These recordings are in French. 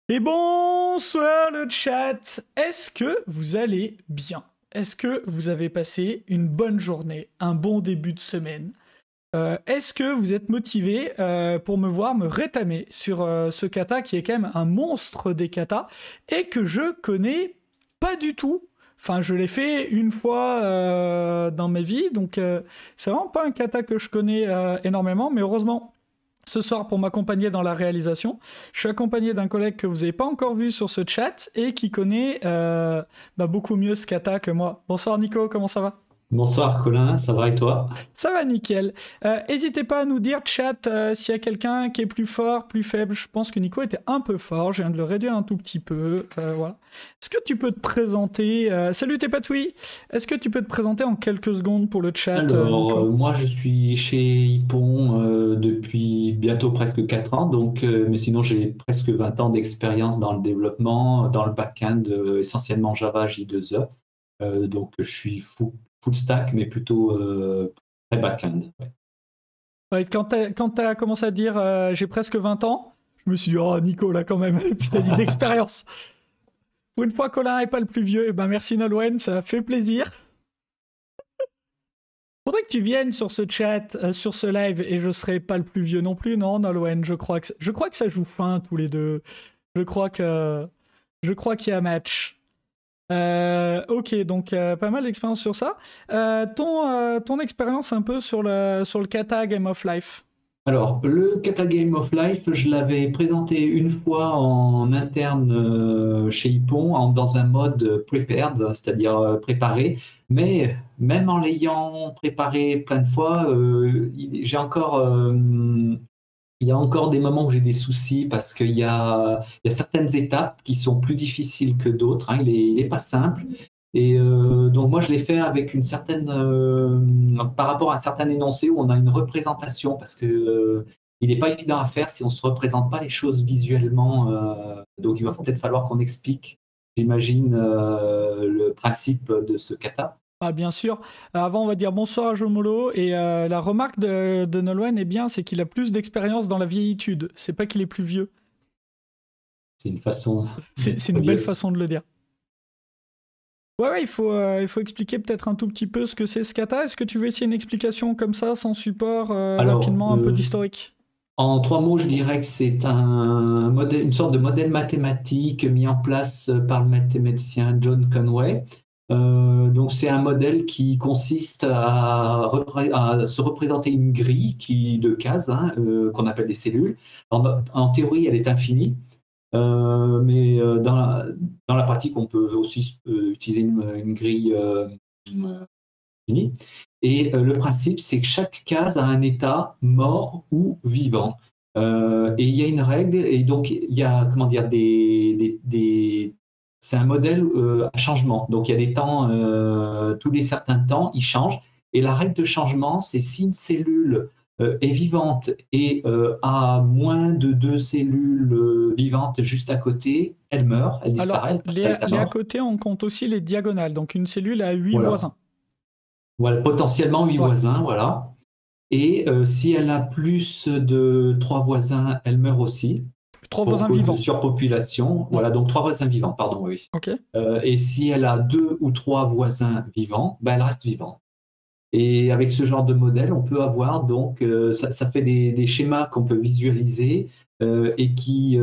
Et bonsoir le chat. Est-ce que vous allez bien? Est-ce que vous avez passé une bonne journée, un bon début de semaine? Est-ce que vous êtes motivé pour me voir me rétamer sur ce kata qui est quand même un monstre des katas et que je connais pas du tout? Enfin, je l'ai fait une fois dans ma vie, donc c'est vraiment pas un kata que je connais énormément, mais heureusement, ce soir, pour m'accompagner dans la réalisation, je suis accompagné d'un collègue que vous n'avez pas encore vu sur ce chat et qui connaît beaucoup mieux ce kata que moi. Bonsoir Nico, comment ça va? Bonsoir Colin, ça va et toi? Ça va nickel. N'hésitez pas à nous dire, chat, s'il y a quelqu'un qui est plus fort, plus faible. Je pense que Nico était un peu fort, je viens de le réduire un tout petit peu. Voilà. Est-ce que tu peux te présenter Salut Tepatoui. Est-ce que tu peux te présenter en quelques secondes pour le chat, Nico? Moi je suis chez Ippon depuis bientôt presque 4 ans, mais sinon j'ai presque 20 ans d'expérience dans le développement, dans le back-end, essentiellement Java J2E. Donc je suis full stack, mais plutôt très back-end. Ouais. Ouais, quand t'as commencé à dire j'ai presque 20 ans, je me suis dit, oh Nico, là quand même, puis t'as dit d'expérience. Pour une fois, Colin est pas le plus vieux, et ben merci Nolwenn, ça fait plaisir. Faudrait que tu viennes sur ce chat, sur ce live, et je serai pas le plus vieux non plus, non Nolwenn, je crois que ça joue fin tous les deux. Je crois qu'il y a match. Ok, donc pas mal d'expérience sur ça. Ton expérience un peu sur le kata Game of Life. Alors, le Kata Game of Life, je l'avais présenté une fois en interne chez Ippon dans un mode prepared, c'est-à-dire préparé. Mais même en l'ayant préparé plein de fois, il y a encore des moments où j'ai des soucis parce qu'il y a certaines étapes qui sont plus difficiles que d'autres. Hein. Il est pas simple. Et donc moi je l'ai fait avec une certaine par rapport à un certain énoncé où on a une représentation parce que il n'est pas évident à faire si on ne se représente pas les choses visuellement. Donc il va peut-être falloir qu'on explique, j'imagine, le principe de ce kata. Ah, bien sûr. Avant, on va dire bonsoir à Jomolo. Et la remarque de Nolwenn est bien, c'est qu'il a plus d'expérience dans la vieillitude. C'est pas qu'il est plus vieux. C'est une façon C'est d'être une belle vieux. façon de le dire. Ouais, il faut expliquer peut-être un tout petit peu ce que c'est ce kata. Est-ce que tu veux essayer une explication comme ça, sans support, Alors, rapidement, un peu d'historique? en 3 mots, je dirais que c'est une sorte de modèle mathématique mis en place par le mathématicien John Conway. Donc, c'est un modèle qui consiste à se représenter une grille de cases, hein, qu'on appelle des cellules. En théorie, elle est infinie, mais dans la pratique, on peut aussi utiliser une grille finie. Et le principe, c'est que chaque case a un état mort ou vivant. Et il y a une règle, et donc il y a, comment dire, c'est un modèle à changement. Donc il y a des temps, tous les certains temps, il change. Et la règle de changement, c'est si une cellule est vivante et a moins de 2 cellules vivantes juste à côté, elle meurt, elle Alors, disparaît, elle passe à l'état les à mort. côté, on compte aussi les diagonales. Donc, une cellule a 8 Voilà. voisins. Voilà, potentiellement 8 Ouais. voisins, voilà. Et si elle a plus de 3 voisins, elle meurt aussi, 3 pour voisins cause de vivants. surpopulation. Ouais. Voilà, donc 3 voisins vivants, pardon, oui. Ok. Et si elle a 2 ou 3 voisins vivants, ben, elle reste vivante. Et avec ce genre de modèle, on peut avoir donc, ça fait des schémas qu'on peut visualiser et qui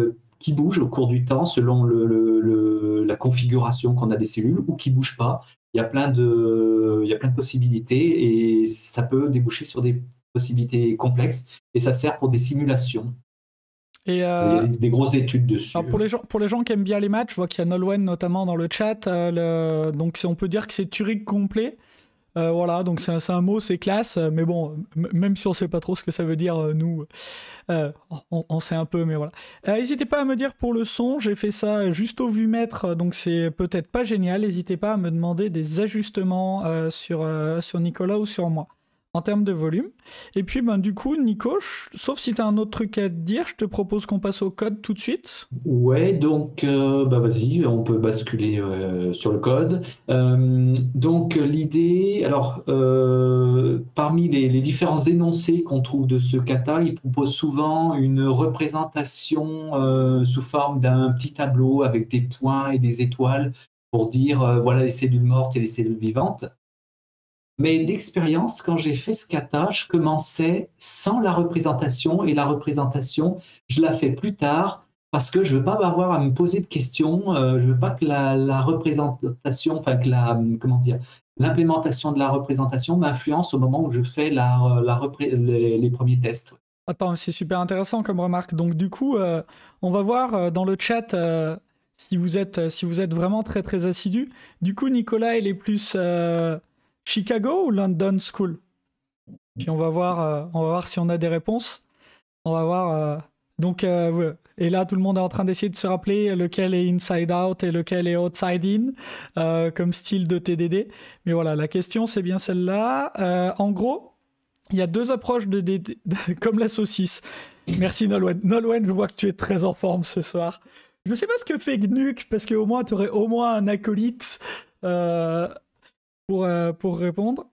bougent au cours du temps selon la configuration qu'on a des cellules ou qui ne bougent pas. Il y a plein de possibilités et ça peut déboucher sur des possibilités complexes et ça sert pour des simulations. Et Il y a des grosses études alors dessus. pour les gens qui aiment bien les matchs, je vois qu'il y a Nolwenn notamment dans le chat. Donc on peut dire que c'est Turing complet. Voilà, donc c'est un mot, c'est classe, mais bon, même si on sait pas trop ce que ça veut dire, nous, on sait un peu, mais voilà. N'hésitez pas à me dire pour le son, j'ai fait ça juste au vumètre, donc c'est peut-être pas génial. N'hésitez pas à me demander des ajustements sur Nicolas ou sur moi. en termes de volume. Et puis, du coup, Nico, sauf si tu as un autre truc à te dire, je te propose qu'on passe au code tout de suite. Ouais, donc vas-y, on peut basculer sur le code. Donc l'idée, alors parmi les différents énoncés qu'on trouve de ce kata, il propose souvent une représentation sous forme d'un petit tableau avec des points et des étoiles pour dire voilà les cellules mortes et les cellules vivantes. Mais d'expérience, quand j'ai fait ce kata, je commençais sans la représentation et la représentation, je la fais plus tard parce que je veux pas avoir à me poser de questions. Je veux pas que la représentation, enfin que comment dire, l'implémentation de la représentation m'influence au moment où je fais les premiers tests. Attends, c'est super intéressant comme remarque. Donc du coup, on va voir dans le chat si vous êtes vraiment très très assidu. Du coup, Nicolas, il est plus Chicago ou London School? Puis on va voir si on a des réponses. On va voir. Ouais. Et là, tout le monde est en train d'essayer de se rappeler lequel est Inside Out et lequel est Outside In, comme style de TDD. Mais voilà, la question, c'est bien celle-là. En gros, il y a deux approches de DD, comme la saucisse. Merci Nolwenn. Nolwenn, je vois que tu es très en forme ce soir. Je ne sais pas ce que fait Gnuc, parce qu'au moins, tu aurais au moins un acolyte pour répondre.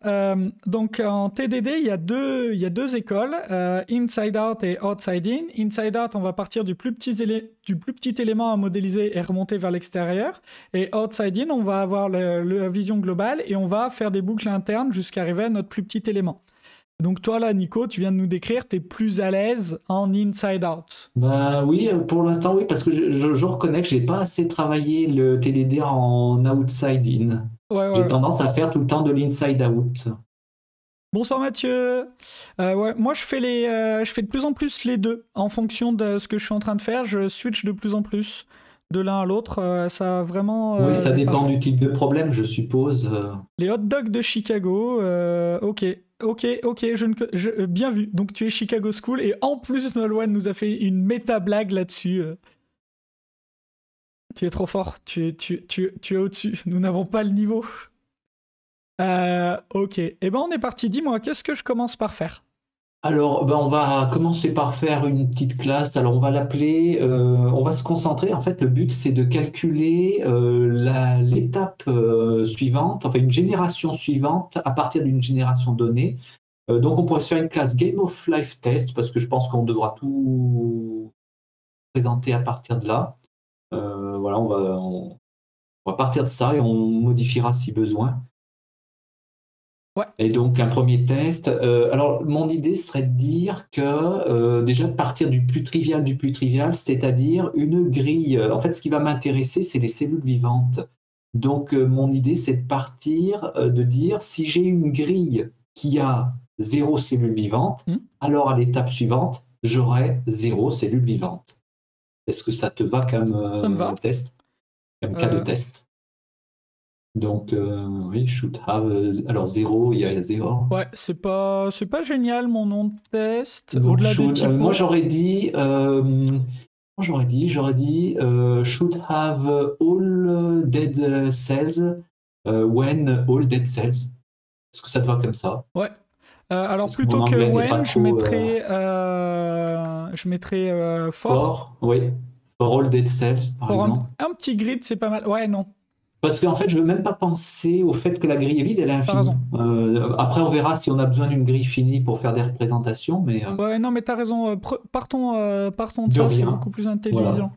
Donc en TDD, il y a deux écoles, Inside Out et Outside In. Inside Out, on va partir du plus petit élément à modéliser et remonter vers l'extérieur. Et Outside In, on va avoir la vision globale et on va faire des boucles internes jusqu'à arriver à notre plus petit élément. Donc toi là, Nico, tu viens de nous décrire, tu es plus à l'aise en Inside Out. Bah oui, pour l'instant oui, parce que je reconnais que j'ai pas assez travaillé le TDD en Outside In. Ouais. J'ai tendance à faire tout le temps de l'Inside Out. Bonsoir Mathieu. Ouais, moi je fais de plus en plus les deux. En fonction de ce que je suis en train de faire, je switch de plus en plus de l'un à l'autre. Ça a vraiment. Oui, ça dépend du type de problème, je suppose. Les hot dogs de Chicago, ok, bien vu. Donc tu es Chicago School et en plus Nolwenn nous a fait une méta blague là-dessus. Tu es trop fort, tu es au-dessus. Nous n'avons pas le niveau. Ok, on est parti. Dis-moi, qu'est-ce que je commence par faire? Alors, on va commencer par faire une petite classe. Alors, on va l'appeler, on va se concentrer. En fait, le but, c'est de calculer l'étape suivante, enfin une génération suivante à partir d'une génération donnée. Donc, on pourrait se faire une classe Game of Life Test parce que je pense qu'on devra tout présenter à partir de là. Voilà, on va partir de ça et on modifiera si besoin. Ouais. Et donc un premier test. Alors mon idée serait de dire que déjà de partir du plus trivial, c'est-à-dire une grille. En fait, ce qui va m'intéresser, c'est les cellules vivantes. Donc mon idée, c'est de partir de dire si j'ai une grille qui a 0 cellules vivantes, alors à l'étape suivante, j'aurai 0 cellules vivantes. Est-ce que ça te va comme test, comme cas de test? Donc, oui, should have. Alors, 0, il y a 0. Ouais, c'est pas génial mon nom de test. Donc, au-delà des typos. moi, j'aurais dit, should have all dead cells when all dead cells. Est-ce que ça te va comme ça? Ouais. Alors, plutôt que when, je mettrais for. Oui, for all dead cells, par exemple. Un petit grid, c'est pas mal. Ouais, non. Parce qu'en fait, je ne veux même pas penser au fait que la grille est vide, elle est infinie. Après, on verra si on a besoin d'une grille finie pour faire des représentations. Mais, ouais, non, mais t'as raison. Partons de ça, c'est beaucoup plus intelligent. Voilà.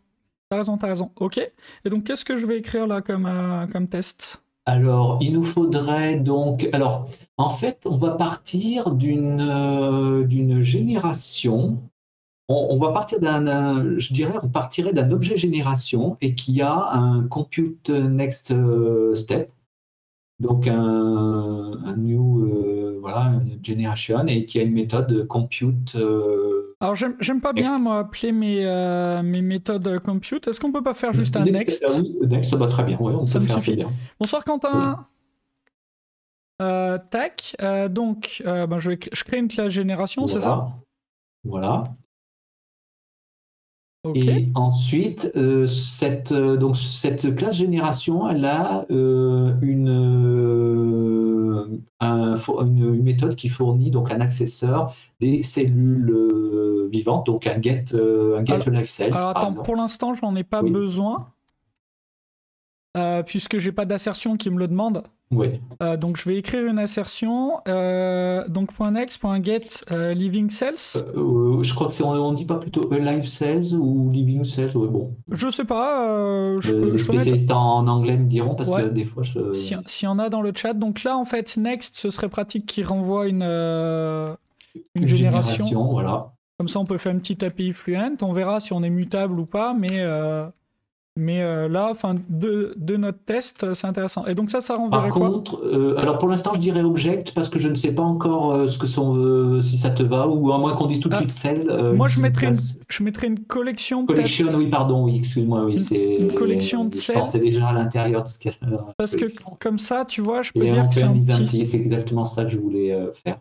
T'as raison. Ok. Et donc, qu'est-ce que je vais écrire là comme test? Alors, il nous faudrait donc... Alors, en fait, on va partir d'une génération... On va partir on partirait d'un objet génération et qui a un compute next step, donc un new generation et qui a une méthode compute. Alors j'aime pas bien moi appeler mes méthodes compute. Est-ce qu'on peut pas faire juste un next? Oui, next, ça va très bien. Ouais, on ça peut me faire suffit. Bien. Bonsoir Quentin. Oui. Tac. Donc je crée une classe génération, c'est ça? Voilà. Okay. Et ensuite, cette classe génération, elle a une une méthode qui fournit donc un accesseur des cellules vivantes, donc un get live cells. Alors par attends, exemple. pour l'instant, j'en ai pas besoin, puisque j'ai pas d'assertion qui me le demande. Oui. Donc je vais écrire une assertion. Donc .next.get living cells. Je crois que on dit pas plutôt live cells ou living cells. Ouais, bon. Je sais pas. Les spécialistes en anglais me diront parce que des fois S'il y en a dans le chat. Donc là en fait next ce serait pratique qu'il renvoie une génération. Voilà. Comme ça on peut faire une petite API fluent. On verra si on est mutable ou pas, mais là, enfin, de notre test, c'est intéressant. Et donc ça renverrait quoi? Par contre, alors pour l'instant, je dirais object parce que je ne sais pas encore ce que si ça te va, ou à moins qu'on dise tout de suite cell. Moi, je mettrais une collection. Collection, oui, pardon, oui, excuse-moi, oui, c'est une collection de cells. Je pensais déjà à l'intérieur de ce qu'il y a. Parce que comme ça, tu vois, je peux et dire que c'est un petit. C'est exactement ça que je voulais faire.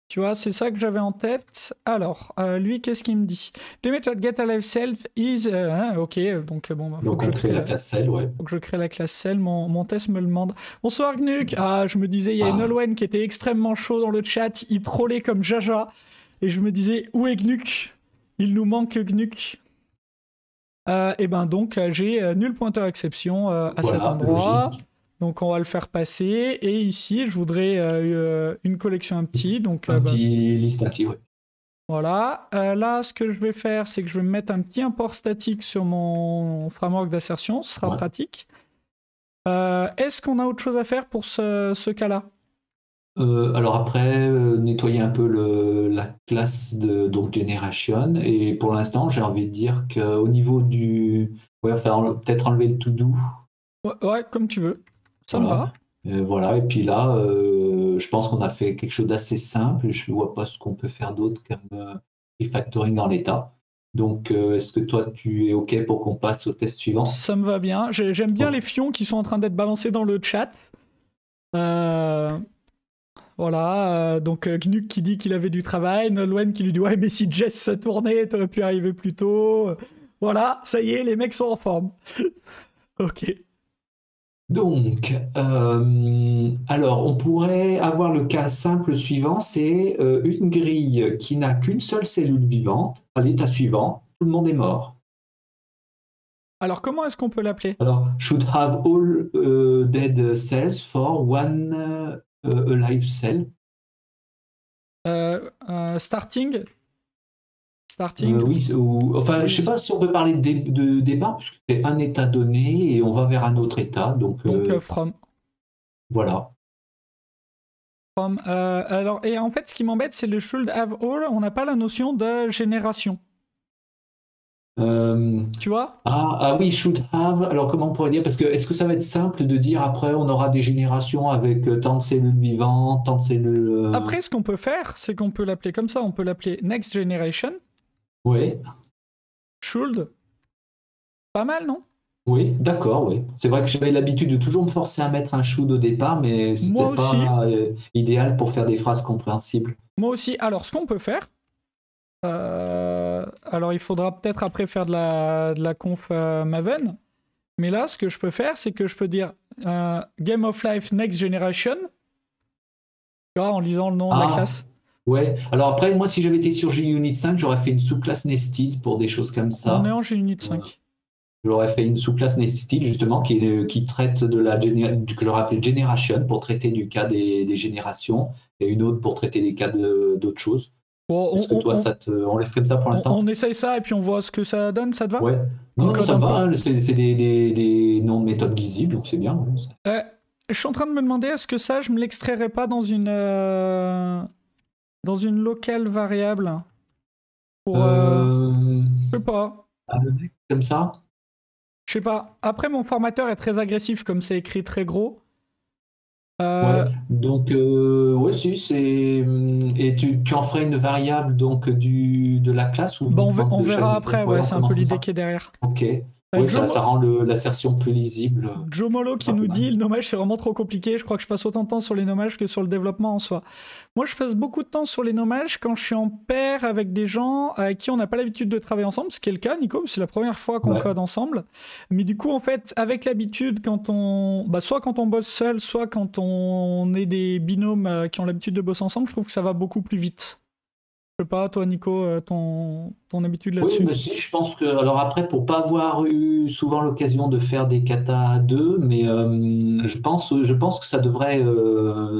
Tu vois, c'est ça que j'avais en tête. Alors, lui, qu'est-ce qu'il me dit? The method get alive self is... ok, donc bon... Donc on crée la classe cell, ouais. Faut que je crée la classe cell, mon test me le demande. Bonsoir Gnuk. Ah, je me disais, il y a Nolwenn qui était extrêmement chaud dans le chat, il trollait comme Jaja. Et je me disais, où est Gnuk? Il nous manque Gnuk. Et ben donc, j'ai nul pointeur exception à cet endroit. Logique. Donc on va le faire passer, et ici je voudrais une collection empty. Donc, liste empty, ouais. Voilà, là ce que je vais faire, c'est que je vais me mettre un petit import statique sur mon framework d'assertion, ce sera pratique. Est-ce qu'on a autre chose à faire pour ce cas-là? Alors après, nettoyer un peu la classe de generation, et pour l'instant j'ai envie de dire qu'au niveau du... Ouais, enfin peut-être enlever le to-do. Ouais, comme tu veux. Ça me va. Voilà, et puis là, je pense qu'on a fait quelque chose d'assez simple. Je ne vois pas ce qu'on peut faire d'autre comme refactoring en l'état. Donc, est-ce que toi, tu es OK pour qu'on passe au test suivant? Ça me va bien. J'aime bien les fions qui sont en train d'être balancés dans le chat. Voilà, donc Gnuk qui dit qu'il avait du travail, Nolwenn qui lui dit « Ouais, mais si Jess ça tournait, t'aurais pu arriver plus tôt. » Voilà, ça y est, les mecs sont en forme. OK. Donc, alors, on pourrait avoir le cas simple suivant, c'est une grille qui n'a qu'une seule cellule vivante. À l'état suivant, tout le monde est mort. Alors, comment est-ce qu'on peut l'appeler? Alors, should have all dead cells for one alive cell. Starting. Oui, enfin, je ne sais pas si on peut parler de départ, parce que c'est un état donné et on va vers un autre état. Donc from. Voilà. From, alors, et en fait, ce qui m'embête, c'est le should have all. On n'a pas la notion de génération. Tu vois? Ah oui, should have. Alors, comment on pourrait dire? Parce que est-ce que ça va être simple de dire après, on aura des générations avec tant de cellules vivantes, tant de cellules. Après, ce qu'on peut faire, c'est qu'on peut l'appeler comme ça. On peut l'appeler next generation. Oui. Should. Pas mal, non? Oui, d'accord, oui. C'est vrai que j'avais l'habitude de toujours me forcer à mettre un should au départ, mais c'était pas idéal pour faire des phrases compréhensibles. Moi aussi. Alors, ce qu'on peut faire, alors il faudra peut-être après faire de la conf Maven, mais là, ce que je peux faire, c'est que je peux dire Game of Life Next Generation, tu vois, en lisant le nom de la classe. Ouais, alors après, moi, si j'avais été sur JUnit 5, j'aurais fait une sous-classe nested pour des choses comme ça. On est en JUnit 5. J'aurais fait une sous-classe nested, justement, qui traite de que j'aurais appelé generation, pour traiter du cas des générations, et une autre pour traiter des cas d'autres choses. Bon, est-ce que toi, on laisse comme ça pour l'instant? On essaye ça, et puis on voit ce que ça donne, ça te va? Ouais, non, ça va, c'est des noms de méthodes lisibles, donc c'est bien. Ouais. Je suis en train de me demander, est-ce que ça, je me l'extrairais pas dans une locale variable pour, je sais pas. Comme ça? Je sais pas. Après, mon formateur est très agressif, comme c'est écrit très gros. Ouais, donc, ouais, si, c'est... Et tu en ferais une variable donc, de la classe ou on verra après, ouais, c'est un peu l'idée qui est derrière. Ok. Oui, Joe, ça rend l'assertion plus lisible. Joe Molo qui nous dit le nommage c'est vraiment trop compliqué. Je crois que je passe autant de temps sur les nommages que sur le développement en soi. Moi, je passe beaucoup de temps sur les nommages quand je suis en paire avec des gens avec qui on n'a pas l'habitude de travailler ensemble, ce qui est le cas, Nico. C'est la première fois qu'on code ensemble. Mais du coup, en fait, avec l'habitude, soit quand on bosse seul, soit quand on est des binômes qui ont l'habitude de bosser ensemble, je trouve que ça va beaucoup plus vite. Je sais pas, toi, Nico, ton habitude là-dessus. Oui, mais si, je pense que. Alors après, pour pas avoir eu souvent l'occasion de faire des katas à deux, mais je pense que ça devrait.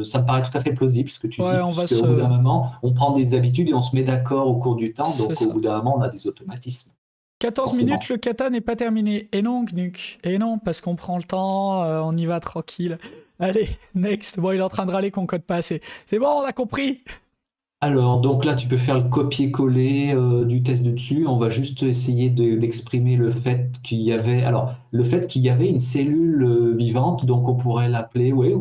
Ça me paraît tout à fait plausible ce que tu dis, puisqu'au bout d'un moment, on prend des habitudes et on se met d'accord au cours du temps, donc au bout d'un moment, on a des automatismes. 14 minutes, le kata n'est pas terminé. Et non, Gnuk. Et non, parce qu'on prend le temps, on y va tranquille. Allez, next. Bon, il est en train de râler qu'on code pas assez. C'est bon, on a compris. Alors, donc là, tu peux faire le copier-coller du test de dessus. On va juste essayer d'exprimer le fait qu'il y avait. Alors, le fait qu'il y avait une cellule vivante, donc on pourrait l'appeler. Oui,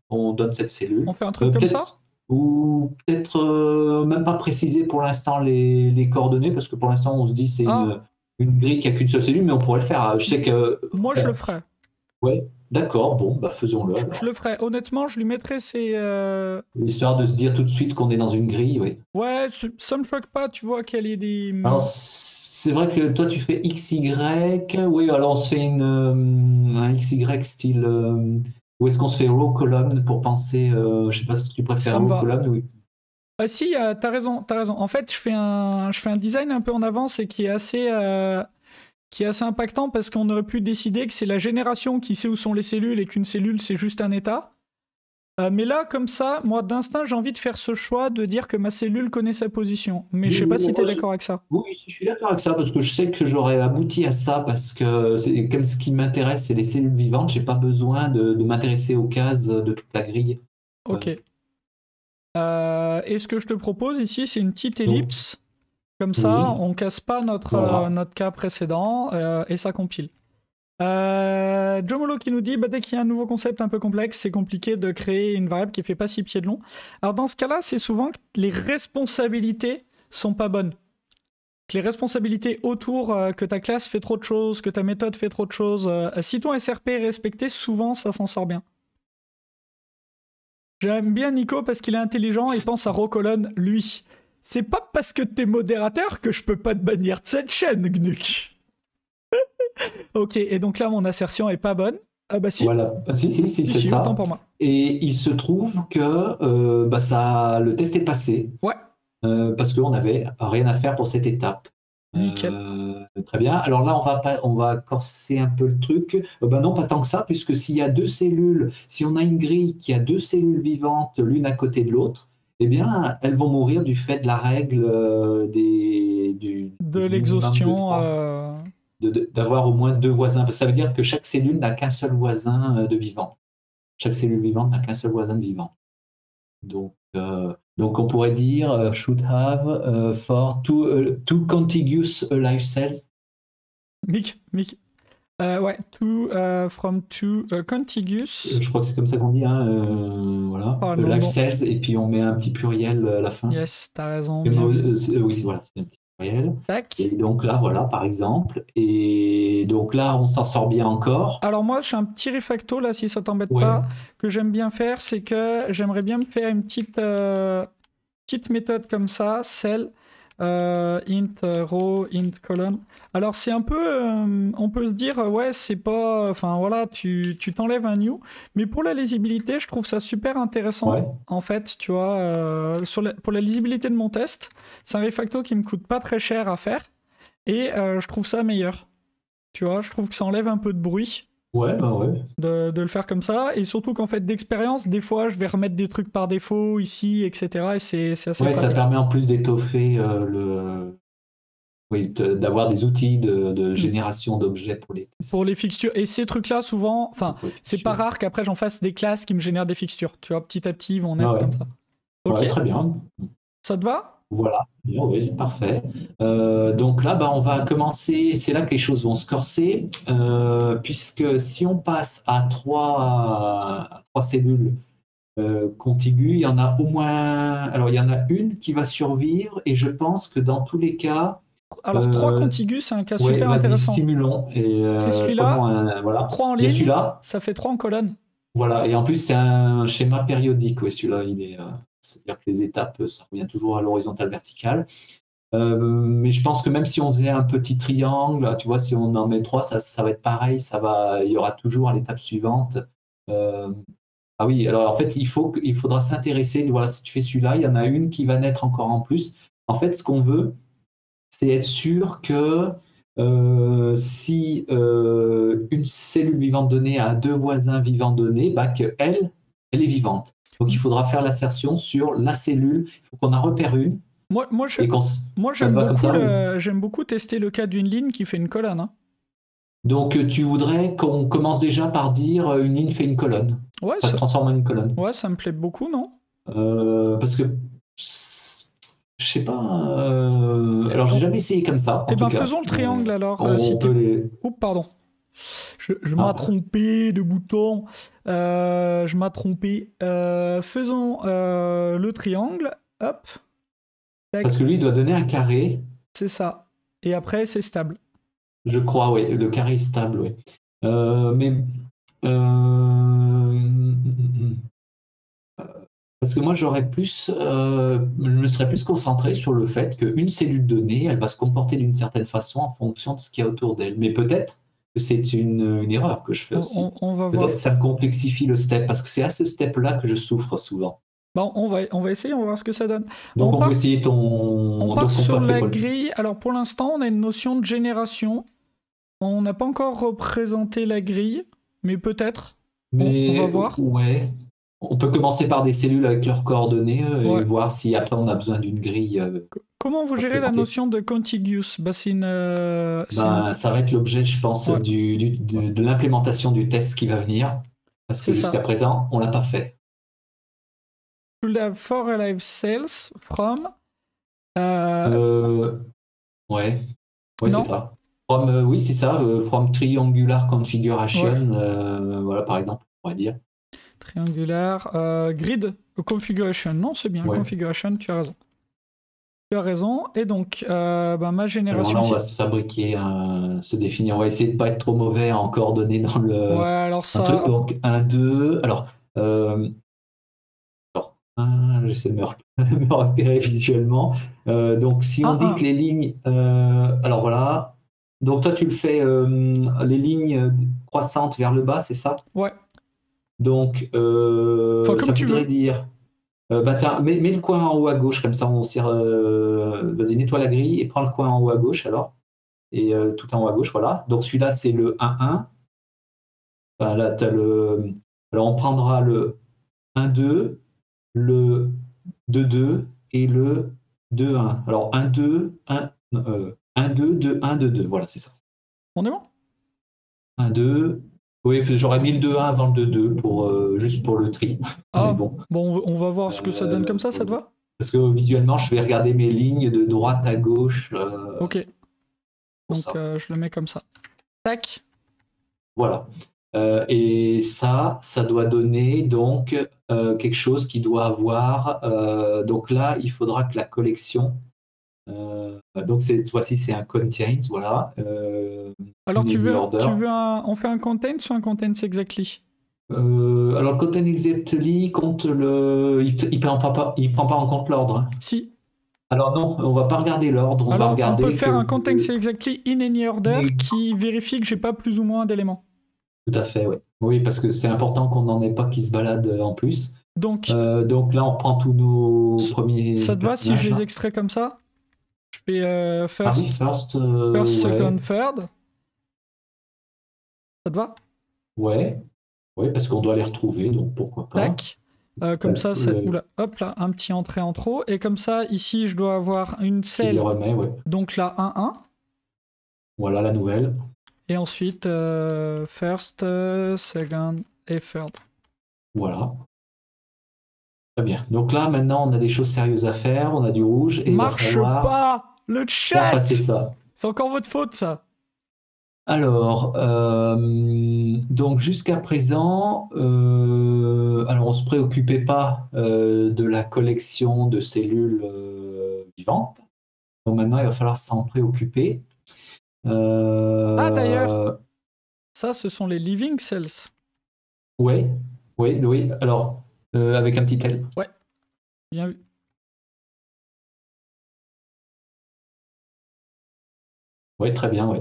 on donne cette cellule. On fait un truc comme ça. Ou peut-être même pas préciser pour l'instant les coordonnées, parce que pour l'instant, on se dit c'est une grille qui a qu'une seule cellule, mais on pourrait le faire. Je sais que. Moi, je le ferai. Ouais. D'accord, bon, bah faisons-le. Je le ferai. Honnêtement, je lui mettrai ces. L'histoire de se dire tout de suite qu'on est dans une grille, oui. Ouais, ça me choque pas, tu vois, qu'elle ait des. Alors, c'est vrai que toi, tu fais XY. Oui, alors on se fait un XY style. Ou est-ce qu'on se fait row column pour penser. Je sais pas si tu préfères row column ou. Ah si, t'as raison. En fait, je fais un design un peu en avance et qui est assez impactant parce qu'on aurait pu décider que c'est la génération qui sait où sont les cellules et qu'une cellule c'est juste un état. Mais là, comme ça, moi d'instinct, j'ai envie de faire ce choix de dire que ma cellule connaît sa position. Mais je sais pas si t'es d'accord avec ça. Oui, je suis d'accord avec ça parce que je sais que j'aurais abouti à ça parce que comme ce qui m'intéresse, c'est les cellules vivantes, j'ai pas besoin de m'intéresser aux cases de toute la grille. Ok. Et ce que je te propose ici, c'est une petite ellipse. Comme ça, on casse pas notre cas précédent et ça compile. Jomolo qui nous dit dès qu'il y a un nouveau concept un peu complexe, c'est compliqué de créer une variable qui fait pas 6 pieds de long. Alors dans ce cas-là, c'est souvent que les responsabilités sont pas bonnes. Que les responsabilités autour, que ta classe fait trop de choses, que ta méthode fait trop de choses. Si ton SRP est respecté, souvent ça s'en sort bien. J'aime bien Nico parce qu'il est intelligent et pense à Rocolon, lui. C'est pas parce que t'es modérateur que je peux pas te bannir de cette chaîne, Gnuk. Ok, et donc là, mon assertion est pas bonne. Ah bah si. Voilà, si, c'est ça. Autant pour moi. Et il se trouve que le test est passé. Ouais. Parce qu'on n'avait rien à faire pour cette étape. Nickel. Très bien. Alors là, on va corser un peu le truc. Non, pas tant que ça, puisque s'il y a deux cellules, si on a une grille qui a deux cellules vivantes l'une à côté de l'autre, eh bien, elles vont mourir du fait de la règle de l'exhaustion. D'avoir au moins deux voisins. Ça veut dire que chaque cellule n'a qu'un seul voisin de vivant. Chaque cellule vivante n'a qu'un seul voisin de vivant. Donc on pourrait dire should have for two contiguous live cells. Mick. Ouais, from two contiguous. Je crois que c'est comme ça qu'on dit, voilà. Live cells, et puis on met un petit pluriel à la fin. Yes, t'as raison. Oui, voilà, c'est un petit pluriel. Tac. Et donc là, voilà, par exemple. Et donc là, on s'en sort bien encore. Alors moi, j'ai un petit refacto, là, si ça t'embête pas, que j'aime bien faire, c'est que j'aimerais bien me faire une petite méthode comme ça, cell, int row, int column. Alors c'est un peu, on peut se dire, ouais, c'est pas, enfin voilà, tu t'enlèves un new, mais pour la lisibilité, je trouve ça super intéressant, en fait, tu vois, pour la lisibilité de mon test, c'est un refacto qui me coûte pas très cher à faire, et je trouve ça meilleur. Tu vois, je trouve que ça enlève un peu de bruit. Ouais. De le faire comme ça, et surtout qu'en fait d'expérience, des fois je vais remettre des trucs par défaut ici, etc. Et c'est assez pratique. Ça permet en plus d'étoffer d'avoir des outils de génération d'objets pour les tests. Pour les fixtures. Et ces trucs-là, souvent, enfin, c'est pas rare qu'après j'en fasse des classes qui me génèrent des fixtures. Tu vois, petit à petit, ils vont naître comme ça. Ok. Ouais, très bien. Ça te va ? Voilà, oui, parfait. Donc là, on va commencer, c'est là que les choses vont se corser, puisque si on passe à trois cellules contiguës, il y en a au moins, alors il y en a une qui va survivre, et je pense que dans tous les cas, Alors 3 Euh, contigus, c'est un cas ouais, super vas-y, intéressant. simulons. Et C'est celui-là, prenons voilà. 3 en Il y a ligne, celui-là. ça fait 3 en colonne. Voilà. Et en plus, c'est un schéma périodique. Ouais, celui-là, c'est-à-dire que les étapes, ça revient toujours à l'horizontale verticale. Mais je pense que même si on faisait un petit triangle, tu vois, si on en met 3, ça va être pareil. Il y aura toujours à l'étape suivante. Ah oui, alors en fait, il faudra s'intéresser. Voilà, si tu fais celui-là, il y en a une qui va naître encore en plus. En fait, ce qu'on veut, c'est être sûr que si une cellule vivante donnée a 2 voisins vivants donnés, bah, qu'elle, elle est vivante. Donc il faudra faire l'assertion sur la cellule. Il faut qu'on en repère une. Moi, Et ça te va comme ça j'aime beaucoup tester le cas d'une ligne qui fait une colonne. Hein. Donc tu voudrais qu'on commence déjà par dire une ligne fait une colonne. Ouais, Ça se transforme en une colonne. Ouais, ça me plaît beaucoup, non? Parce que je sais pas. Alors j'ai jamais essayé comme ça. Eh ben faisons le triangle alors. Oups, pardon. Je m'ai trompé de bouton. Je m'ai trompé. Faisons le triangle. Hop. Tac. Parce que lui, il doit donner un carré. C'est ça. Et après, c'est stable. Je crois, oui. Le carré est stable, oui. Parce que moi, je me serais plus concentré sur le fait qu'une cellule donnée, elle va se comporter d'une certaine façon en fonction de ce qu'il y a autour d'elle. Mais peut-être que c'est une erreur que je fais aussi. On va peut-être voir. que ça me complexifie le step, parce que c'est à ce step-là que je souffre souvent. Bon, on va essayer, on va voir ce que ça donne. Donc on peut essayer On part sur la grille. Alors pour l'instant, on a une notion de génération. On n'a pas encore représenté la grille, mais peut-être. On va voir. Ouais. On peut commencer par des cellules avec leurs coordonnées et voir si après on a besoin d'une grille. Comment vous gérez la notion de contiguous? Ça va être l'objet, je pense, de l'implémentation du test qui va venir. Parce que jusqu'à présent, on ne l'a pas fait. Should have 4 alive cells from. Ouais, c'est ça. Oui, c'est ça. From triangular configuration, voilà, par exemple, on va dire. Triangular grid configuration. Non, c'est bien. Configuration, tu as raison. Tu as raison. Et donc, ma génération. Alors là, on va se fabriquer, se définir. On va essayer de ne pas être trop mauvais en coordonnées dans le. Ouais, alors ça. Truc. Donc, 1, 2. Alors, j'essaie de me repérer visuellement. Donc, si on dit que les lignes. Alors voilà. Donc, toi, tu le fais les lignes croissantes vers le bas, c'est ça? Ouais. Donc, ça voudrait dire. Mets le coin en haut à gauche, comme ça on tire. Vas-y, nettoie la grille et prends le coin en haut à gauche alors. Et tout en haut à gauche, voilà. Donc celui-là, c'est le 1-1. Enfin, là, t'as le. Alors on prendra le 1-2, le 2-2 et le 2-1. Alors 1-2, 1-2, 2-1, 2-2. Voilà, c'est ça. On est bon? 1-2. Oui, j'aurais mis le 2-1 avant le 2-2 juste pour le tri. Bon, on va voir ce que ça donne comme ça te va? Parce que visuellement, je vais regarder mes lignes de droite à gauche. Ok. Donc je le mets comme ça. Tac. Voilà. Et ça doit donner donc quelque chose qui doit avoir. Donc là, il faudra que la collection. Donc cette fois-ci, c'est un contains, voilà. Alors on fait un contains ou un contains exactly? Alors le contains exactly compte il prend pas en compte l'ordre. Hein. Si. Alors non, on va pas regarder l'ordre. On peut faire un contains exactly in any order qui vérifie que j'ai pas plus ou moins d'éléments. Tout à fait, oui. Oui, parce que c'est important qu'on n'en ait pas qui se baladent en plus. Donc là, on reprend tous nos premiers. Ça te va si je les extrais comme ça? Je fais first, second, third. Ça te va? Ouais, parce qu'on doit les retrouver, donc pourquoi pas. Tac. Comme ça, hop là, un petit entrée en trop. Et comme ça, ici, je dois avoir une cell. Donc là, 1-1. Voilà la nouvelle. Et ensuite, first, second et third. Voilà. Très bien. Donc là, maintenant, on a des choses sérieuses à faire. On a du rouge. Et marche pas le chat. Ça. C'est encore votre faute, ça. Alors, donc jusqu'à présent, alors on se préoccupait pas de la collection de cellules vivantes. Donc maintenant, il va falloir s'en préoccuper. Ah, d'ailleurs, ça, ce sont les living cells. Oui, oui, oui. Alors, avec un petit L. Ouais, bien vu. Oui, très bien, oui.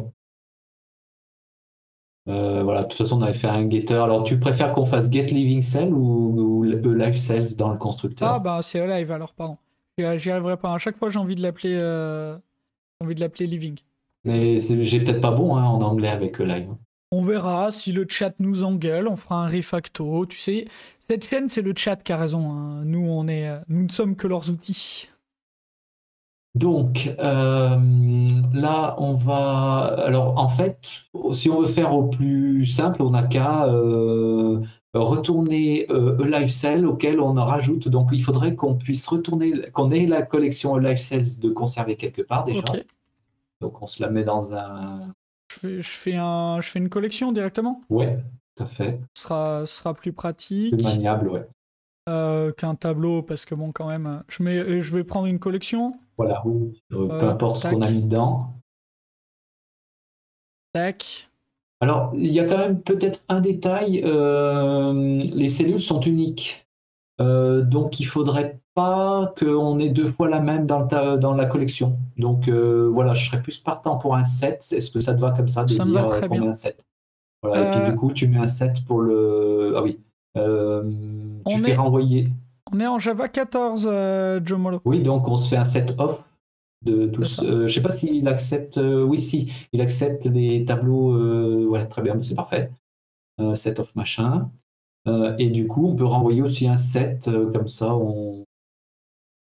Voilà, de toute façon, on avait fait un getter. Alors, tu préfères qu'on fasse get living cell ou live cells dans le Ah, constructeur? bah, c'est Alive alors, pardon. J'y arriverai pas. À chaque fois, j'ai envie de l'appeler living. Mais j'ai peut-être pas bon hein, en anglais avec live. On verra si le chat nous engueule, on fera un refacto. Tu sais, cette chaîne, c'est le chat qui a raison. Hein. Nous, nous ne sommes que leurs outils. Donc, là, on va... Alors, en fait, si on veut faire au plus simple, on n'a qu'à retourner live cell auquel on en rajoute. Donc, il faudrait qu'on puisse retourner, qu'on ait la collection live cells de conserver quelque part déjà. Ok. Donc, on se la met dans un... Je fais une collection directement. Ouais, tout à fait. Ce sera plus pratique. Plus maniable, ouais. Qu'un tableau, parce que bon, quand même, je vais prendre une collection. Voilà, oui. Peu importe ce qu'on a mis dedans. Tac. Alors, il y a quand même peut-être un détail, les cellules sont uniques. Donc, il faudrait pas qu'on ait deux fois la même dans la collection. Donc, voilà, je serais plus partant pour un set. Est-ce que ça te va comme ça de Ça me va dire très qu'on met bien. un set? Voilà, et puis du coup, tu mets un set pour le... Ah oui. Tu fais renvoyer. On est en Java 14, Jomolo. Oui, donc on se fait un set off de tous. Je sais pas s'il accepte... oui, si, il accepte les tableaux. Ouais, très bien, c'est parfait. Set off machin. Et du coup, on peut renvoyer aussi un set, comme ça, on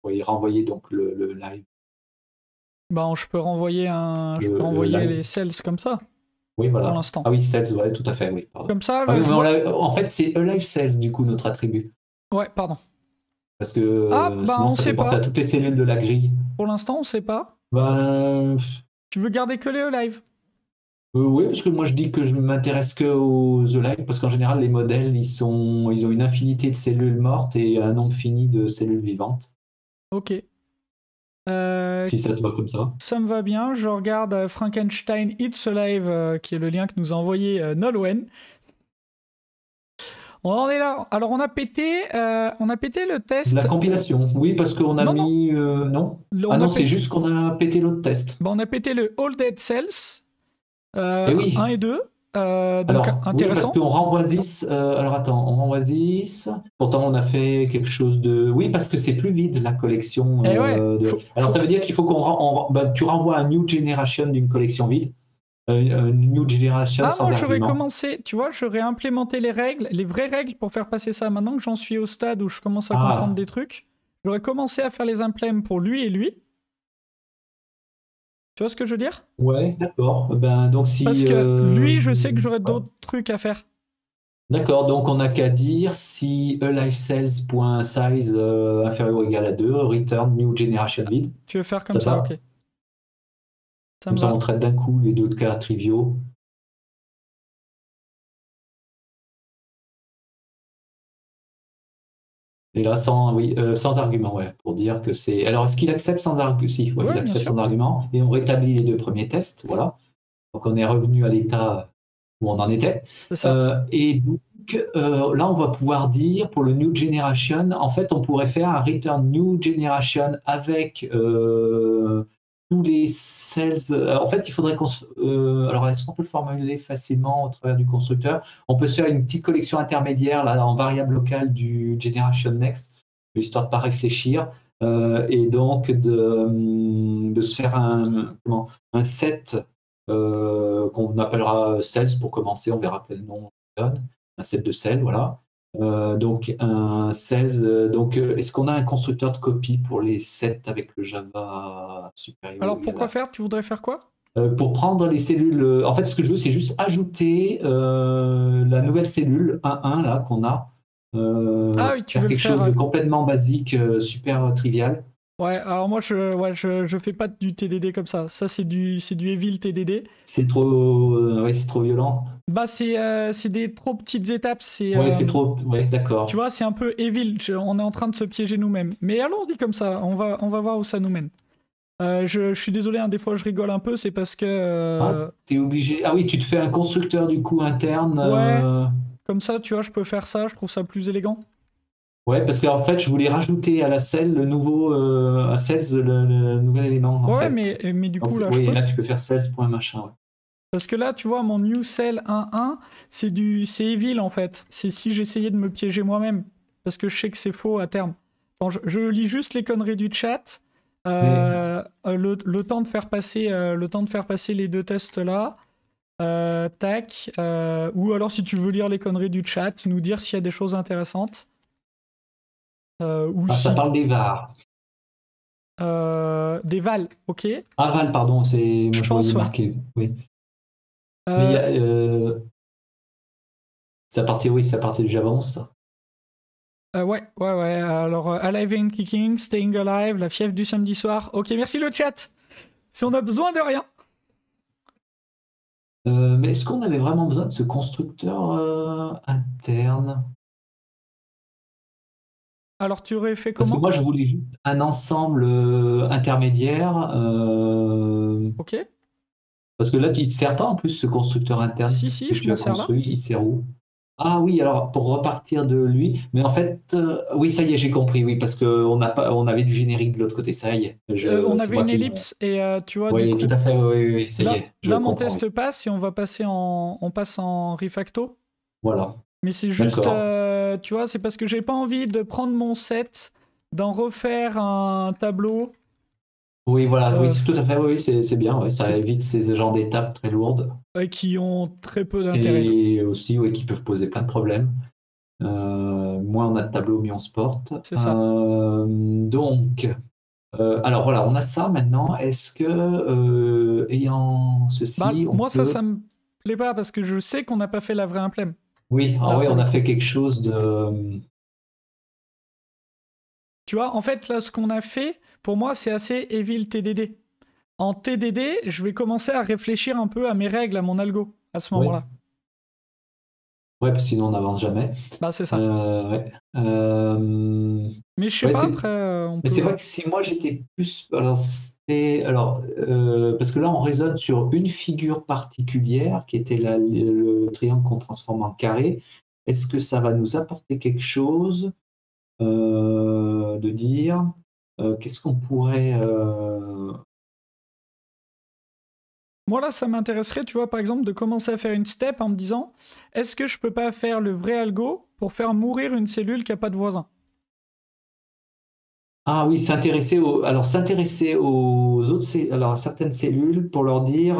va y renvoyer donc le live. Bah, je peux renvoyer les cells comme ça. Oui, voilà. Pour l'instant. Ah oui, cells, ouais, tout à fait, oui. Pardon. Comme ça, Ah là, oui, en fait, c'est alive cells, du coup, notre attribut. Ouais, pardon. Parce que sinon, ça fait penser à toutes les cellules de la grille. Pour l'instant, on sait pas. Ben... Tu veux garder que les Alive? Oui, parce que moi je dis que je ne m'intéresse que aux live, parce qu'en général, les modèles, ils ont une infinité de cellules mortes et un nombre fini de cellules vivantes. Ok. Si ça te va comme ça. Ça me va bien. Je regarde Frankenstein It's Alive, qui est le lien que nous a envoyé Nolwenn. On en est là. Alors, on a pété le test. La compilation, oui, parce qu'on a mis... non Ah non, c'est juste qu'on a pété l'autre test. Bah, on a pété le All Dead Cells. Et oui. 1 et 2. Donc, alors, intéressant. Oui, parce qu'on renvoie 10. Alors, attends, on renvoie 10. Pourtant, on a fait quelque chose de... Oui, parce que c'est plus vide, la collection. Alors, ça veut dire qu'il faut tu renvoies un New Generation d'une collection vide. New Generation sans moi, argument. j'aurais commencé, tu vois, j'aurais implémenté les règles, les vraies règles pour faire passer ça. Maintenant que j'en suis au stade où je commence à comprendre des trucs, j'aurais commencé à faire les implèmes pour lui et lui. Tu vois ce que je veux dire? Ouais, d'accord. Ben, donc si, parce que lui, je sais que j'aurais d'autres trucs à faire. D'accord, donc on n'a qu'à dire si alivecells.size inférieur ou égal à 2, return new generation vide. Tu veux faire comme ça, ok. Comme ça, on traite d'un coup les deux cas triviaux. Et là, sans argument, ouais, pour dire que c'est... Alors, est-ce qu'il accepte sans argument? Si, ouais, il accepte sans argument. Et on rétablit les deux premiers tests, voilà. Donc, on est revenu à l'état où on en était. C'est ça. Et donc, là, on va pouvoir dire, pour le New Generation, en fait, on pourrait faire un Return New Generation avec tous les cells. En fait, il faudrait qu'on... alors, est-ce qu'on peut le formuler facilement au travers du constructeur? On peut se faire une petite collection intermédiaire là, en variable locale du Generation Next, histoire de ne pas réfléchir. Et donc, de se faire un set qu'on appellera cells pour commencer. On verra quel nom on donne. Un set de cells, voilà. Donc un cells. Donc est-ce qu'on a un constructeur de copie pour les sets avec le Java supérieur? Alors pourquoi faire? Tu voudrais faire quoi? Pour prendre les cellules. En fait, ce que je veux, c'est juste ajouter la nouvelle cellule 1.1 là qu'on a. tu veux quelque chose de complètement basique, super trivial. Ouais, alors moi je fais pas du TDD comme ça. Ça c'est du Evil TDD. C'est trop c'est trop violent. Bah c'est des trop petites étapes, ouais, c'est trop d'accord. Tu vois, c'est un peu Evil, on est en train de se piéger nous-mêmes. Mais allons-y comme ça, on va voir où ça nous mène. Je suis désolé, hein, des fois je rigole un peu, c'est parce que... t'es obligé. Ah oui, tu te fais un constructeur du coup interne. Ouais, comme ça, tu vois, je peux faire ça, je trouve ça plus élégant. Ouais, parce qu'en fait, je voulais rajouter à la selle le nouveau à Sales le nouvel élément en Ouais, fait. mais du coup, Donc, là, je oui, peux. là tu peux faire Sales point machin. Ouais. Parce que là, tu vois, mon New Cell 1.1, c'est Evil en fait. C'est si j'essayais de me piéger moi-même. Parce que je sais que c'est faux à terme. Bon, je lis juste les conneries du chat. Le temps de faire passer, les deux tests là. Tac. Ou alors, si tu veux lire les conneries du chat, nous dire s'il y a des choses intéressantes. Ou Ah, si. ça parle des VAR. Des Val, ok. Ah, Val, pardon, c'est moi Je je voyais pense, ouais. marqué. Oui. Mais il y a ça partait, oui, ça partait du Java 11, ça. Ouais. Alors, Alive and Kicking, Staying Alive, la fièvre du samedi soir. Ok, merci le chat. Si on a besoin de rien. Mais est-ce qu'on avait vraiment besoin de ce constructeur interne? Alors, tu aurais fait Parce que comment? moi, je voulais juste un ensemble intermédiaire. Ok. Parce que là, il ne te sert pas en plus ce constructeur interne Si, que je tu m'en as sers là. construit. Il te sert où? Ah oui, alors pour repartir de lui. Mais en fait, oui, ça y est, j'ai compris. Oui, parce qu'on on avait du générique de l'autre côté. Ça y est. On C'est avait moi une qui me. ellipse et tu vois, du Oui, tout coup, à fait. Oui, oui, ça y là, est. Je là mon comprends. Oui. test passe et on va passer on passe en refacto. Voilà. Mais c'est juste, D'accord. tu vois, c'est parce que j'ai pas envie de prendre mon set, d'en refaire un tableau. Oui, voilà. Oui, Euh, c'est tout à fait. Oui, c'est bien. Oui, ça c'est évite ces genres d'étapes très lourdes. qui ont très peu d'intérêt. Et aussi, oui, qui peuvent poser plein de problèmes. Moins on a de tableaux, mieux on se porte. C'est ça. Donc, alors voilà, on a ça maintenant. Est-ce que, ayant Bah, ceci, on moi, peut. ça me plaît pas parce que je sais qu'on n'a pas fait la vraie implème. Oui, ah Là, oui, pour on le a coup. fait quelque chose de. Tu vois, en fait, là, ce qu'on a fait, pour moi, c'est assez Evil TDD. En TDD, je vais commencer à réfléchir un peu à mes règles, à mon algo, à ce Oui, moment-là. ouais, parce que sinon on n'avance jamais. Bah, c'est ça. Ouais. Mais je sais Ouais, pas, après, on mais c'est peut... vrai que si moi j'étais plus. Parce que là on raisonne sur une figure particulière qui était le triangle qu'on transforme en carré. Est-ce que ça va nous apporter quelque chose de dire qu'est-ce qu'on pourrait. Moi, là, ça m'intéresserait, tu vois, par exemple, de commencer à faire une step en me disant, est-ce que je peux pas faire le vrai algo pour faire mourir une cellule qui a pas de voisin? Ah oui, s'intéresser aux autres, alors à certaines cellules pour leur dire,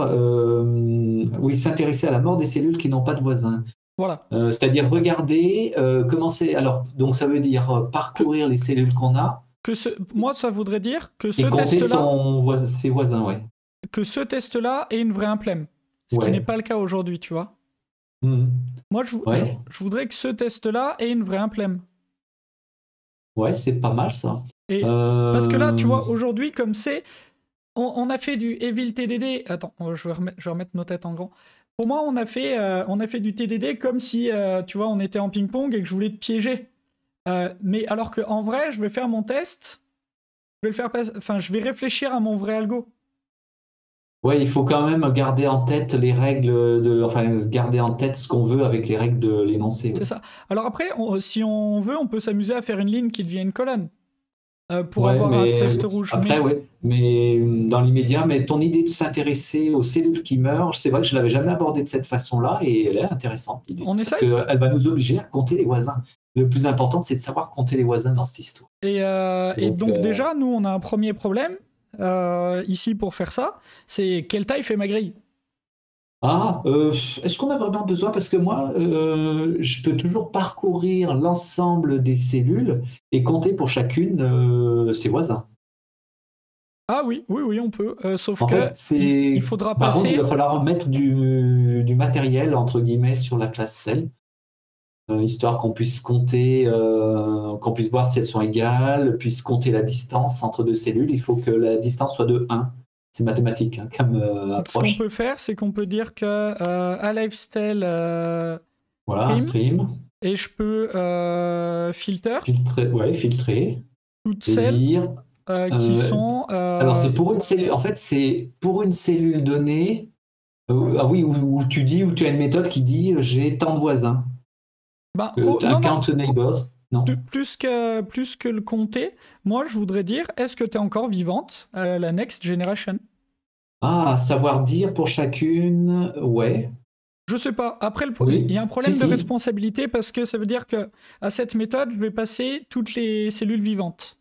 oui, s'intéresser à la mort des cellules qui n'ont pas de voisins. Voilà. C'est-à-dire regarder, commencer. Alors, donc ça veut dire Que, parcourir les cellules qu'on a moi, ça voudrait dire que ce et compter test-là, ses voisins, ouais. est une vraie implème. Ce qui n'est Ouais. pas le cas aujourd'hui, tu vois. Mhm. Moi, Ouais. je voudrais que ce test-là ait une vraie implème. Ouais, c'est pas mal ça. Et parce que là, tu vois, aujourd'hui, comme c'est, on a fait du Evil TDD. Attends, je vais remettre nos têtes en grand. Pour moi, on a fait du TDD comme si, tu vois, on était en ping-pong et que je voulais te piéger. Mais alors qu'en vrai, je vais faire mon test, je vais réfléchir à mon vrai algo. Ouais, il faut quand même garder en tête les règles enfin, garder en tête ce qu'on veut avec les règles de l'énoncé. C'est Ouais. ça. Alors après, si on veut, on peut s'amuser à faire une ligne qui devient une colonne pour Ouais, avoir un mais test rouge. après, Mais ouais, mais dans l'immédiat, mais ton idée de s'intéresser aux cellules qui meurent, c'est vrai que je l'avais jamais abordée de cette façon-là et elle est intéressante, l'idée, on parce essaye. qu'elle va nous obliger à compter les voisins. Le plus important, c'est de savoir compter les voisins dans cette histoire. Et Donc, donc déjà, nous, on a un premier problème ici pour faire ça. C'est quelle taille fait ma grille? est-ce qu'on a vraiment besoin? Parce que moi, je peux toujours parcourir l'ensemble des cellules et compter pour chacune ses voisins. Ah oui, on peut. Sauf En que fait, c'est. il faudra Par contre, il va passer. falloir mettre du matériel, entre guillemets, sur la classe cell, histoire qu'on puisse compter, qu'on puisse voir si elles sont égales, puisse compter la distance entre deux cellules. Il faut que la distance soit de 1. C'est mathématique hein, comme Donc ce qu'on approche. peut faire, c'est qu'on peut dire que à lifestyle Voilà, un stream stream. et je peux filter Filtrer, ouais, filtrer. toute Et celle dire. qui sont... Alors, c'est pour une cellule. En fait, c'est pour une cellule donnée. Ah oui, où tu dis, où tu as une méthode qui dit j'ai tant de voisins. Ben, Un count neighbors. Non. Plus que le compter, moi je voudrais dire, est-ce que tu es encore vivante à la next generation? Ah, savoir dire pour chacune, ouais. Je sais pas. Après, Oui. il y a un problème Si, de si. responsabilité parce que ça veut dire que à cette méthode, je vais passer toutes les cellules vivantes.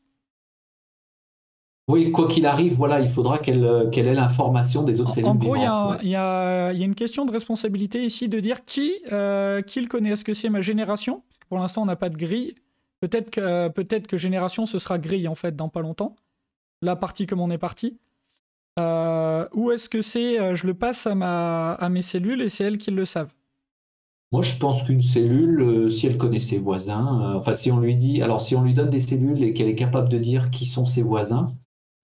Oui, quoi qu'il arrive, voilà, il faudra qu'elle ait l'information des autres cellules En gros, vivantes. il y a une question de responsabilité ici de dire qui le connaît. Est-ce que c'est ma génération? Parce que pour l'instant, on n'a pas de grille. Peut-être que génération, ce sera grille en fait dans pas longtemps. La partie comme on est parti. Ou est-ce que c'est je le passe à mes cellules et c'est elles qui le savent? Moi, je pense qu'une cellule, si elle connaît ses voisins, enfin, si on lui dit, alors si on lui donne des cellules et qu'elle est capable de dire qui sont ses voisins,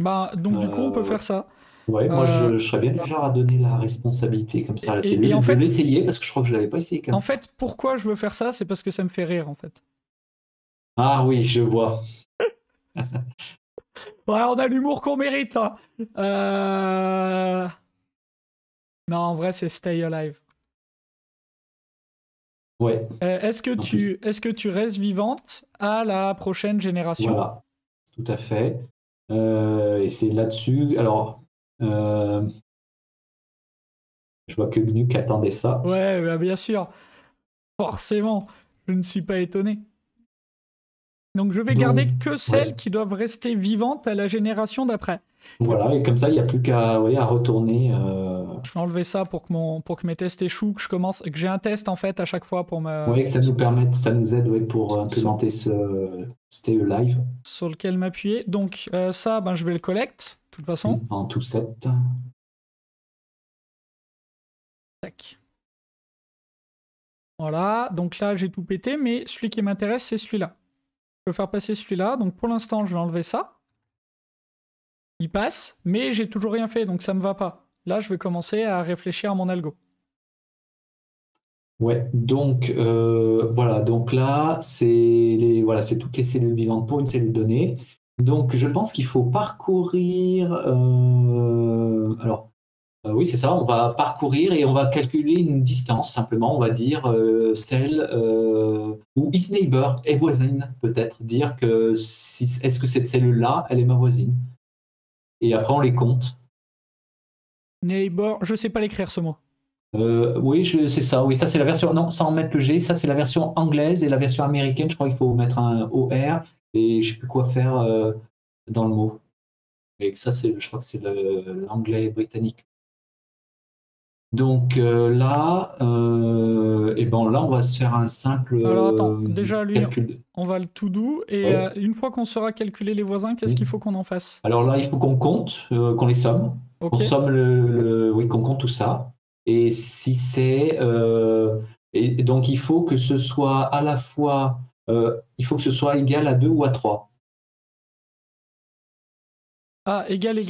Bah, donc du coup, on peut faire ça. ouais, moi, je serais bien du genre à donner la responsabilité comme ça à la cellule et en et de fait, l'essayer parce que je crois que je l'avais pas essayé comme en ça. fait, pourquoi je veux faire ça? C'est parce que ça me fait rire, en fait. Ah oui, je vois. Ouais, on a l'humour qu'on mérite, hein. Non, en vrai, c'est Stay Alive. Ouais, Est-ce que tu restes vivante à la prochaine génération? voilà, tout à fait. Et c'est là-dessus. Alors, je vois que Gnuc attendait ça. Ouais, bah, bien sûr. Forcément, je ne suis pas étonné. Donc je vais garder que celles ouais, qui doivent rester vivantes à la génération d'après. voilà, et comme ça, il n'y a plus qu'à à retourner. Je vais enlever ça pour que mes tests échouent, que j'ai un test en fait à chaque fois pour Ouais, que ça nous permette, ça nous aide pour implémenter ce Stay Alive. Sur lequel m'appuyer. Donc ça, ben, je vais le collect, de toute façon. En tout set. Tac. Voilà, donc là j'ai tout pété, mais celui qui m'intéresse c'est celui-là. Je peux faire passer celui-là, donc pour l'instant je vais enlever ça. Il passe, mais j'ai toujours rien fait, donc ça me va pas. Là je vais commencer à réfléchir à mon algo. Ouais, donc voilà, donc là, c'est toutes les cellules vivantes pour une cellule donnée. Donc je pense qu'il faut parcourir. Oui, c'est ça, on va parcourir et on va calculer une distance simplement. On va dire celle ou is neighbor est voisine, peut-être. Dire que est-ce que cette cellule-là, elle est ma voisine? Et après, on les compte. Neighbor, je sais pas l'écrire ce mot. Oui, c'est ça. Oui, ça c'est la version. Non, sans mettre le G, ça c'est la version anglaise et la version américaine. Je crois qu'il faut mettre un OR et je sais plus quoi faire dans le mot. Et ça, je crois que c'est l'anglais britannique. Donc là, et ben là, on va se faire un simple Alors attends, déjà lui, calcul. on va le tout doux et Ouais. une fois qu'on saura calculer les voisins, qu'est-ce qu'il faut qu'on en fasse? Alors là, il faut qu'on compte, qu'on les somme. Ok. On somme oui, qu'on compte tout ça. Et si c'est et donc il faut que ce soit à la fois il faut que ce soit égal à 2 ou à 3. Ah, égal 2.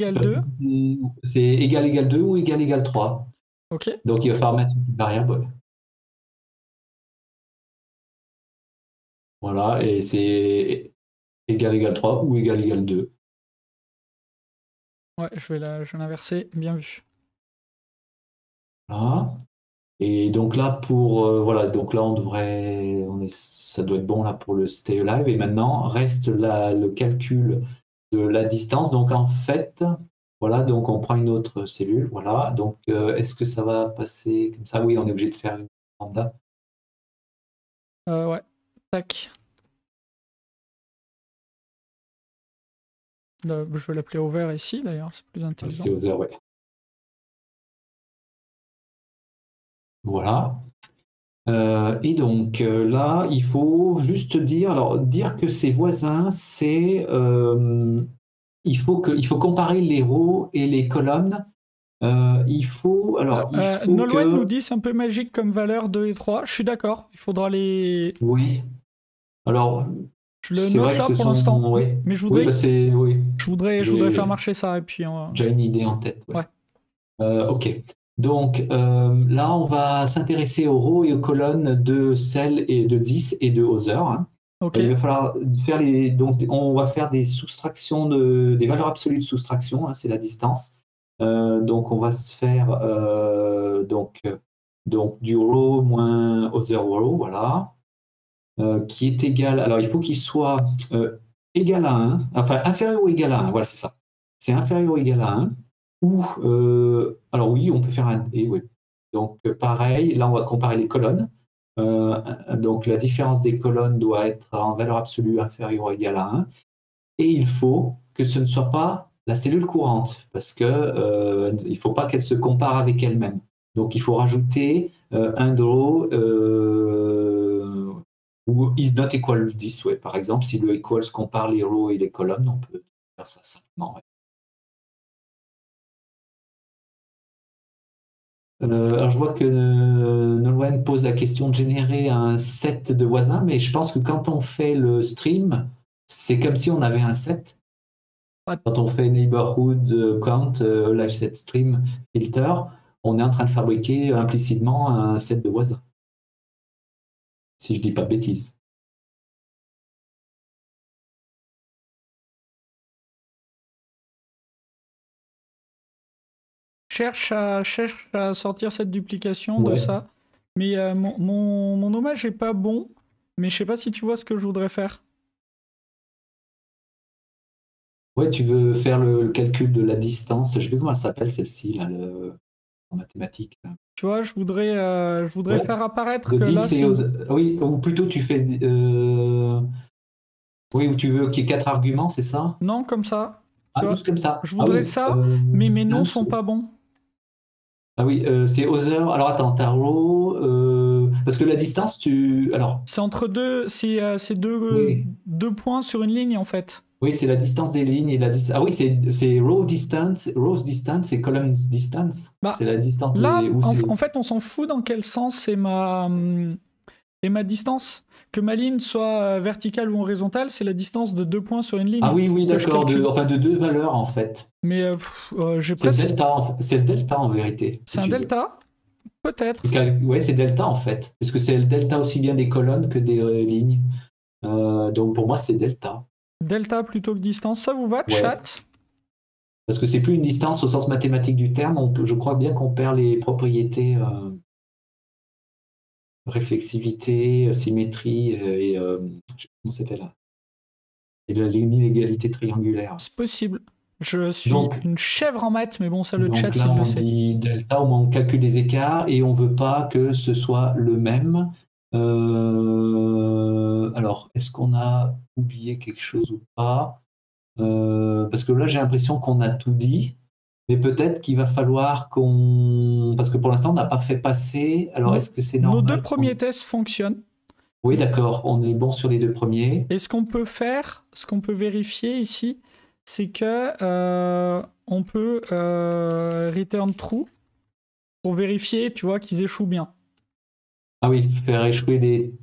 C'est égal 2 ou égal 3. Ok. Donc il va falloir mettre une petite variable. Voilà, et c'est égal 3 ou égal 2. Ouais, je vais l'inverser, bien vu. Voilà. Et donc là, voilà, donc là, ça doit être bon là pour le Stay Alive. Et maintenant, reste le calcul de la distance. Donc en fait, voilà, donc on prend une autre cellule. Voilà, donc est-ce que ça va passer comme ça? Oui, on est obligé de faire une lambda. Ouais, tac. Je vais l'appeler over ici d'ailleurs, c'est plus intelligent. C'est Other, ouais. Voilà. Et donc là, il faut juste dire que ses voisins, il faut comparer les rows et les colonnes. Il faut Nolwenn nous que dit c'est un peu magique comme valeur 2 et 3. Je suis d'accord, il faudra les... oui. Alors Je le c'est note vrai que là ce pour sont l'instant. ouais. Mais je Oui, voudrais, bah oui. je voudrais faire marcher ça et puis... J'ai une idée en tête. Ouais. Ok. Donc là, on va s'intéresser aux rows et aux colonnes de cell et de 10 et de other. Hein. Ok. Il va falloir faire donc on va faire des soustractions des valeurs absolues de soustraction, hein, c'est la distance. Donc on va se faire donc du row moins other row, voilà, qui est égal. Alors il faut qu'il soit égal à 1, enfin inférieur ou égal à 1, voilà, c'est ça. C'est inférieur ou égal à 1. Ou alors oui, on peut faire un et oui. Donc pareil, là on va comparer les colonnes. Donc la différence des colonnes doit être en valeur absolue inférieure ou égale à 1. Et il faut que ce ne soit pas la cellule courante, parce que il ne faut pas qu'elle se compare avec elle-même. Donc il faut rajouter un draw ou is not equal 10, ouais, par exemple, si le equals compare les rows et les colonnes, on peut faire ça simplement. Ouais. Alors je vois que Nolwenn pose la question de générer un set de voisins, mais je pense que quand on fait le stream, c'est comme si on avait un set. Quand on fait neighborhood count, live set stream filter, on est en train de fabriquer implicitement un set de voisins. Si je dis pas de bêtises. Cherche à sortir cette duplication de Ouais. ça. Mais mon hommage est pas bon. Mais je sais pas si tu vois ce que je voudrais faire. Ouais, tu veux faire le calcul de la distance. Je sais plus comment elle s'appelle celle-ci, là, en mathématiques. Tu vois, je voudrais Ouais. faire apparaître De que là, 10 et oui, ou plutôt tu fais. Oui, ou tu veux qu'il y ait 4 arguments, c'est ça? Non, comme ça. Tu Ah, vois, juste comme ça. je Ah voudrais oui. ça, mais mes noms sont pas bons. Ah oui, c'est other. Alors attends, tarot. Parce que la distance, alors. C'est entre deux, c'est Oui. deux points sur une ligne en fait. Oui, c'est la distance des lignes et la distance. Ah oui, c'est row distance et column distance. Bah, C'est la distance là, des. en fait, on s'en fout dans quel sens est ma distance. Que ma ligne soit verticale ou horizontale, c'est la distance de 2 points sur une ligne. Ah oui, que je d'accord. calcule. Enfin, de 2 valeurs en fait. Mais j'ai C'est le presque. delta. C'est le delta en vérité. C'est un delta? Peut-être. Oui, c'est delta en fait, puisque c'est le delta aussi bien des colonnes que des lignes. Donc pour moi, c'est delta. Delta plutôt que distance, ça vous va, Ouais. chat? Parce que c'est plus une distance au sens mathématique du terme. Je crois bien qu'on perd les propriétés réflexivité, symétrie et je sais comment c'était là. Et l'inégalité triangulaire. C'est possible. Je suis une chèvre en maths, mais bon, ça le chat, donc là, il le on sait. dit delta, on calcule les écarts et on veut pas que ce soit le même. Alors, est-ce qu'on a oublié quelque chose ou pas? Parce que là, j'ai l'impression qu'on a tout dit, mais peut-être qu'il va falloir qu'on... Parce que pour l'instant, on n'a pas fait passer... Alors, est-ce que c'est normal? Nos 2 premiers tests fonctionnent. Oui, d'accord, on est bon sur les 2 premiers. Et ce qu'on peut faire, ce qu'on peut vérifier ici, c'est que on peut return true pour vérifier, tu vois, qu'ils échouent bien. Ah oui, faire échouer les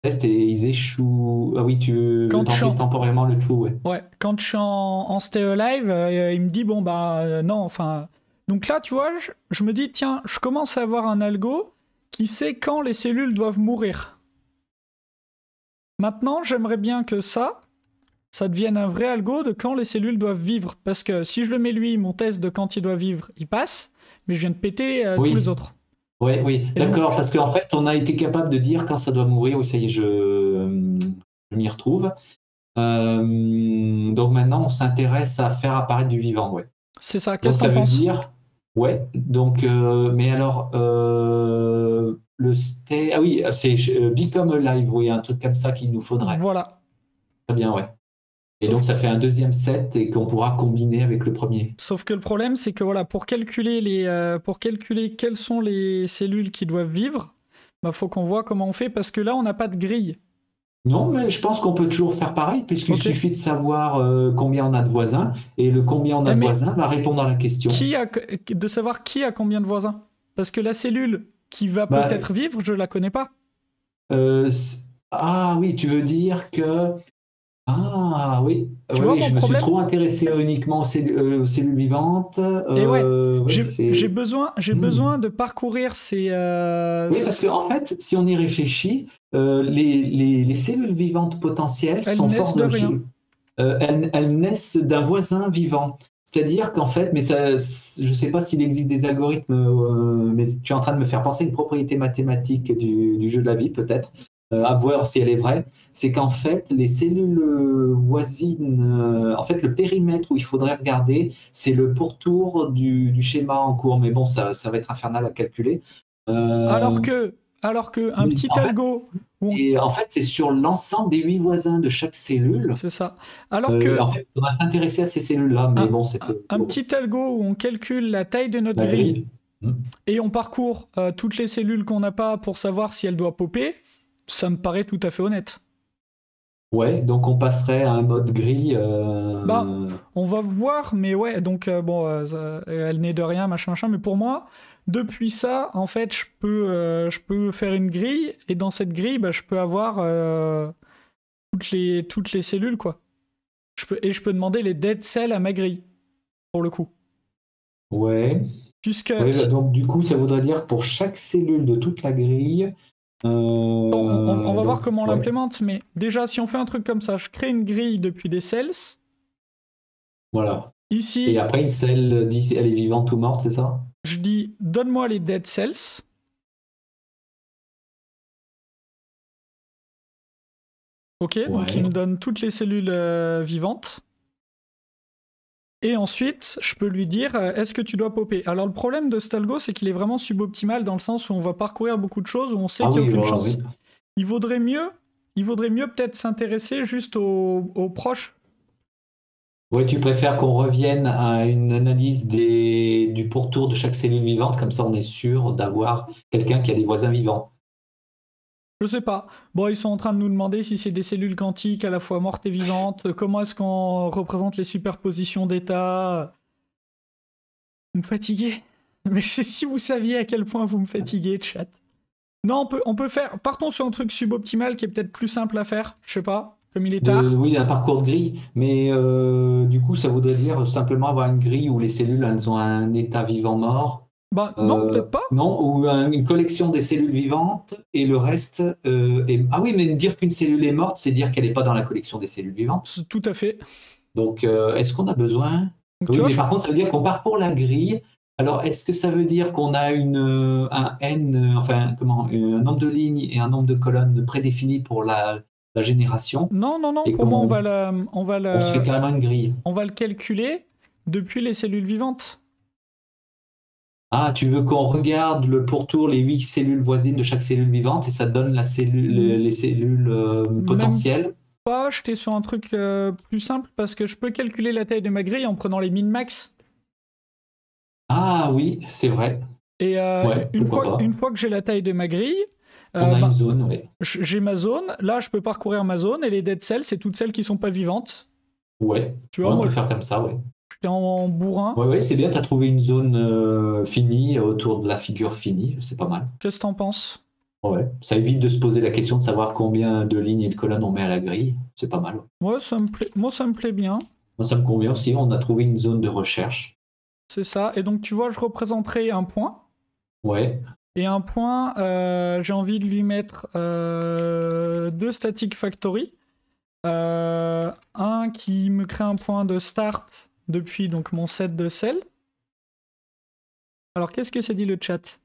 tests et ils échouent. Ah oui, tu veux tenter temporairement le true, ouais. Ouais, quand je suis en stay alive, il me dit bon bah non, enfin. Donc là, tu vois, je me dis tiens, je commence à avoir un algo qui sait quand les cellules doivent mourir. Maintenant, j'aimerais bien que ça devienne un vrai algo de quand les cellules doivent vivre. Parce que si je le mets lui, mon test de quand il doit vivre, il passe, mais je viens de péter tous les autres. Oui, d'accord, parce qu'en fait, on a été capable de dire quand ça doit mourir. Oui, ça y est, je m'y retrouve. Donc maintenant, on s'intéresse à faire apparaître du vivant, ouais. C'est ça, qu'est-ce que ça veut dire? Ouais, donc, mais alors, le stay... Ah oui, c'est become alive, oui, un truc comme ça qu'il nous faudrait. Voilà. Très bien, ouais. Et donc, ça fait un deuxième set et qu'on pourra combiner avec le premier. Sauf que le problème, c'est que voilà, pour calculer quelles sont les cellules qui doivent vivre, bah, faut qu'on voit comment on fait, parce que là, on n'a pas de grille. Non, mais je pense qu'on peut toujours faire pareil, puisqu'il suffit de savoir combien on a de voisins, et le combien on a de voisins va répondre à la question. De savoir qui a combien de voisins. Parce que la cellule qui va peut-être vivre, je la connais pas. Ah oui, tu veux dire que... Ah oui, tu vois, je me suis trop intéressé uniquement aux cellules vivantes. Et j'ai besoin de parcourir ces... Oui, parce qu'en fait, si on y réfléchit, les cellules vivantes potentielles Elles sont naissent force de de rien. elles naissent d'un voisin vivant. C'est-à-dire qu'en fait, mais ça, je ne sais pas s'il existe des algorithmes, mais tu es en train de me faire penser à une propriété mathématique du jeu de la vie, peut-être, à voir si elle est vraie. C'est qu'en fait, les cellules voisines, en fait, le périmètre où il faudrait regarder, c'est le pourtour du schéma en cours. Mais bon, ça va être infernal à calculer. Alors Euh, que, un petit en fait, algo, c'est sur l'ensemble des 8 voisins de chaque cellule. c'est ça. Alors que En fait, il faudra s'intéresser à ces cellules-là, mais bon, c'est un petit algo où on calcule la taille de notre la grille grille. et on parcourt toutes les cellules qu'on n'a pas pour savoir si elle doit popper, ça me paraît tout à fait honnête. Ouais, donc on passerait à un mode grille. Bah, on va voir, mais ouais, donc elle n'est de rien, machin, machin, mais pour moi, depuis ça, en fait, je peux faire une grille, et dans cette grille, bah, je peux avoir toutes les cellules, quoi. Je peux demander les dead cells à ma grille, pour le coup. Ouais. Puisque, Ouais, donc du coup, ça voudrait dire pour chaque cellule de toute la grille. bon, on va voir Donc, comment on ouais. l'implémente, mais déjà, si on fait un truc comme ça, je crée une grille depuis des cells. Voilà. Ici, Et après, une cell dit elle est vivante ou morte, c'est ça? je dis, donne-moi les dead cells. Ok, donc il Ouais. me donne toutes les cellules vivantes. Et ensuite, je peux lui dire, est-ce que tu dois popper? Alors le problème de Stalgo, c'est qu'il est vraiment suboptimal dans le sens où on va parcourir beaucoup de choses, où on sait Ah qu'il n'y a oui, aucune voilà, chance. oui. Il vaudrait mieux peut-être s'intéresser juste aux proches. Ouais, tu préfères qu'on revienne à une analyse du pourtour de chaque cellule vivante, comme ça on est sûr d'avoir quelqu'un qui a des voisins vivants. Je sais pas. Bon, ils sont en train de nous demander si c'est des cellules quantiques à la fois mortes et vivantes. Comment est-ce qu'on représente les superpositions d'états? Vous me fatiguez. Mais si vous saviez à quel point vous me fatiguez, chat. Non, on peut faire. Partons sur un truc suboptimal qui est peut-être plus simple à faire. Je sais pas. Comme il est tard. Oui, un parcours de grille, mais du coup, ça voudrait dire simplement avoir une grille où les cellules, elles ont un état vivant-mort. Bah, non, peut-être pas. Non, ou une collection des cellules vivantes et le reste est... Ah oui, mais dire qu'une cellule est morte, c'est dire qu'elle n'est pas dans la collection des cellules vivantes. Tout à fait. Donc, est-ce qu'on a besoin? Donc, tu Oui, vois, mais par contre, ça veut dire qu'on parcourt la grille. Alors, est-ce que ça veut dire qu'on a un n, enfin, comment, un nombre de lignes et un nombre de colonnes prédéfinis pour la génération non, non, non. et Pour moi, qu'on on se fait carrément une grille? on va le calculer depuis les cellules vivantes. Ah, tu veux qu'on regarde le pourtour, les 8 cellules voisines de chaque cellule vivante et ça te donne la cellule, les cellules potentielles? Pas, j'étais sur un truc plus simple parce que je peux calculer la taille de ma grille en prenant les min-max. Ah oui, c'est vrai. Et Ouais, pourquoi pas. une fois que j'ai la taille de ma grille, On a une zone, oui. j'ai ma zone. Là, je peux parcourir ma zone et les dead cells, c'est toutes celles qui sont pas vivantes. Ouais, Tu vois, on moi, peut faire comme ça, ouais. j'étais en bourrin. Ouais, ouais, c'est bien, tu as trouvé une zone finie autour de la figure finie, c'est pas mal. Qu'est-ce que t'en penses? Ouais, ça évite de se poser la question de savoir combien de lignes et de colonnes on met à la grille, c'est pas mal. Ouais, moi, ça me plaît bien. Moi, ça me convient aussi, on a trouvé une zone de recherche. C'est ça. Et donc, tu vois, je représenterai un point. Ouais. Et un point, j'ai envie de lui mettre 2 static factory. Un qui me crée un point de start depuis donc mon set de cells. Alors, qu'est-ce que ça dit le chat?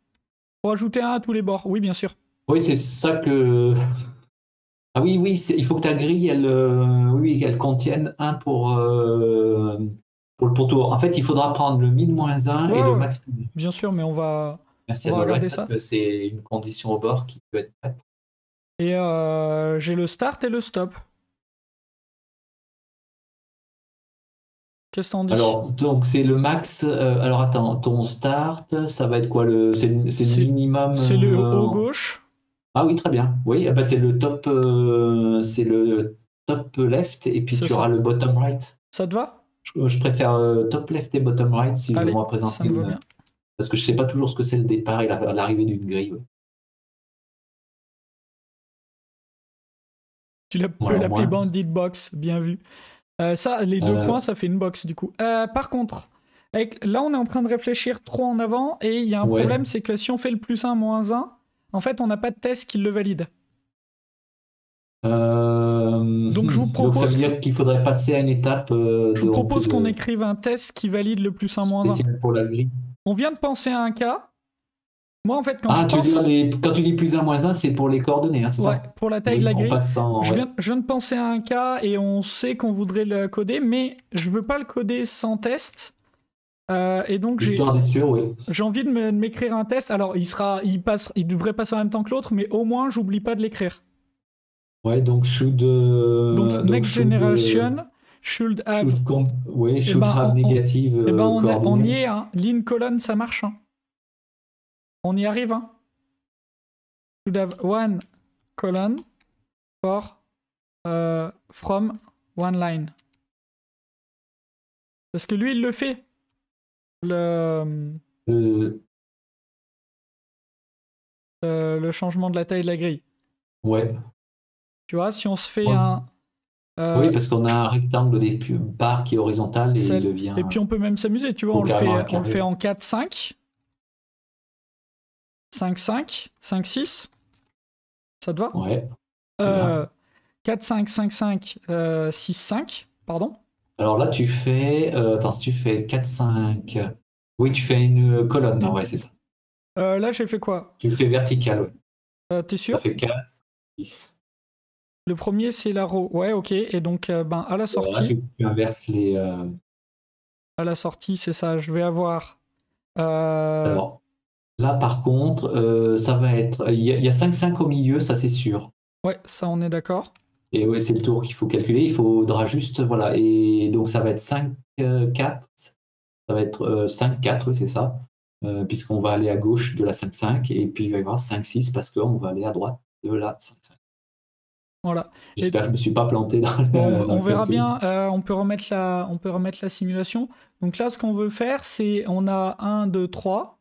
Pour ajouter un à tous les bords. Oui, bien sûr. Oui, c'est ça que... Ah oui, oui, il faut que ta grille, elle contienne un pour le pourtour. En fait, il faudra prendre le min-1 et le max. Bien sûr, mais on va Merci on va regarder parce ça. que c'est une condition au bord qui peut être faite. Et j'ai le start et le stop. Qu'est-ce que t'en dis? Alors, donc c'est le max. Alors attends, ton start, ça va être quoi c'est le minimum. C'est le haut gauche. Ah oui, très bien. Oui, bah, c'est le top left et puis tu auras le bottom right. Ça te va? Je préfère top left et bottom right si je veux me représenter. Ça me va bien. Parce que je sais pas toujours ce que c'est le départ et l'arrivée d'une grille. Ouais. Tu peux l'appeler Bandit Box, bien vu. Ça, les 2 points, ça fait une box du coup. Par contre, là on est en train de réfléchir trop en avant et il y a un problème, c'est que si on fait le +1, -1, en fait on n'a pas de test qui le valide. Donc je vous Donc ça propose, veut dire qu'il faudrait passer à une étape je vous propose qu'on écrive un test qui valide le plus 1 moins 1. spéciale pour la grille. On vient de penser à un cas. Moi, en fait, quand je Ah, tu veux pense... dire, quand tu dis plus 1 moins 1, c'est pour les coordonnées, hein, c'est Ouais, ça? pour la taille de Oui, la en grille. passant. Je Ouais. viens de penser à un cas et on sait qu'on voudrait le coder, mais je veux pas le coder sans test. Et donc Histoire d'être sûr, oui. j'ai envie de m'écrire un test. Alors il devrait passer en même temps que l'autre, mais au moins j'oublie pas de l'écrire. Ouais, donc Donc next generation should have. oui, Eh should ben, have negative on y est, coordinates. hein. Line colonne, ça marche. Hein. On y arrive. Hein. Should have one colon for from one line. Parce que lui, il le fait. Le changement de la taille de la grille. Ouais. Tu vois, si on se fait Ouais. un... Oui, parce qu'on a un rectangle des barres qui est horizontal et il devient... Et puis on peut même s'amuser, tu vois, on le fait en 4, 5. 5, 5, 5, 6. Ça te va? Ouais. 4, 5, 5, 5, 6, 5, pardon. Alors là, tu fais... attends, si tu fais 4, 5... Oui, tu fais une colonne, ouais, c'est ça. Là, j'ai fait quoi? Tu le fais vertical, ouais. T'es sûr? Ça fait 4, 6. Le premier, c'est la row. Ouais, ok. Et donc, à la sortie... Là, tu inverses les... À la sortie, c'est ça. Je vais avoir... Alors, là, par contre, ça va être... Il y a 5, 5 au milieu, ça c'est sûr. Ouais, ça, on est d'accord. Et ouais, c'est le tour qu'il faut calculer. Il faudra juste... Voilà. Et donc, ça va être 5, 4. Ça va être 5, 4, oui, c'est ça. Puisqu'on va aller à gauche de la 5, 5. Et puis, il va y avoir 5, 6 parce qu'on va aller à droite de la 5, 5. Voilà. J'espère que je ne me suis pas planté dans le on verra bien, on peut remettre la simulation. Donc là, ce qu'on veut faire, c'est on a 1, 2, 3.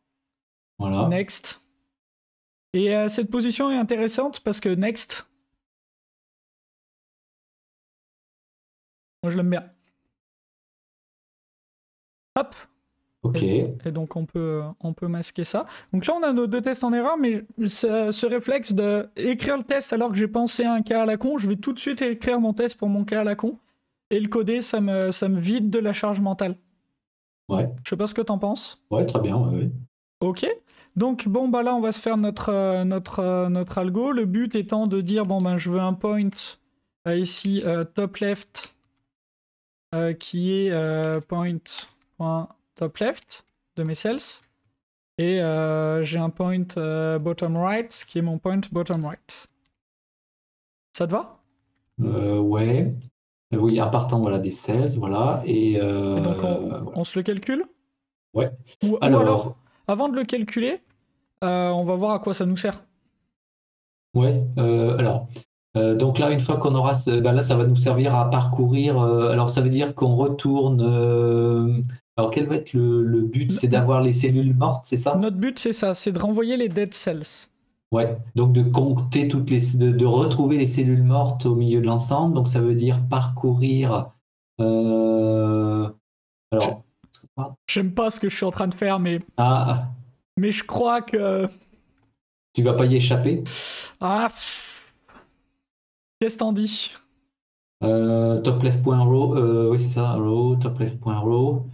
Voilà. Next. Et cette position est intéressante parce que next, moi je l'aime bien. Hop. Ok. Et donc on peut masquer ça. Donc là on a nos deux tests en erreur, mais ce réflexe de écrire le test alors que j'ai pensé à un cas à la con, je vais tout de suite écrire mon test pour mon cas à la con et le coder, ça me vide de la charge mentale. Ouais. Je sais pas ce que t'en penses. Ouais, très bien. Ouais. Ok. Donc bon bah là on va se faire notre algo. Le but étant de dire bon ben je veux un point ici top left qui est point.top left de mes cells. Et j'ai un point bottom right qui est mon point bottom right. Ça te va? Ouais. Oui, en partant voilà, des 16, voilà. Et donc on se le calcule? Ouais. Ou alors, avant de le calculer, on va voir à quoi ça nous sert. Ouais, alors. Donc là, une fois qu'on aura là, ça va nous servir à parcourir. Alors, ça veut dire qu'on retourne. Alors, quel va être le but? C'est d'avoir les cellules mortes, c'est ça? Notre but, c'est ça, c'est de renvoyer les dead cells. Ouais, donc de compter de retrouver les cellules mortes au milieu de l'ensemble. Donc, ça veut dire parcourir. Alors. J'aime pas ce que je suis en train de faire, mais. Ah. Mais je crois que. Tu vas pas y échapper? Ah. Qu'est-ce que t'en dis? Top left.row, oui c'est ça, row, top left.row.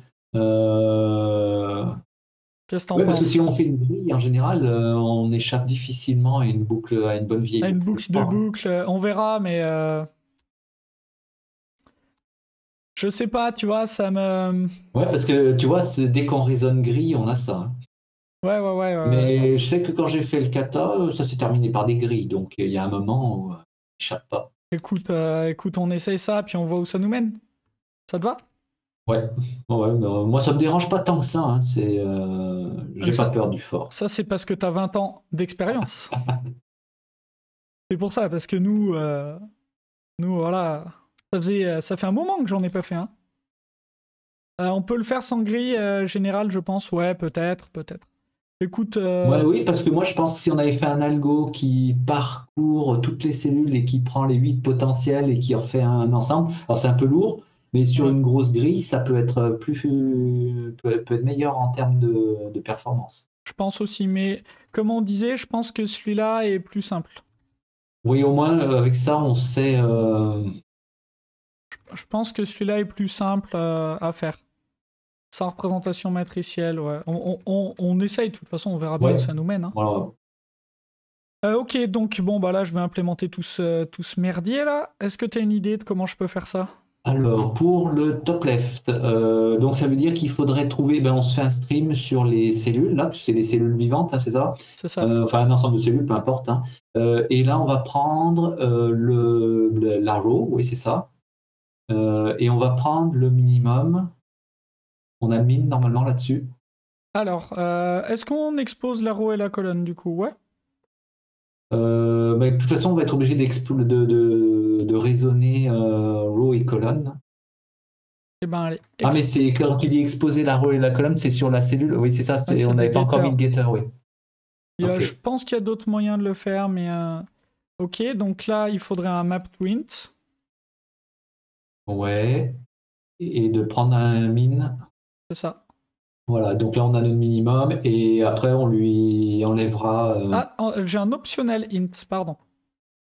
Qu'est-ce que t'en penses? Parce que si on fait une grille, en général, on échappe difficilement à une boucle, à une bonne vieille boucle. À une boucle de boucle, on verra, mais je sais pas, tu vois, ça me... Ouais, parce que tu vois, dès qu'on raisonne grille, on a ça. Ouais. Mais je sais que quand j'ai fait le kata, ça s'est terminé par des grilles, donc il y a un moment où on n'échappe pas. Écoute, on essaye ça, puis on voit où ça nous mène. Ça te va? Ouais, moi ça me dérange pas tant que ça, hein. J'ai pas peur du fort. Ça, c'est parce que t'as 20 ans d'expérience. C'est pour ça, parce que nous, voilà, ça fait un moment que j'en ai pas fait un. On peut le faire sans grille générale, je pense. Ouais, peut-être. Écoute. Ouais, oui, parce que moi je pense que si on avait fait un algo qui parcourt toutes les cellules et qui prend les 8 potentiels et qui refait un ensemble, alors c'est un peu lourd, mais sur une grosse grille, ça peut être peut être meilleur en termes de performance. Je pense aussi, mais comme on disait, je pense que celui-là est plus simple. Oui, au moins, avec ça, on sait... Je pense que celui-là est plus simple à faire. Sans représentation matricielle, ouais. On essaye, de toute façon, on verra bien où Ouais, ça nous mène. Hein. voilà. Ok, donc bon, bah là, je vais implémenter tout ce merdier là. Est-ce que tu as une idée de comment je peux faire ça? Alors, pour le top left, donc ça veut dire qu'il faudrait trouver, on se fait un stream sur les cellules, là, c'est les cellules vivantes, hein, c'est ça? C'est ça. Enfin, un ensemble de cellules, peu importe. Hein. Et là, on va prendre la row, oui, c'est ça. Et on va prendre le minimum. On a min normalement là-dessus. Alors, est-ce qu'on expose la row et la colonne du coup? Ouais. De toute façon, on va être obligé de raisonner row et colonne. Eh ben, allez. Ah, mais c'est quand tu dis exposer la row et la colonne, c'est sur la cellule. Oui, c'est ça, Ouais, on c'est le n'avait pas encore mis getter. le getter, oui. Ok. Je pense qu'il y a d'autres moyens de le faire, mais ok, donc là, il faudrait un map to int. Ouais. Et de prendre un min. C'est ça. Voilà, donc là, on a notre minimum. Et après, on lui enlèvera. Ah, j'ai un optionnel int, pardon.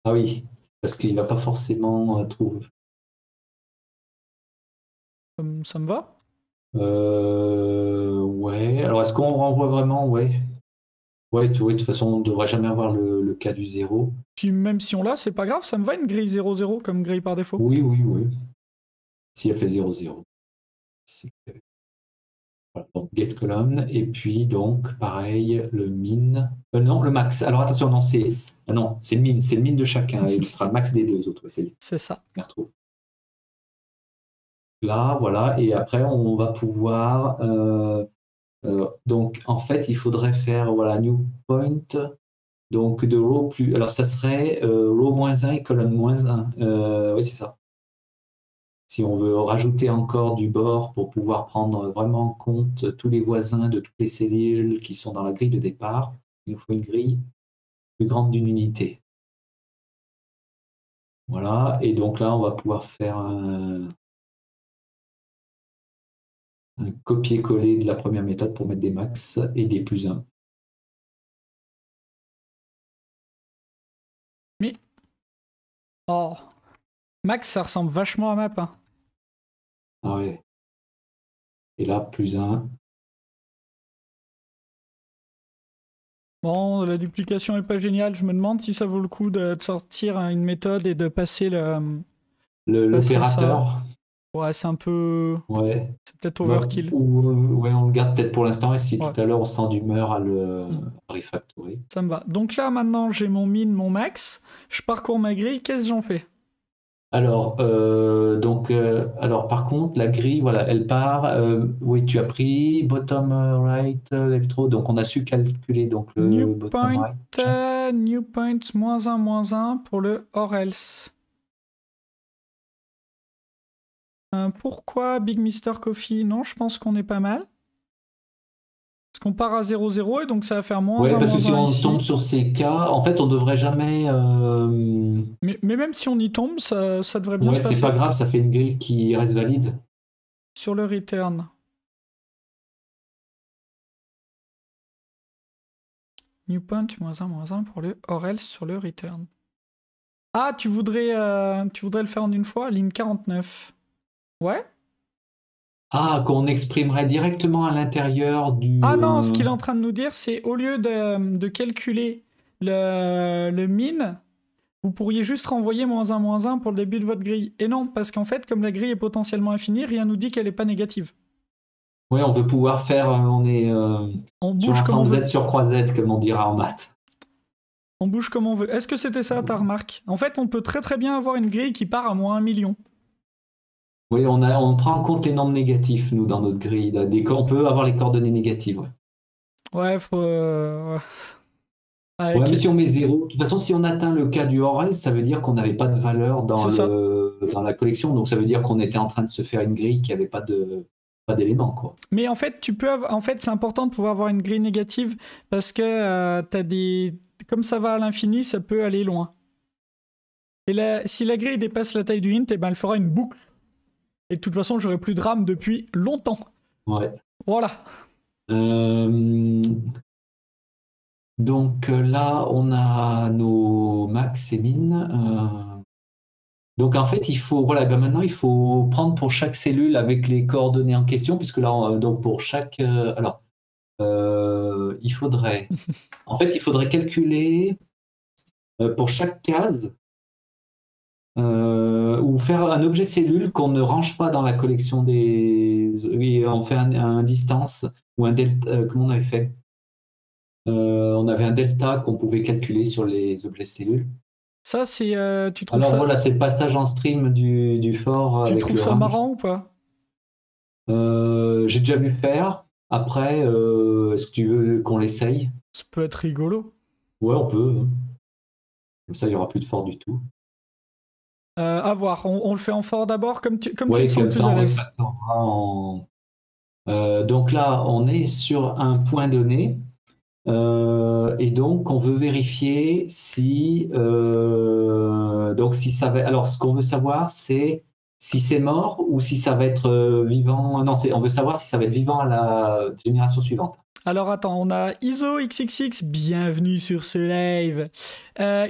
Ah oui, parce qu'il va pas forcément trouver. Ça me va? Ouais. Alors, est-ce qu'on renvoie vraiment? Ouais. Ouais, de toute façon, on ne devrait jamais avoir le cas du zéro. Puis même si on l'a, c'est pas grave, ça me va une grille 0-0 comme grille par défaut. Oui, oui, oui. Si elle fait 0,0. Voilà, donc get column. Et puis, donc, pareil, le min. Non, le max. Alors, attention, non, c'est c'est le min. C'est le min de chacun. Il sera le max des deux autres. Ouais, c'est lui. C'est ça. Je retrouve. Là, voilà. Et après, on va pouvoir. Donc, en fait, il faudrait faire voilà, new point. Donc, de row plus. Alors, ça serait row -1 et colonne -1. Oui, c'est ça. Si on veut rajouter encore du bord pour pouvoir prendre vraiment en compte tous les voisins de toutes les cellules qui sont dans la grille de départ, il nous faut une grille plus grande d'une unité. Voilà, et donc là, on va pouvoir faire un copier-coller de la première méthode pour mettre des max et des +1. Mais. Oh. Max, ça ressemble vachement à map. Hein. Ah ouais. Et là, +1. Bon, la duplication est pas géniale. Je me demande si ça vaut le coup de sortir une méthode et de passer passer ça. L'opérateur, Ouais, c'est un peu. ouais. C'est peut-être overkill. Ouais, on le garde peut-être pour l'instant, et si Ouais. tout à l'heure on sent d'humeur à le Mm. refactorer. Ça me va. Donc là, maintenant, j'ai mon min, mon max. Je parcours ma grille. Qu'est-ce que j'en fais? Alors, alors par contre, la grille, voilà, elle part. Oui, tu as pris bottom right, left row. Donc, on a su calculer donc New le bottom point, right. new point, -1 pour le or else. Pourquoi Big Mister Coffee? Non, je pense qu'on est pas mal. Parce qu'on part à 0,0 et donc ça va faire Ouais, parce que si -1 on ici. tombe sur ces cas, en fait, on devrait jamais. Mais même si on y tombe, ça devrait bien Ouais, se c'est pas passer. grave, ça fait une grille qui reste valide. Sur le return. New point, -1 pour le or else sur le return. Ah, tu voudrais le faire en une fois? Ligne 49. Ouais? Ah, qu'on exprimerait directement à l'intérieur du. Ah non, ce qu'il est en train de nous dire, c'est au lieu de calculer le min, vous pourriez juste renvoyer -1 pour le début de votre grille. Et non, parce qu'en fait, comme la grille est potentiellement infinie, rien nous dit qu'elle n'est pas négative. Ouais, on veut pouvoir faire. On est On sur bouge comme on ensemble veut. Z sur croix Z, comme on dira en maths. On bouge comme on veut. Est-ce que c'était ça ta remarque? En fait, on peut très très bien avoir une grille qui part à -1 million. Oui, on prend en compte les nombres négatifs, nous, dans notre grille. On peut avoir les coordonnées négatives. Ouais. Ouais, faut. Ouais, Avec... mais si on met 0, de toute façon, si on atteint le cas du ORL, ça veut dire qu'on n'avait pas de valeur C'est ça. dans la collection. Donc, ça veut dire qu'on était en train de se faire une grille qui n'avait pas d'éléments, quoi. Mais en fait, en fait, c'est important de pouvoir avoir une grille négative parce que t'as des. Comme ça va à l'infini, ça peut aller loin. Et si la grille dépasse la taille du int, eh ben, elle fera une boucle. Et de toute façon, j'aurai plus de RAM depuis longtemps. Ouais. Voilà. Euh, Donc là, on a nos max et min. Donc en fait, il faut, voilà, ben maintenant, il faut prendre pour chaque cellule avec les coordonnées en question, puisque là, donc pour chaque... alors, il faudrait... En fait, il faudrait calculer pour chaque case ou faire un objet cellule qu'on ne range pas dans la collection des... Oui, on fait un distance ou un delta... comment on avait fait on avait un delta qu'on pouvait calculer sur les objets cellules. Ça, c'est... tu trouves Alors ça... voilà, c'est le passage en stream du for Tu avec trouves le ça range. marrant ou pas? J'ai déjà vu faire. Après, est-ce que tu veux qu'on l'essaye? Ça peut être rigolo. Ouais, on peut. Comme ça, il n'y aura plus de for du tout. À voir. On le fait en fort d'abord, comme tu te Oui, sens le comme plus ça, à on l'aise. refactorera en... donc là, on est sur un point donné. Et donc, on veut vérifier si... donc, si ça va... Alors, ce qu'on veut savoir, c'est si c'est mort ou si ça va être vivant. Non, on veut savoir si ça va être vivant à la génération suivante. Alors attends, on a ISOXXX, bienvenue sur ce live.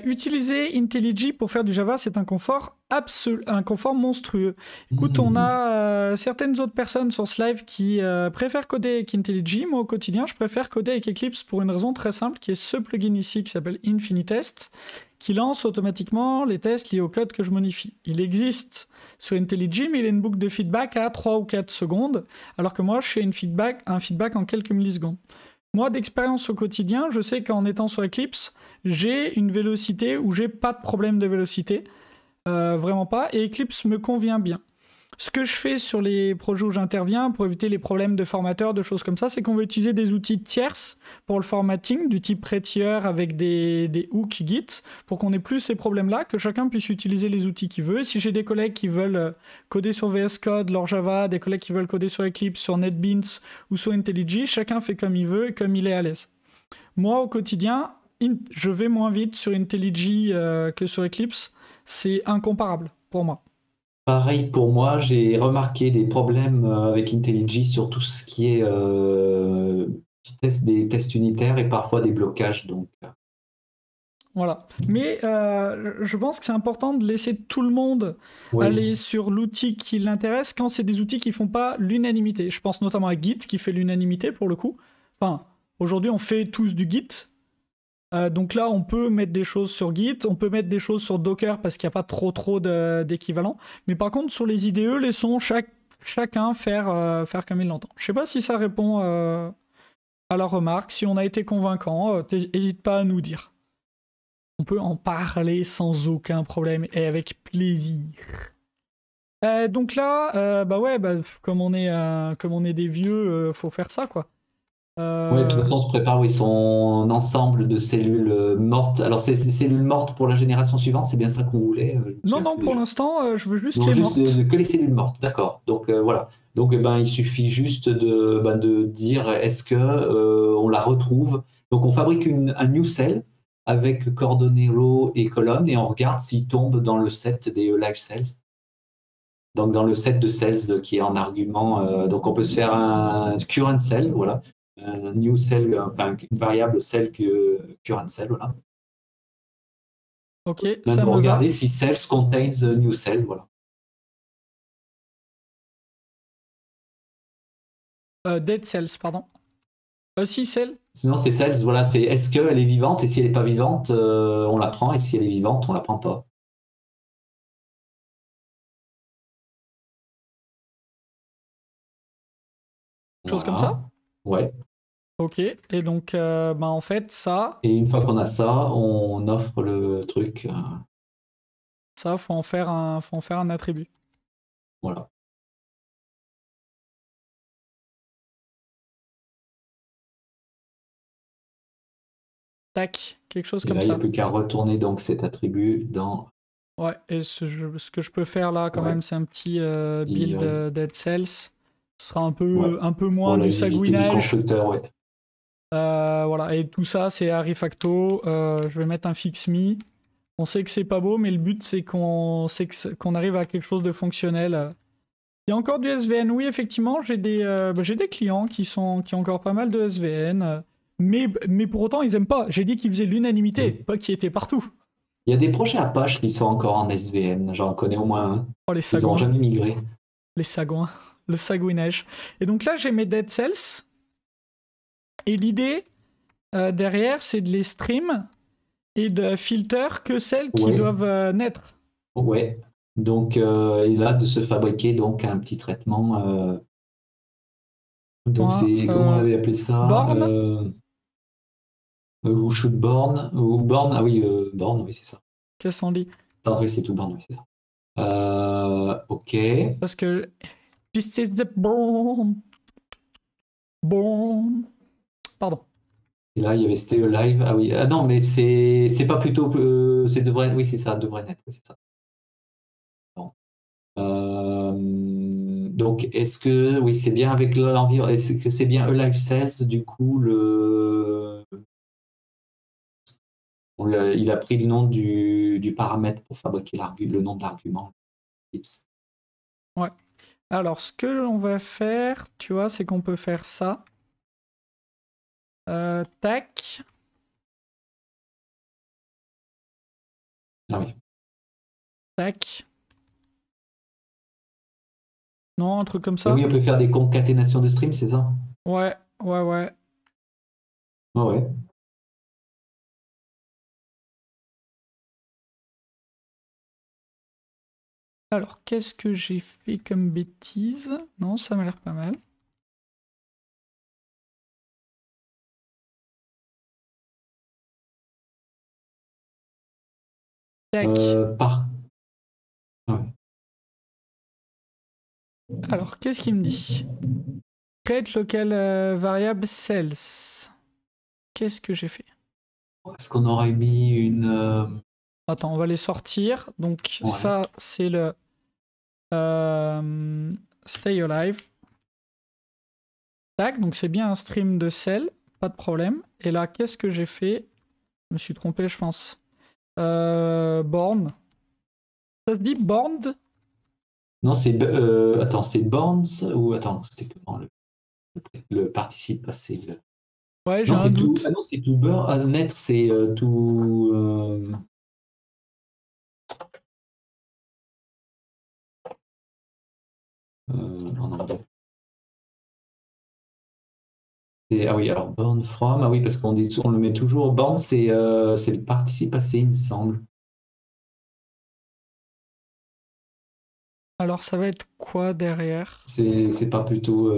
Utiliser IntelliJ pour faire du Java, c'est un confort absolu, un confort monstrueux. Écoute, on a certaines autres personnes sur ce live qui préfèrent coder avec IntelliJ. Moi, au quotidien, je préfère coder avec Eclipse pour une raison très simple, qui est ce plugin ici qui s'appelle Infinitest, qui lance automatiquement les tests liés au code que je modifie. Il existe sur IntelliJ, mais il a une boucle de feedback à 3 ou 4 secondes, alors que moi, je fais un feedback en quelques millisecondes. Moi, d'expérience au quotidien, je sais qu'en étant sur Eclipse, j'ai une vélocité où j'ai pas de problème de vélocité, vraiment pas, et Eclipse me convient bien. Ce que je fais sur les projets où j'interviens pour éviter les problèmes de formateurs, de choses comme ça, c'est qu'on va utiliser des outils tierces pour le formatting, du type Prettier avec des hooks Git, pour qu'on n'ait plus ces problèmes-là, que chacun puisse utiliser les outils qu'il veut. Et si j'ai des collègues qui veulent coder sur VS Code, leur Java, des collègues qui veulent coder sur Eclipse, sur NetBeans ou sur IntelliJ, chacun fait comme il veut et comme il est à l'aise. Moi, au quotidien, je vais moins vite sur IntelliJ que sur Eclipse. C'est incomparable pour moi. Pareil pour moi, j'ai remarqué des problèmes avec IntelliJ sur tout ce qui est des tests unitaires et parfois des blocages. Donc. Voilà. Mais je pense que c'est important de laisser tout le monde aller sur l'outil qui l'intéresse quand c'est des outils qui font pas l'unanimité. Je pense notamment à Git qui fait l'unanimité pour le coup. Enfin, aujourd'hui, on fait tous du Git. Donc là, on peut mettre des choses sur Git, on peut mettre des choses sur Docker parce qu'il n'y a pas trop d'équivalent. Mais par contre, sur les IDE, laissons chacun faire comme il l'entend. Je sais pas si ça répond à la remarque. Si on a été convaincant, n'hésite pas à nous dire. On peut en parler sans aucun problème et avec plaisir. Donc là, comme on est des vieux, faut faire ça, quoi. Oui, de toute façon, on se prépare, oui, son ensemble de cellules mortes. Alors, c'est des cellules mortes pour la génération suivante, c'est bien ça qu'on voulait? Non, pour l'instant, je veux juste non, les juste mortes. que les cellules mortes, d'accord. Donc, voilà. Donc, il suffit juste de dire est-ce que on la retrouve. Donc, on fabrique un new cell avec coordonnées row et colonnes et on regarde s'il tombe dans le set des live cells. Donc, dans le set de cells qui est en argument. Donc, on peut se faire un current cell, voilà. Un new cell, enfin une variable cell current cell, voilà. Ok, Même ça pour me regarder va. si cells contains a new cell, voilà. Dead cells, pardon. Si, cell. Sinon, c'est cells, voilà, c'est est-ce qu'elle est vivante et si elle n'est pas vivante, on la prend et si elle est vivante, on la prend pas. Chose comme ça. Ouais. Ok, et donc, en fait, ça... Et une fois qu'on a ça, on offre le truc. Ça, faut en faire un attribut. Voilà. Tac, quelque chose Et comme là, il n'y ça. a plus qu'à retourner donc cet attribut dans... Ouais, et ce que je peux faire là, quand même, c'est un petit build dead cells. Ce sera un peu moins la du visibilité du sagouinage. constructeur, ouais. Voilà, et tout ça, c'est arifacto. Je vais mettre un fix me. On sait que c'est pas beau, mais le but, c'est qu'on arrive à quelque chose de fonctionnel. Il y a encore du SVN. Oui, effectivement, j'ai des clients qui ont encore pas mal de SVN. Mais pour autant, ils aiment pas. J'ai dit qu'ils faisaient l'unanimité, pas qu'ils étaient partout. Il y a des projets Apache qui sont encore en SVN, j'en connais au moins un. Oh, les Ils n'ont sagouins. jamais migré. Les sagouins. Le sagouinage. Et donc là, j'ai mes Dead Cells. Et l'idée derrière, c'est de les stream et de filter que celles qui doivent naître. Ouais. Donc, et là, de se fabriquer donc un petit traitement. Donc, c'est, comment on avait appelé ça? Born ou Shootborn, ou Born, ah oui, Born, oui, c'est ça. Qu'est-ce qu'on dit? Attends, oui, c'est tout Born, oui, c'est ça. Ok. Parce que this is the born. Pardon. Et là, il y avait Stay Alive. Ah oui, ah non, mais c'est pas plutôt, c'est devrait, oui, c'est ça, devrait naître, oui, c'est ça. Bon. Donc, est-ce que, oui, c'est bien avec l'environnement, est-ce que c'est bien Alive Cells, du coup, il a pris le nom du paramètre pour fabriquer le nom de l'argument. Ouais. Alors, ce que l'on va faire, tu vois, c'est qu'on peut faire ça. Tac. Ah oui. Tac. Non, un truc comme ça. Et oui, on peut faire des concaténations de stream, c'est ça? Ouais. Oh ouais. Alors, qu'est-ce que j'ai fait comme bêtise? Non, ça m'a l'air pas mal. Tac. Ouais. Alors, qu'est-ce qu'il me dit? Create local variable cells. Qu'est-ce que j'ai fait? Est-ce qu'on aurait mis une... Attends, on va les sortir. Donc, Ouais. ça, c'est le Stay Alive. Tac, donc c'est bien un stream de cell, pas de problème. Et là, qu'est-ce que j'ai fait? Je me suis trompé, je pense. Born. Ça se dit Born? Non, c'est... attends, c'est Borns ou... Attends, c'était comment le participe passé Ouais, j'ai un doute. Ah non, c'est tout beurre. Naître, c'est tout... en anglais. Ah oui, alors born from, ah oui, parce qu'on le met toujours. Born, c'est le participe passé, il me semble. Alors, ça va être quoi derrière? C'est pas plutôt...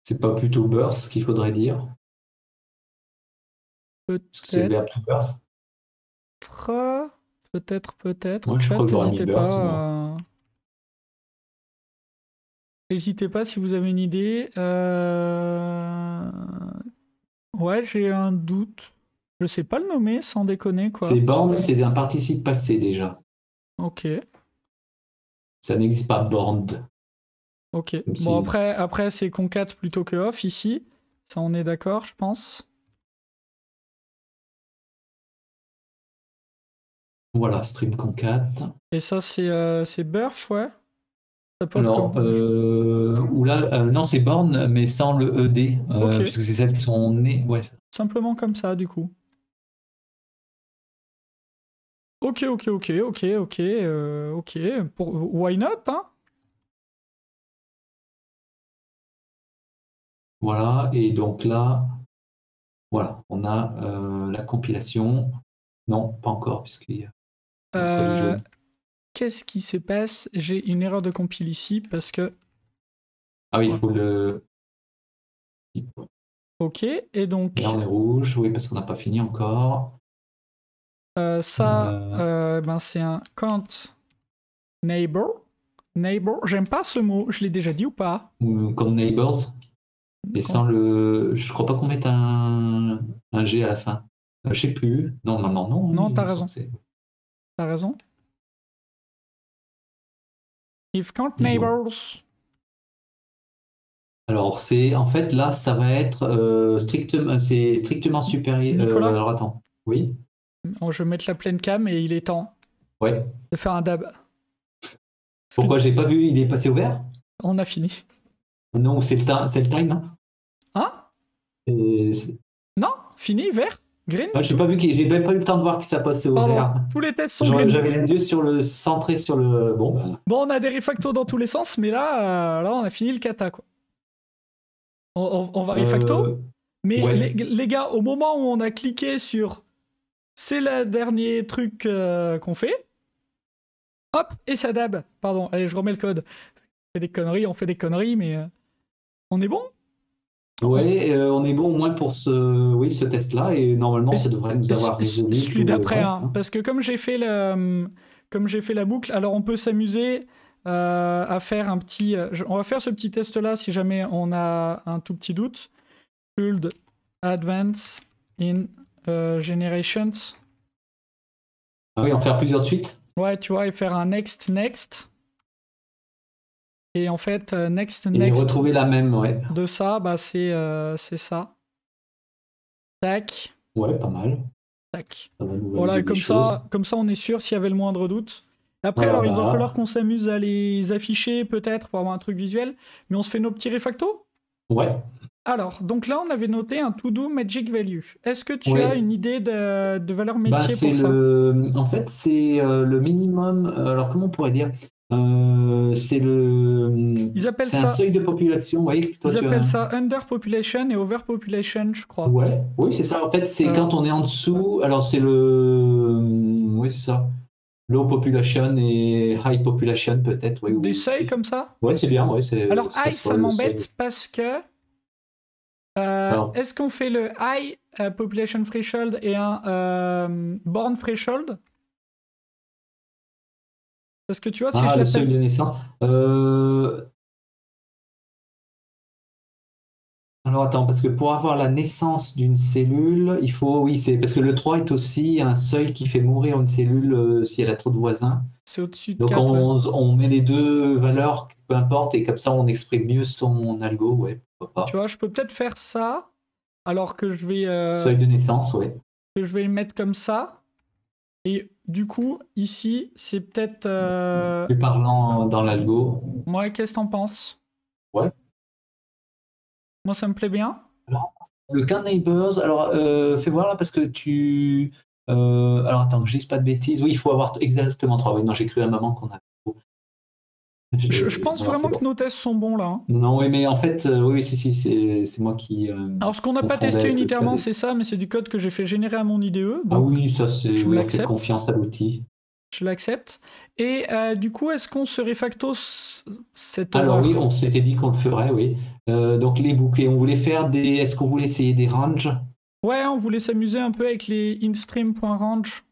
C'est pas plutôt burst qu'il faudrait dire? Parce que c'est le verbe to burst. Peut-être. Moi, je crois que j'aurais mis burst. N'hésitez pas si vous avez une idée. Ouais, j'ai un doute. Je sais pas le nommer, sans déconner, quoi. C'est born, c'est un participe passé déjà. Ok. Ça n'existe pas borned. Ok. Bon, après c'est concat plutôt que off ici. Ça, on est d'accord, je pense. Voilà, stream concat. Et ça, c'est burf, ouais. Alors, ou là, non, c'est born, mais sans le ED, okay. puisque c'est celles qui sont nées. Ouais. Simplement comme ça, du coup. Ok. Why not, hein? Voilà, et donc là, voilà, on a la compilation. Non, pas encore, puisqu'il y a du jaune. Qu'est-ce qui se passe? J'ai une erreur de compile ici, parce que... Ah oui, il faut le... Ok, et donc... Là, on est rouge, oui, parce qu'on n'a pas fini encore. Ben, c'est un count neighbor. Neighbor, j'aime pas ce mot, je l'ai déjà dit ou pas? Count neighbors. Et sans le... Je crois pas qu'on mette un G à la fin. Je sais plus. Non. Non, t'as raison. T'as raison. If count neighbors... Alors, en fait, là, ça va être strictement supérieur. Nicolas, alors, attends. Oui. je vais mettre la pleine cam et il est temps. Ouais. de faire un dab. Pourquoi j'ai pas vu, il est passé au vert? On a fini. Non, c'est le time. Hein. Hein? Et Non? Fini? Vert? Green? j'ai pas vu, j'ai même pas eu le temps de voir que ça passait au Pardon. vert. Tous les tests sont green. J'avais les yeux centrés sur le. Bon, ben. Bon, on a des refactos dans tous les sens, mais là on a fini le kata, quoi. On va refacto. Mais ouais. les gars, au moment où on a cliqué sur c'est le dernier truc qu'on fait, hop, et ça dab. Pardon, allez, je remets le code. On fait des conneries, mais on est bon? Ouais, on est bon au moins pour ce test-là, et normalement ça devrait nous avoir résolu celui tout d'après, le reste. hein, parce que comme j'ai fait la boucle, alors on peut s'amuser à faire un petit. On va faire ce petit test-là si jamais on a un tout petit doute. Build Advance in Generations. Ah oui, en faire plusieurs de suite. Ouais, tu vois, et faire un next. Et en fait, next. Et retrouver la même, ouais. De ça, bah c'est ça. Tac. Ouais, pas mal. Tac. Ça va nous voilà, comme ça, on est sûr s'il y avait le moindre doute. Après, voilà, alors il va falloir qu'on s'amuse à les afficher peut-être pour avoir un truc visuel, mais on se fait nos petits refactos. Ouais. Alors, donc là, on avait noté un to-do magic value. Est-ce que tu as une idée de valeur métier pour ça? En fait, c'est le minimum. Alors, comment on pourrait dire? C'est un seuil de population. Ouais, ils appellent ça underpopulation et overpopulation, je crois. Ouais, oui, c'est ça. En fait, c'est quand on est en dessous. Alors, c'est le. Oui, c'est ça. Low population et high population, peut-être. Ouais, des seuils comme ça? Ouais, c'est bien. Ouais, alors, high, ça m'embête parce que. Est-ce qu'on fait le high population threshold et un born threshold? Parce que tu vois, si je le seuil de naissance. Alors attends, parce que pour avoir la naissance d'une cellule, il faut, oui, c'est parce que le 3 est aussi un seuil qui fait mourir une cellule si elle a trop de voisins. C'est au-dessus de Donc 4, on met les deux valeurs, peu importe, et comme ça on exprime mieux son algo, ouais, pourquoi pas. Tu vois, je peux peut-être faire ça, alors que je vais... Seuil de naissance, ouais. Que je vais le mettre comme ça. Et du coup, ici, c'est peut-être... Plus parlant dans l'algo. Moi, qu'est-ce que t'en penses? Ouais. Moi, ça me plaît bien. Alors, le count neighbors, alors fais voir là parce que tu... alors attends, que je dise pas de bêtises. Oui, il faut avoir exactement 3. Oui, non, j'ai cru à un moment qu'on a... Je pense vraiment que nos tests sont bons là. Hein. Non, oui, mais en fait, oui, si, c'est moi qui... alors, ce qu'on n'a pas testé unitairement, c'est ça, mais c'est du code que j'ai fait générer à mon IDE. Donc oui, ça c'est... Oui, on fait confiance à l'outil. Je l'accepte. Et du coup, est-ce qu'on se refacto cette Alors oui, on s'était dit qu'on le ferait, oui. Donc les boucles, on voulait faire des... Est-ce qu'on voulait essayer des ranges? Ouais, on voulait s'amuser un peu avec les instream.range.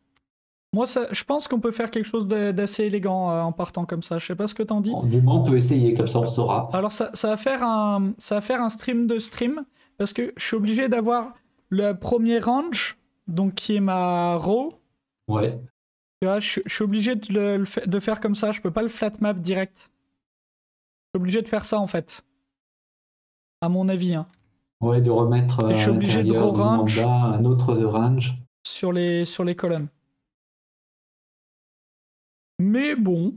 Moi, je pense qu'on peut faire quelque chose d'assez élégant en partant comme ça. Je sais pas ce que t'en dis. Du moins, on peut essayer, comme ça on saura. Alors ça va faire un stream de stream, parce que je suis obligé d'avoir le premier range, donc qui est ma row. Ouais. Tu vois, je suis obligé de faire comme ça, je peux pas le flat map direct. Je suis obligé de faire ça en fait. À mon avis. Hein. Ouais, de remettre je suis obligé de range un autre range. Sur les colonnes. Mais bon.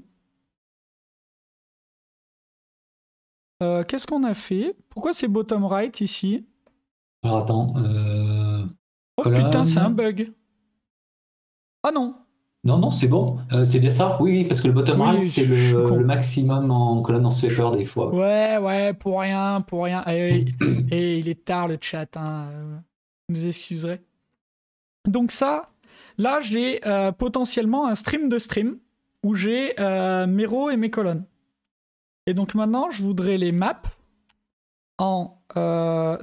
Qu'est-ce qu'on a fait? Pourquoi c'est bottom right ici? Alors attends. Oh putain, c'est un bug. Ah non. Non, c'est bon. C'est bien ça. Oui, parce que le bottom right, c'est le maximum en colonne. On se fait peur des fois. Ouais, pour rien. Et il est tard le chat. Hein. Vous nous excuserez. Donc ça, là, j'ai potentiellement un stream de stream où j'ai mes rows et mes colonnes. Et donc maintenant, je voudrais les map en...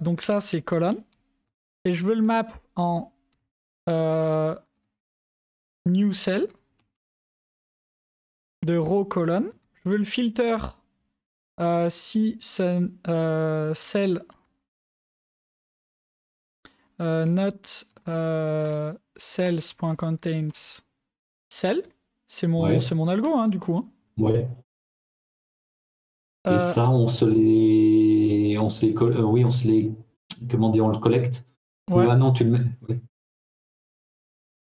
donc ça, c'est colonne. Et je veux le map en new cell de row colonne. Je veux le filter si c'est cell not cells.contains cell. C'est mon algo, hein, du coup. Hein. Ouais. Et ça, on se les comment dire, on le collecte. Ouais. Ah non, tu le mets. Ouais.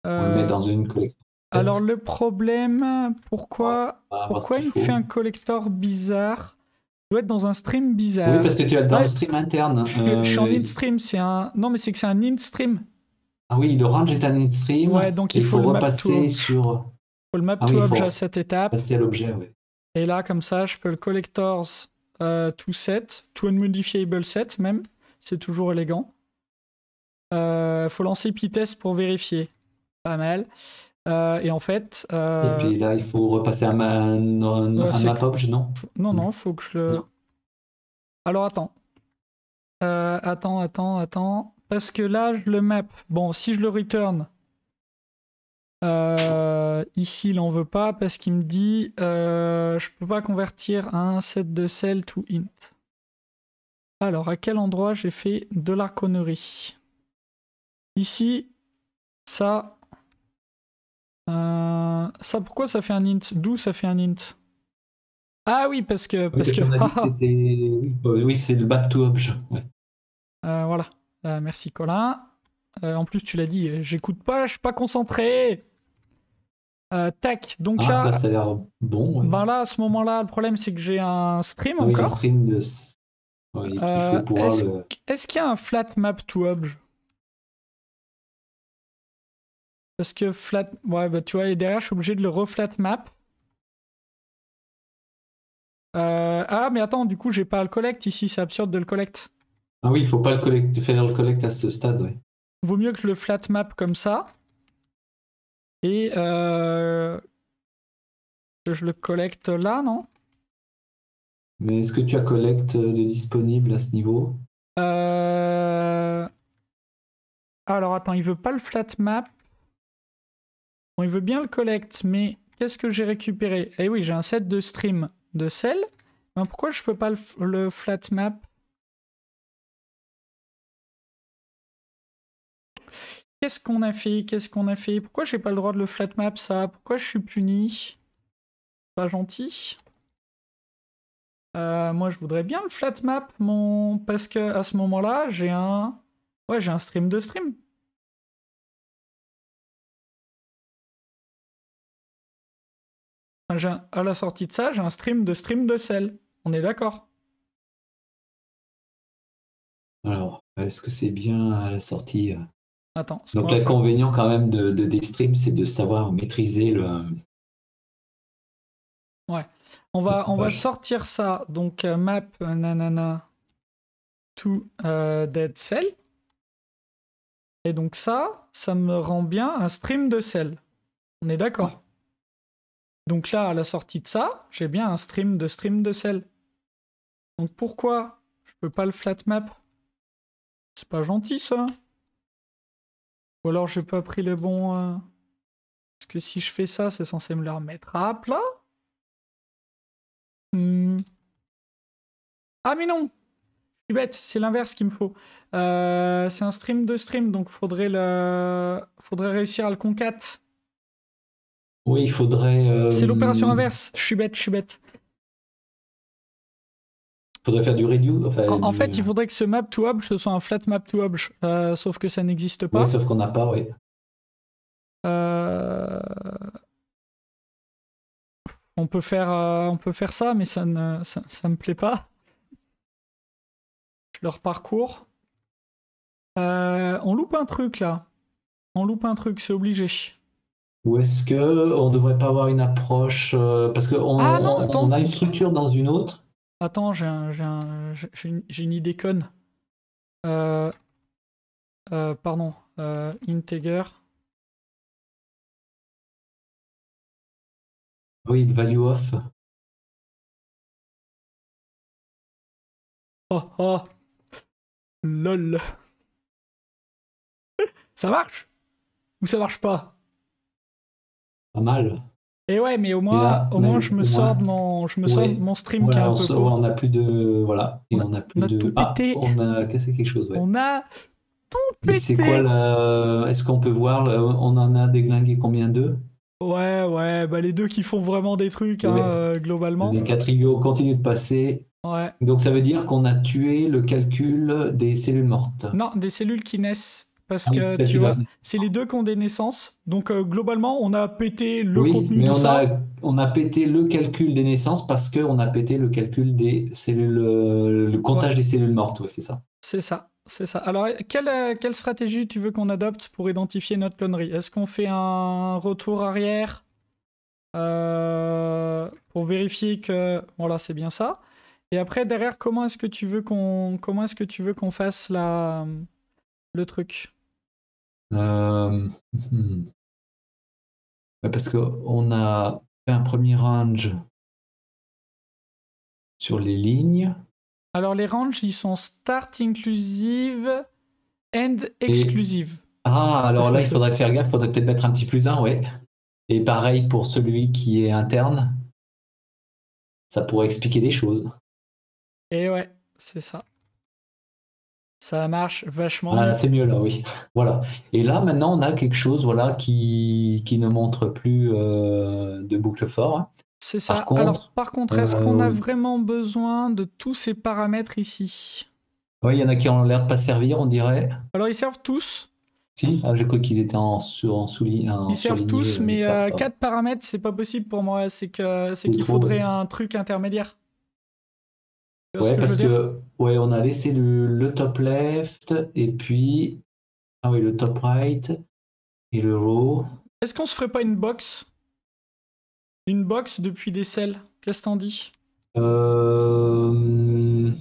On le met dans une collection. Alors le problème, pourquoi On va voir ce il qu'il me faut. fait un collector bizarre? Je dois être dans un stream bizarre. Oui, parce que tu es dans Ouais, le stream interne. je suis en in-stream, c'est un... Non, mais c'est que c'est un in-stream. Ah oui, le range est un in-stream. Ouais, donc et il faut le map to repasser object. sur... Faut le map Ah to oui, il object faut à cette étape. passer à l'objet, oui. Et là, comme ça, je peux le collectors to set, to unmodifiable set même. C'est toujours élégant. Faut lancer P-test pour vérifier. Pas mal. Et en fait... Et puis là, il faut repasser à map obj, non? Non, faut que je le... Non. Alors, attends. Attends. Parce que là, je le map. Bon, si je le return... ici, il en veut pas parce qu'il me dit je peux pas convertir un set de cell to int. Alors, à quel endroit j'ai fait de la connerie? Ici, ça... ça, pourquoi ça fait un int? D'où ça fait un int? Ah oui, parce que... Oui, c'est le back to obj. Ouais. Voilà. Merci, Colin. En plus, tu l'as dit, j'écoute pas, je suis pas concentré. Tac, donc là... ça a l'air bon. Ouais. Ben là, à ce moment-là, le problème, c'est que j'ai un stream encore. Oui, un stream de... Oui, qu'il faut pouvoir Est-ce qu'il y a un flat map to obj? Parce que flat... Ouais, bah tu vois, et derrière, je suis obligé de le reflat map. Ah, mais attends, du coup, j'ai pas à le collect ici, c'est absurde de le collect. Ah oui, il faut pas faire le collect à ce stade, oui. Vaut mieux que je le flat map comme ça. Et que je le collecte là, non? Mais est-ce que tu as collect de disponible à ce niveau? Alors attends, il veut pas le flat map. Bon, il veut bien le collect, mais qu'est-ce que j'ai récupéré? Eh oui, j'ai un set de stream de cell. Mais pourquoi je peux pas le flat map? Qu'est-ce qu'on a fait? Pourquoi j'ai pas le droit de le flat map, ça? Pourquoi je suis puni? Pas gentil. Moi, je voudrais bien le flat map, parce que à ce moment-là, j'ai un... Ouais, j'ai un stream de stream. À la sortie de ça, j'ai un stream de cell. On est d'accord? Alors, est-ce que c'est bien à la sortie? Attends. Donc l'inconvénient quand même des streams, c'est de savoir maîtriser le... Ouais. On va sortir ça. Donc map nanana to dead cell. Et donc ça me rend bien un stream de cell. On est d'accord? Ouais. Donc là, à la sortie de ça, j'ai bien un stream de cell. Donc pourquoi je peux pas le flat map? C'est pas gentil ça. Ou alors j'ai pas pris le bon... Parce que si je fais ça, c'est censé me le remettre à plat. Ah mais non! Je suis bête, c'est l'inverse qu'il me faut. C'est un stream de stream, donc faudrait réussir à le concat. Oui, il faudrait... C'est l'opération inverse. Je suis bête. Faudrait faire du redo. Enfin, en fait, il faudrait que ce map to obj ce soit un flat map to obj. Sauf que ça n'existe pas. Oui, sauf qu'on n'a pas, oui. On peut faire ça, mais ça me plaît pas. Je leur parcours. On loupe un truc là. C'est obligé. Ou est-ce que on devrait pas avoir une approche parce que on a une structure dans une autre. Attends, j'ai une idée conne. Pardon. Integer. Oui, value of. Oh. Lol. Ça marche? Ou ça marche pas? Pas mal. Et ouais, mais au moins, je me sors de mon stream qui est un peu pauvre. On n'a plus de... Voilà. Et on a plus de... Tout pété. On a cassé quelque chose, ouais. On a tout pété. C'est quoi la... Est-ce qu'on peut voir, on en a déglingué combien d'eux? Ouais, bah les deux qui font vraiment des trucs, globalement. Les quatrios continuent de passer. Ouais. Donc ça veut dire qu'on a tué le calcul des cellules mortes. Non, des cellules qui naissent parce Ah oui, que peut-être tu qu'il doit- vois, c'est les deux qui ont des naissances. Donc globalement, on a pété le Oui, contenu mais de ça. on a pété le calcul des naissances parce qu'on a pété le calcul des cellules, le Ouais, comptage des cellules mortes, ouais, c'est ça. c'est ça, c'est ça. Alors, quelle stratégie tu veux qu'on adopte pour identifier notre connerie? Est-ce qu'on fait un retour arrière pour vérifier que voilà, c'est bien ça? Et après, derrière, comment est-ce que tu veux qu'on fasse le truc? Euh, hmm. Ouais, parce qu'on a fait un premier range sur les lignes. Alors, les ranges, ils sont start inclusive, end Et exclusive. alors là, il faudrait faire gaffe, il faudrait peut-être mettre un petit plus un, ouais. Et pareil pour celui qui est interne, ça pourrait expliquer des choses. Et ouais, c'est ça. Ça marche vachement Ah, mieux. c'est mieux là, oui. Voilà. Et là, maintenant, on a quelque chose voilà, qui ne montre plus de boucle for, hein. C'est Par ça. Alors, contre, par contre, est-ce qu'on a euh, vraiment besoin de tous ces paramètres ici? ouais, il y en a qui ont l'air de pas servir, on dirait. Alors, ils servent tous. Si, j'ai cru qu'ils étaient Ils en servent surligné, tous, ils mais servent pas. 4 paramètres, c'est pas possible pour moi. C'est C'est qu'il trop. faudrait un truc intermédiaire. Tu vois ce Ouais, que je veux parce dire? que ouais, on a laissé le top left et puis ah oui, le top right et le row. Est-ce qu'on se ferait pas une box? Une box depuis des selles? Qu'est-ce que t'en dis? Euh,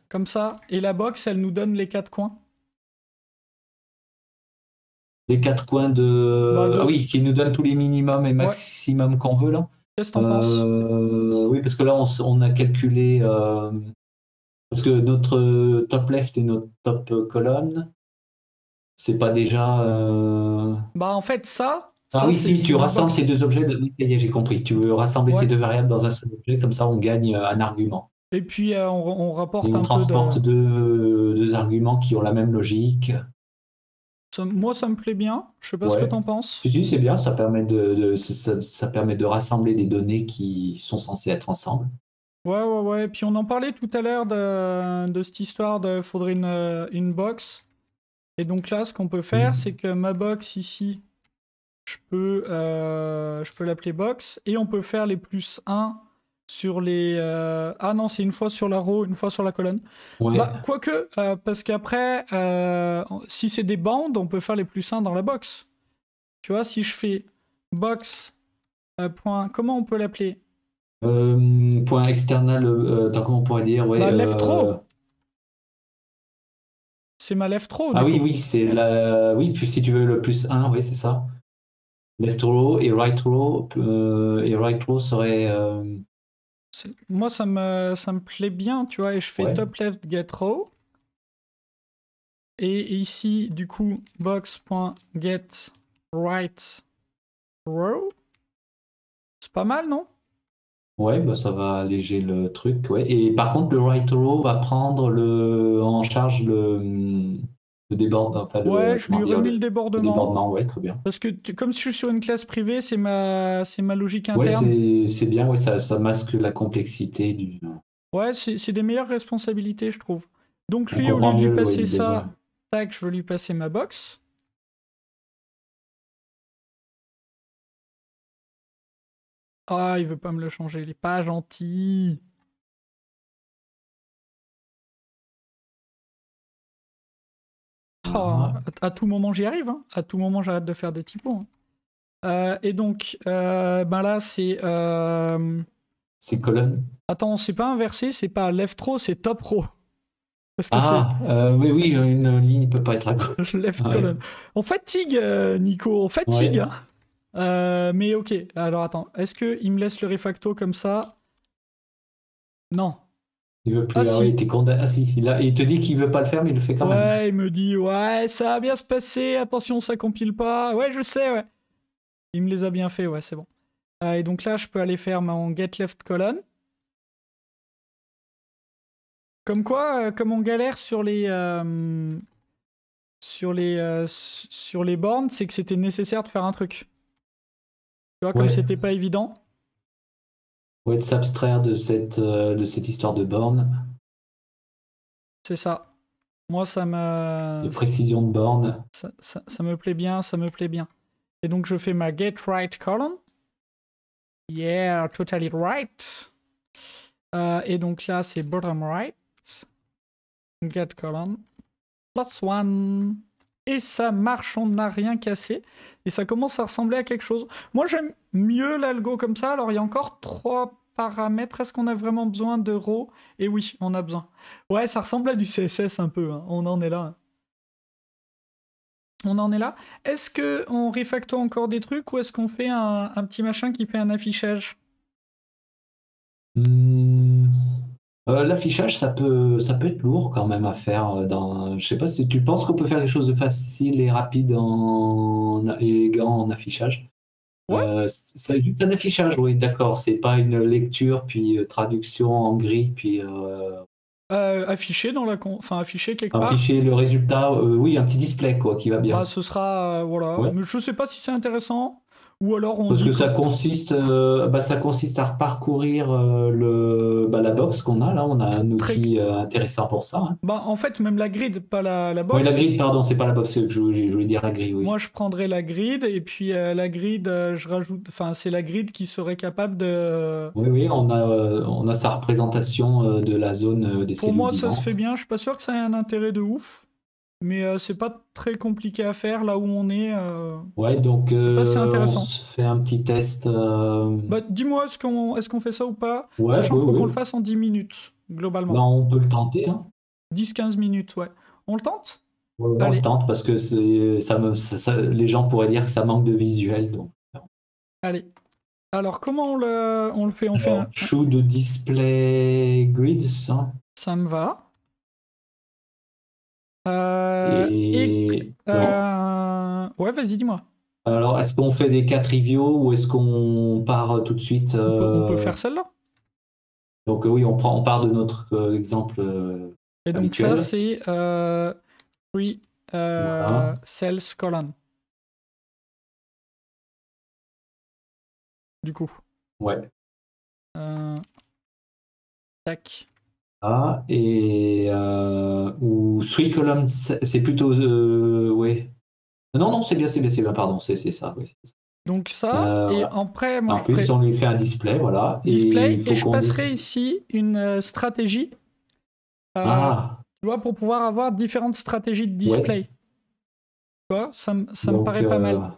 Comme ça. Et la box, elle nous donne les 4 coins. les quatre coins Bah, ah oui, qui nous donnent tous les minimums et Ouais. maximums qu'on veut là. Qu'est-ce que t'en penses? Oui, parce que là on a calculé parce que notre top left et notre top colonne, c'est pas déjà Bah, en fait, ça, ah ça oui, c'est si c'est tu notre rassembles box. ces deux objets, oui, ça y est, j'ai compris. Tu veux rassembler ces Ouais. deux variables dans un seul objet, comme ça on gagne un argument. Et puis, on Et rapporte on un peu de. transporte deux arguments qui ont la même logique. Moi, ça me plaît bien. Je sais pas ce que Ouais. t'en penses. Si, c'est bien, ça permet ça permet de rassembler des données qui sont censées être ensemble. Ouais, ouais, ouais. Puis on en parlait tout à l'heure de cette histoire de faudrait une box. Et donc là, ce qu'on peut faire, c'est que ma box ici, je peux l'appeler box. Et on peut faire les plus 1 sur les. Ah non, c'est une fois sur la row, une fois sur la colonne. Ouais, Bah, quoique, parce qu'après, si c'est des bandes, on peut faire les plus 1 dans la box. Tu vois, si je fais box, point, comment on peut l'appeler? point external, comment on pourrait dire, ouais. Bah, left row. C'est ma left row, Ah du oui, coup. oui, oui, puis si tu veux le plus un, oui, c'est ça. Left row et right row serait, Moi, ça me plaît bien, tu vois, et je fais ouais. top left get row. Et ici, du coup, box.get right row. C'est pas mal, non? Ouais, bah ça va alléger le truc, ouais. Et par contre, le right row va prendre en charge le débordement, enfin Ouais, je comment lui ai dire, remis le le débordement. débordement, ouais, très bien. Parce que comme je suis sur une classe privée, c'est ma logique Ouais, interne. c'est bien, ouais, ça masque la complexité du. Ouais, c'est des meilleures responsabilités, je trouve. Donc On lui, au lieu comprend de lui mieux passer le ça, besoin. tac, je veux lui passer ma box. Ah, il veut pas me le changer, il est pas gentil. Oh, Ah, à tout moment, j'y arrive. Hein. À tout moment, j'arrête de faire des typos. Hein. Et donc, ben là, c'est. c'est colonne. Attends, c'est pas inversé, c'est pas left row, c'est top row. Parce que c'est Ah, oui, oui, une ligne peut pas être à gauche. left Ouais, column. On fatigue, Nico, on fatigue. ouais. Hein. Mais ok, alors attends, est-ce qu'il me laisse le refacto comme ça? Non. Il veut Ah plus. Ah oui, si. t'es condamné. Ah si, il te dit qu'il veut pas le faire, mais il le fait quand même. Ouais, il me dit, ouais, ça va bien se passer, attention, ça compile pas. Ouais, je sais, ouais. Il me les a bien fait, ouais, c'est bon. Et donc là, je peux aller faire mon get left colon. Comme quoi, comme on galère sur les bornes, c'est que c'était nécessaire de faire un truc. Tu vois, comme Ouais, c'était pas évident. ouais, de s'abstraire de cette histoire de borne. C'est ça. Moi, ça de me... précision de borne. Ça me plaît bien, ça me plaît bien. Et donc, je fais ma get right column. Yeah, totally right. Et donc là, c'est bottom right. Get column. +1. Et ça marche, on n'a rien cassé. Et ça commence à ressembler à quelque chose. Moi, j'aime mieux l'algo comme ça. Alors, il y a encore 3 paramètres. Est-ce qu'on a vraiment besoin de row? Et oui, on a besoin. Ouais, ça ressemble à du CSS un peu. Hein. On en est là. Hein. On en est là. Est-ce qu'on refactor encore des trucs ou est-ce qu'on fait un petit machin qui fait un affichage? L'affichage, ça peut être lourd quand même à faire. Je sais pas si tu penses qu'on peut faire quelque chose de facile et rapide et élégant en affichage. Ouais. C'est juste un affichage, oui, d'accord. C'est pas une lecture, puis traduction en gris, puis Afficher dans la enfin afficher quelque part. afficher le résultat. Oui, un petit display quoi, qui va bien. Bah ce sera voilà. Ouais. Mais je sais pas si c'est intéressant ou alors on Parce dit que que... ça consiste à parcourir la box qu'on a là. On a un Très... outil intéressant pour ça. Hein. Bah en fait même la grid, pas la Oui, la box. grid, pardon, c'est pas la box. Je voulais dire la grille, oui. Moi je prendrais la grid et puis la grid je rajoute, enfin c'est la grid qui serait capable de... Oui, on a sa représentation de la zone des Pour cellules moi ça se fait vivantes. bien. Je suis pas sûr que ça ait un intérêt de ouf. Mais c'est pas très compliqué à faire là où on est. Ouais, donc Là, c'est on intéressant. se fait un petit test. Bah, dis-moi, est-ce qu'on fait ça ou pas? Ouais, Sachant oui, qu'il faut qu'on le oui. fasse en 10 minutes, Ben, globalement. on peut le tenter. Hein. 10-15 minutes, ouais. On le tente? Ouais, on le Allez, tente parce que les gens pourraient dire que ça manque de visuel. Donc. allez. Alors, comment on le fait? On fait Alors, show de display grid, c'est ça? Ça me va. Bon. Ouais, vas-y, dis-moi. Alors, est-ce qu'on fait des cas triviaux ou est-ce qu'on part tout de suite On peut faire celle-là. Donc oui, on part de notre exemple Et donc ça, habituel. c'est free Voilà. cells colon. Du coup. Ouais. Tac. Ah, et ou three columns, c'est plutôt ouais. Non, c'est bien, pardon, c'est ça, oui. Donc ça, et Voilà. après, moi En je plus, ferai on lui fait un display, voilà, et display il et faut je qu'on passerai dise. ici une stratégie. Ah, Tu vois, pour pouvoir avoir différentes stratégies de ouais. display. Tu vois, ça me Donc paraît pas mal.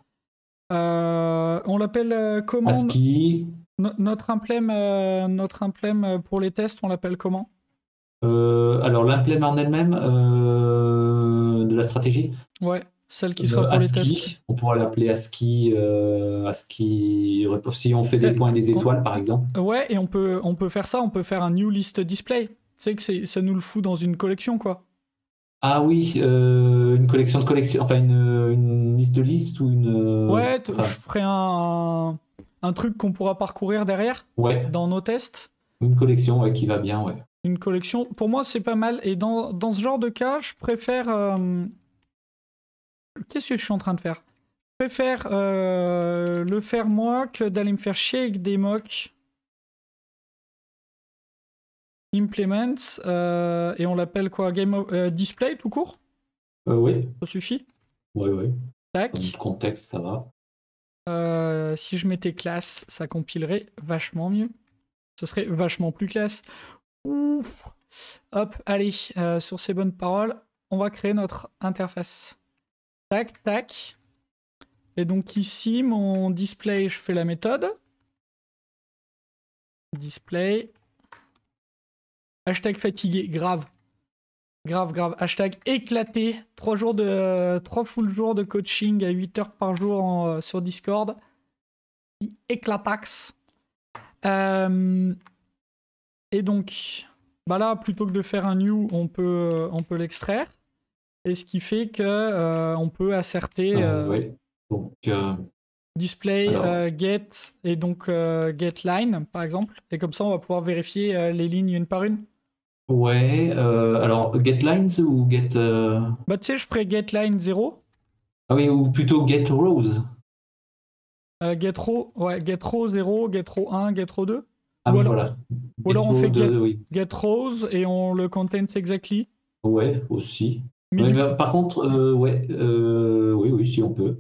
On l'appelle comment ASCII. notre emblème pour les tests, on l'appelle comment? Alors l'implément en elle-même de la stratégie. Ouais, celle qui sera pour les tests. ASCII, on pourra l'appeler ASCII, ASCII, si on fait des Euh, points et des on- étoiles par exemple. Ouais, et on peut faire ça, on peut faire un new list display. Tu sais que ça nous le fout dans une collection, quoi. Ah oui, une collection de collections, enfin une liste de listes ou une. Ouais, je Enfin, ferai un truc qu'on pourra parcourir derrière ouais, dans nos tests. une collection ouais, qui va bien, ouais. Une collection, pour moi, c'est pas mal. Et dans ce genre de cas, je préfère... Qu'est-ce que je suis en train de faire? Je préfère le faire moi que d'aller me faire chier avec des mocks. Implements, et on l'appelle quoi? Display tout court? Oui, Ça suffit? oui. Tac. Dans le contexte, ça va. Si je mettais classe, ça compilerait vachement mieux. Ce serait vachement plus classe. Ouf. Hop, allez, sur ces bonnes paroles, on va créer notre interface. Tac, tac. Et donc ici, mon display, je fais la méthode. Display. Hashtag fatigué, grave. Grave. Hashtag éclaté. 3 full jours de coaching à 8 heures par jour sur Discord. Éclatax. Et donc, bah là, plutôt que de faire un new, on peut l'extraire. Et ce qui fait que on peut asserter Oui. Donc, display alors, get et donc get line par exemple. Et comme ça, on va pouvoir vérifier les lignes une par une. ouais, alors get lines ou get. Bah tu sais, je ferai get line 0. Ah oui, ou plutôt get rows. Get row, ouais, get row 0, get row 1, get row 2. Ah Ou oui, alors, voilà. ou alors on row fait de, oui. get rows et on le content exactly. Ouais, aussi. Mais Ouais, du bah, coup, par contre, ouais, oui, oui, si on peut.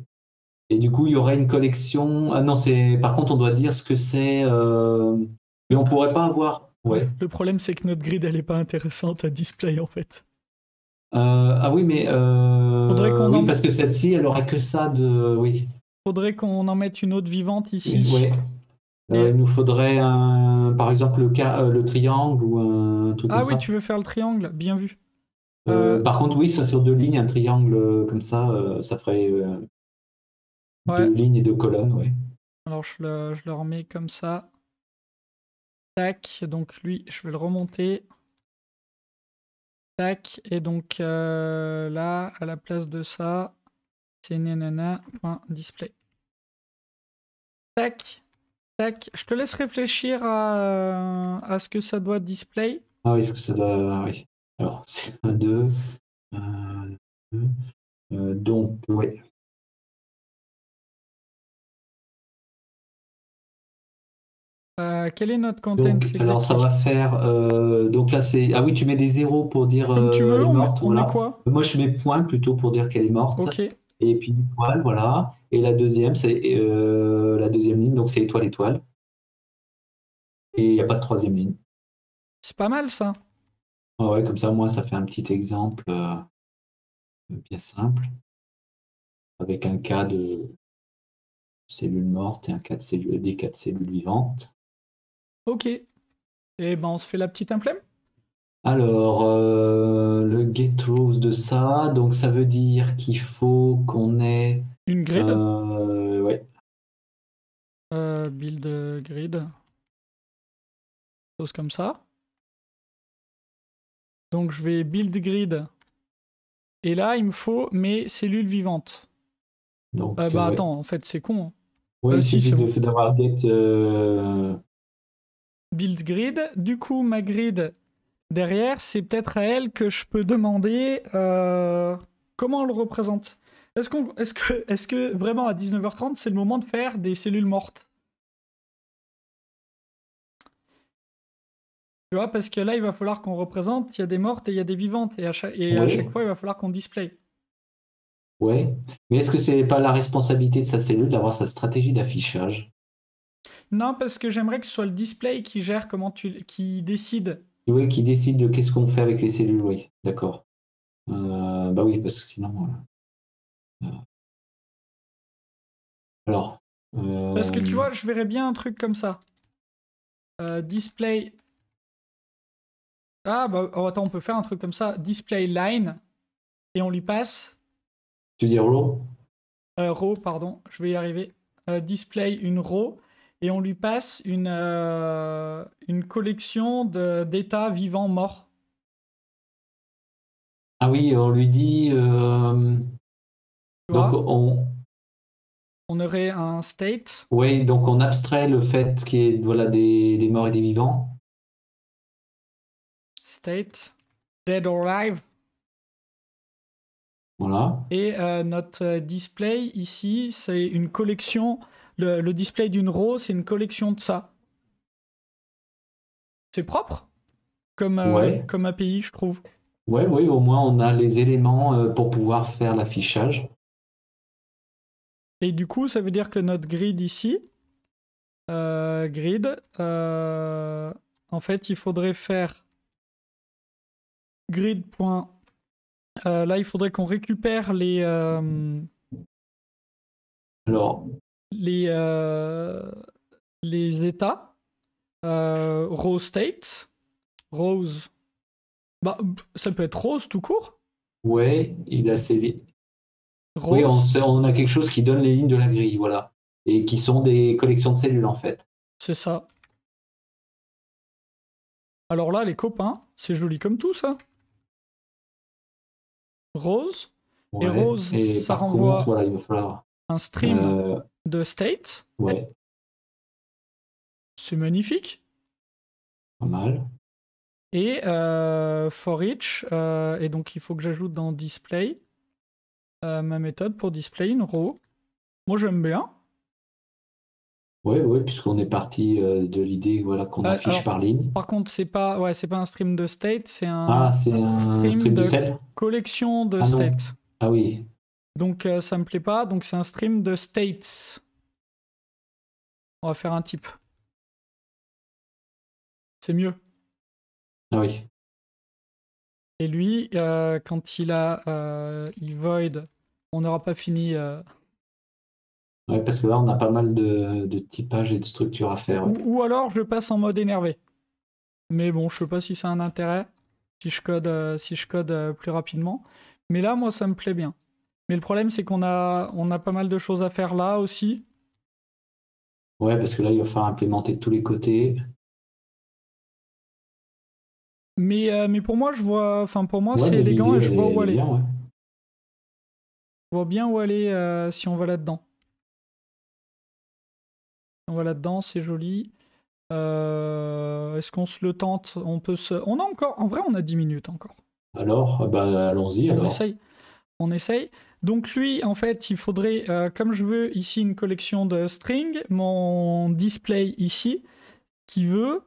Et du coup, il y aurait une collection. Ah non, c'est. Par contre, on doit dire ce que c'est. Mais on pourrait pas avoir. Ouais. le problème c'est que notre grid elle est pas intéressante à display en fait. Ah oui, mais Faudrait qu'on oui, en, parce que celle-ci, elle aura que ça de. Oui. faudrait qu'on en mette une autre vivante ici. Ouais. Et Il nous faudrait par exemple le triangle ou un truc comme ah oui, ça. tu veux faire le triangle, bien vu. Euh, Par contre, oui, ça sur deux lignes, un triangle comme ça ferait ouais. deux lignes et deux colonnes, ouais. Alors je le remets comme ça. Tac. Donc lui, je vais le remonter. Tac. Et donc là, à la place de ça, c'est nanana.display. Tac. Tac. Je te laisse réfléchir à ce que ça doit display. Ah oui, est-ce que ça doit. Oui. Alors, c'est un, deux. Un, deux. Donc, oui. Quel est notre content Donc, alors ça exactly? va faire. Donc là, c'est. Ah oui, tu mets des zéros pour dire Comme tu elle veux, est morte, on met voilà. quoi? Moi, je mets point plutôt pour dire qu'elle est morte. Ok. Et puis étoile, voilà. Et la deuxième, c'est la deuxième ligne, donc c'est étoile, étoile. Et il n'y a pas de troisième ligne. C'est pas mal ça. Ah ouais, comme ça, moi, ça fait un petit exemple bien simple, avec un cas de cellules mortes et un cas de cellules, des cas de cellules vivantes. Ok. Et ben on se fait la petite implème. Alors, le get rows de ça, donc ça veut dire qu'il faut qu'on ait. Une grid. Ouais. Build grid. Chose comme ça. Donc je vais build grid. Et là, il me faut mes cellules vivantes. Donc, Bah ouais. attends, en fait, c'est con, hein. Ouais, il Si, suffit c'est bon. d'avoir get. Build grid. Du coup, ma grid derrière, c'est peut-être à elle que je peux demander comment on le représente. Est-ce que vraiment à 19h30, c'est le moment de faire des cellules mortes? Tu vois, parce que là, il va falloir qu'on représente, il y a des mortes et il y a des vivantes. Et à chaque Ouais, fois, il va falloir qu'on display. ouais. Mais est-ce que c'est pas la responsabilité de sa cellule d'avoir sa stratégie d'affichage? Non, parce que j'aimerais que ce soit le display qui gère qui décide. Oui, qui décide de qu'est-ce qu'on fait avec les cellules, oui, d'accord. Bah oui, parce que sinon. Euh, alors. Parce que tu euh, vois, je verrais bien un truc comme ça. Display. Ah, bah oh, attends, on peut faire un truc comme ça. Display line. Et on lui passe. Tu dis row? Row, pardon, je vais y arriver. Display une row. Et on lui passe une collection d'états vivants morts. Ah oui, on lui dit. Tu Donc vois, on aurait un state. ouais, donc on abstrait le fait qu'il y ait voilà, des morts et des vivants. State. Dead or alive. Voilà. Et notre display ici, c'est une collection. Le display d'une row, c'est une collection de ça. C'est propre Ouais. comme API, je trouve. Ouais, oui, au moins on a les éléments pour pouvoir faire l'affichage. Et du coup, ça veut dire que notre grid ici, grid, en fait, il faudrait faire grid. Là, il faudrait qu'on récupère Alors, les, euh, les états. Row state, rose. Bah, ça peut être rose tout court. ouais, il a ses. Oui, Rose, on a quelque chose qui donne les lignes de la grille, voilà. Et qui sont des collections de cellules, en fait. c'est ça. Alors là, les copains, c'est joli comme tout ça. Rose. Et Ouais. rose, Et ça par contre, renvoie voilà, il va falloir. un stream euh, de state. ouais, C'est magnifique. pas mal. Et for each, et donc il faut que j'ajoute dans display ma méthode pour display une row. Moi j'aime bien. Ouais, puisqu'on est parti de l'idée voilà, qu'on affiche Alors, par ligne. par contre, c'est pas un stream de state, c'est Ah, un c'est un stream stream de de sel? collection de Ah non. state. Ah oui. Donc ça me plaît pas, donc c'est un stream de states. On va faire un type. C'est mieux. Ah oui. Et lui, quand il void, on n'aura pas fini. Ouais, parce que là, on a pas mal de typage et de structure à faire. Ouais. Ou alors je passe en mode énervé. Mais bon, je sais pas si c'est un intérêt, si je code plus rapidement. Mais là, moi, ça me plaît bien. Mais le problème, c'est qu'on a pas mal de choses à faire là aussi. Ouais, parce que là, il va falloir implémenter de tous les côtés. Mais pour moi, pour moi, Ouais, c'est mais élégant l'idée, et je vois où elle est aller. bien, ouais. Je vois bien où aller si on va là-dedans. On va là-dedans, c'est joli. Est-ce qu'on se le tente? On a encore... En vrai, on a 10 minutes encore. Alors, bah, allons-y, On alors. essaye. On essaye. Donc lui, en fait, il faudrait... comme je veux ici une collection de strings, mon display ici, qui veut,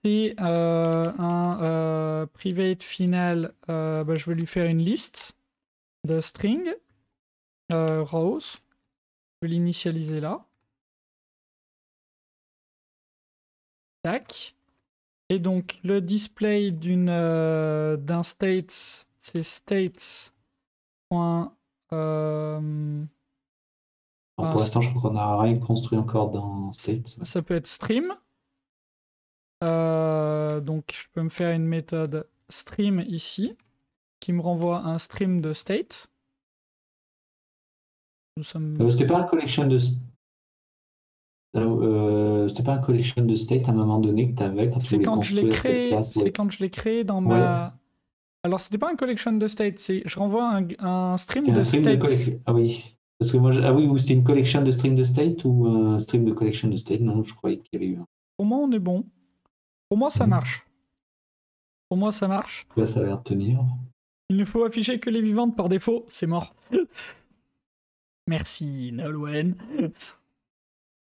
c'est un private final. Bah, je vais lui faire une liste de strings. Rows. Je vais l'initialiser là. Tac. Et donc, le display d'un states, c'est states. Alors, pour l'instant, je crois qu'on n'a rien construit encore dans State. Ça peut être stream. Donc, je peux me faire une méthode stream ici qui me renvoie un stream de state. Nous sommes... C'était pas un collection de. C'était pas un collection de state à un moment donné que tu avais quand tu C'est voulais quand je l'ai construire cette créé. classe. C'est Ouais. quand je l'ai créé dans Ouais. ma. Alors, c'était pas un collection de state. Je renvoie un stream C'était de un stream de states. collection. Ah oui. Parce que moi, ah oui, ou c'était une collection de stream de state ou un stream de collection de state. Non, je croyais qu'il y avait eu un. Pour moi, on est bon. Pour moi, ça marche. Pour moi, ça marche. Là, ça a l'air de tenir. Il ne faut afficher que les vivantes par défaut. C'est mort. Merci, Nolwenn.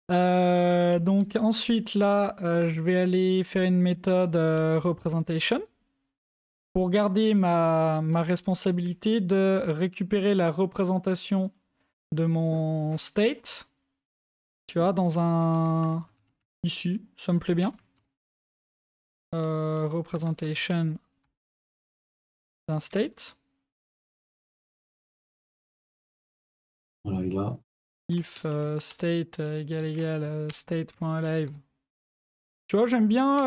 Donc ensuite là, je vais aller faire une méthode representation pour garder ma responsabilité de récupérer la représentation de mon state. Tu vois, dans un... Ici, ça me plaît bien. Representation d'un state. Voilà, il a. If state égale state.live. Tu vois, j'aime bien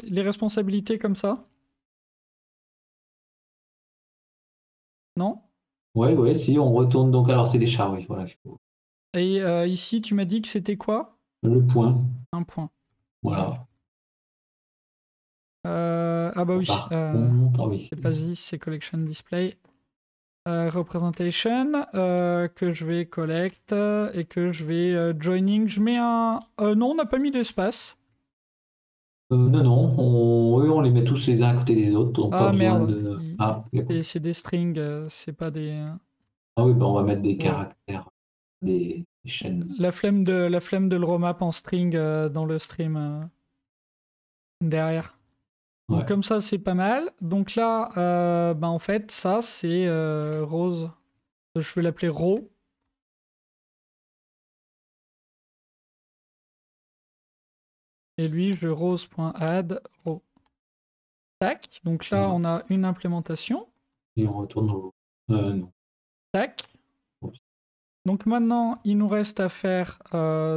les responsabilités comme ça. Non? Ouais, si on retourne donc. Alors, c'est des chars, oui. Voilà. Et ici, tu m'as dit que c'était quoi? Le point. Un point. Voilà. Ah bah oui. Par contre, ah oui. C'est pas this, c'est collection display. Representation que je vais collect et que je vais joining. Je mets un... non, on n'a pas mis d'espace. Non, on les met tous les uns à côté des autres, donc pas Ah besoin merde. de. Ah, C'est des strings, c'est pas des... ah oui, bah on va mettre des Ouais. caractères, des chaînes. La flemme de le remap en string dans le stream derrière. Donc Ouais. comme ça, c'est pas mal. Donc là, bah en fait, ça, c'est rose. Je vais l'appeler row. Et lui, je rose.add row. Tac. Donc là, Voilà. on a une implémentation. Et on retourne au. Non. Tac. Oups. Donc maintenant, il nous reste à faire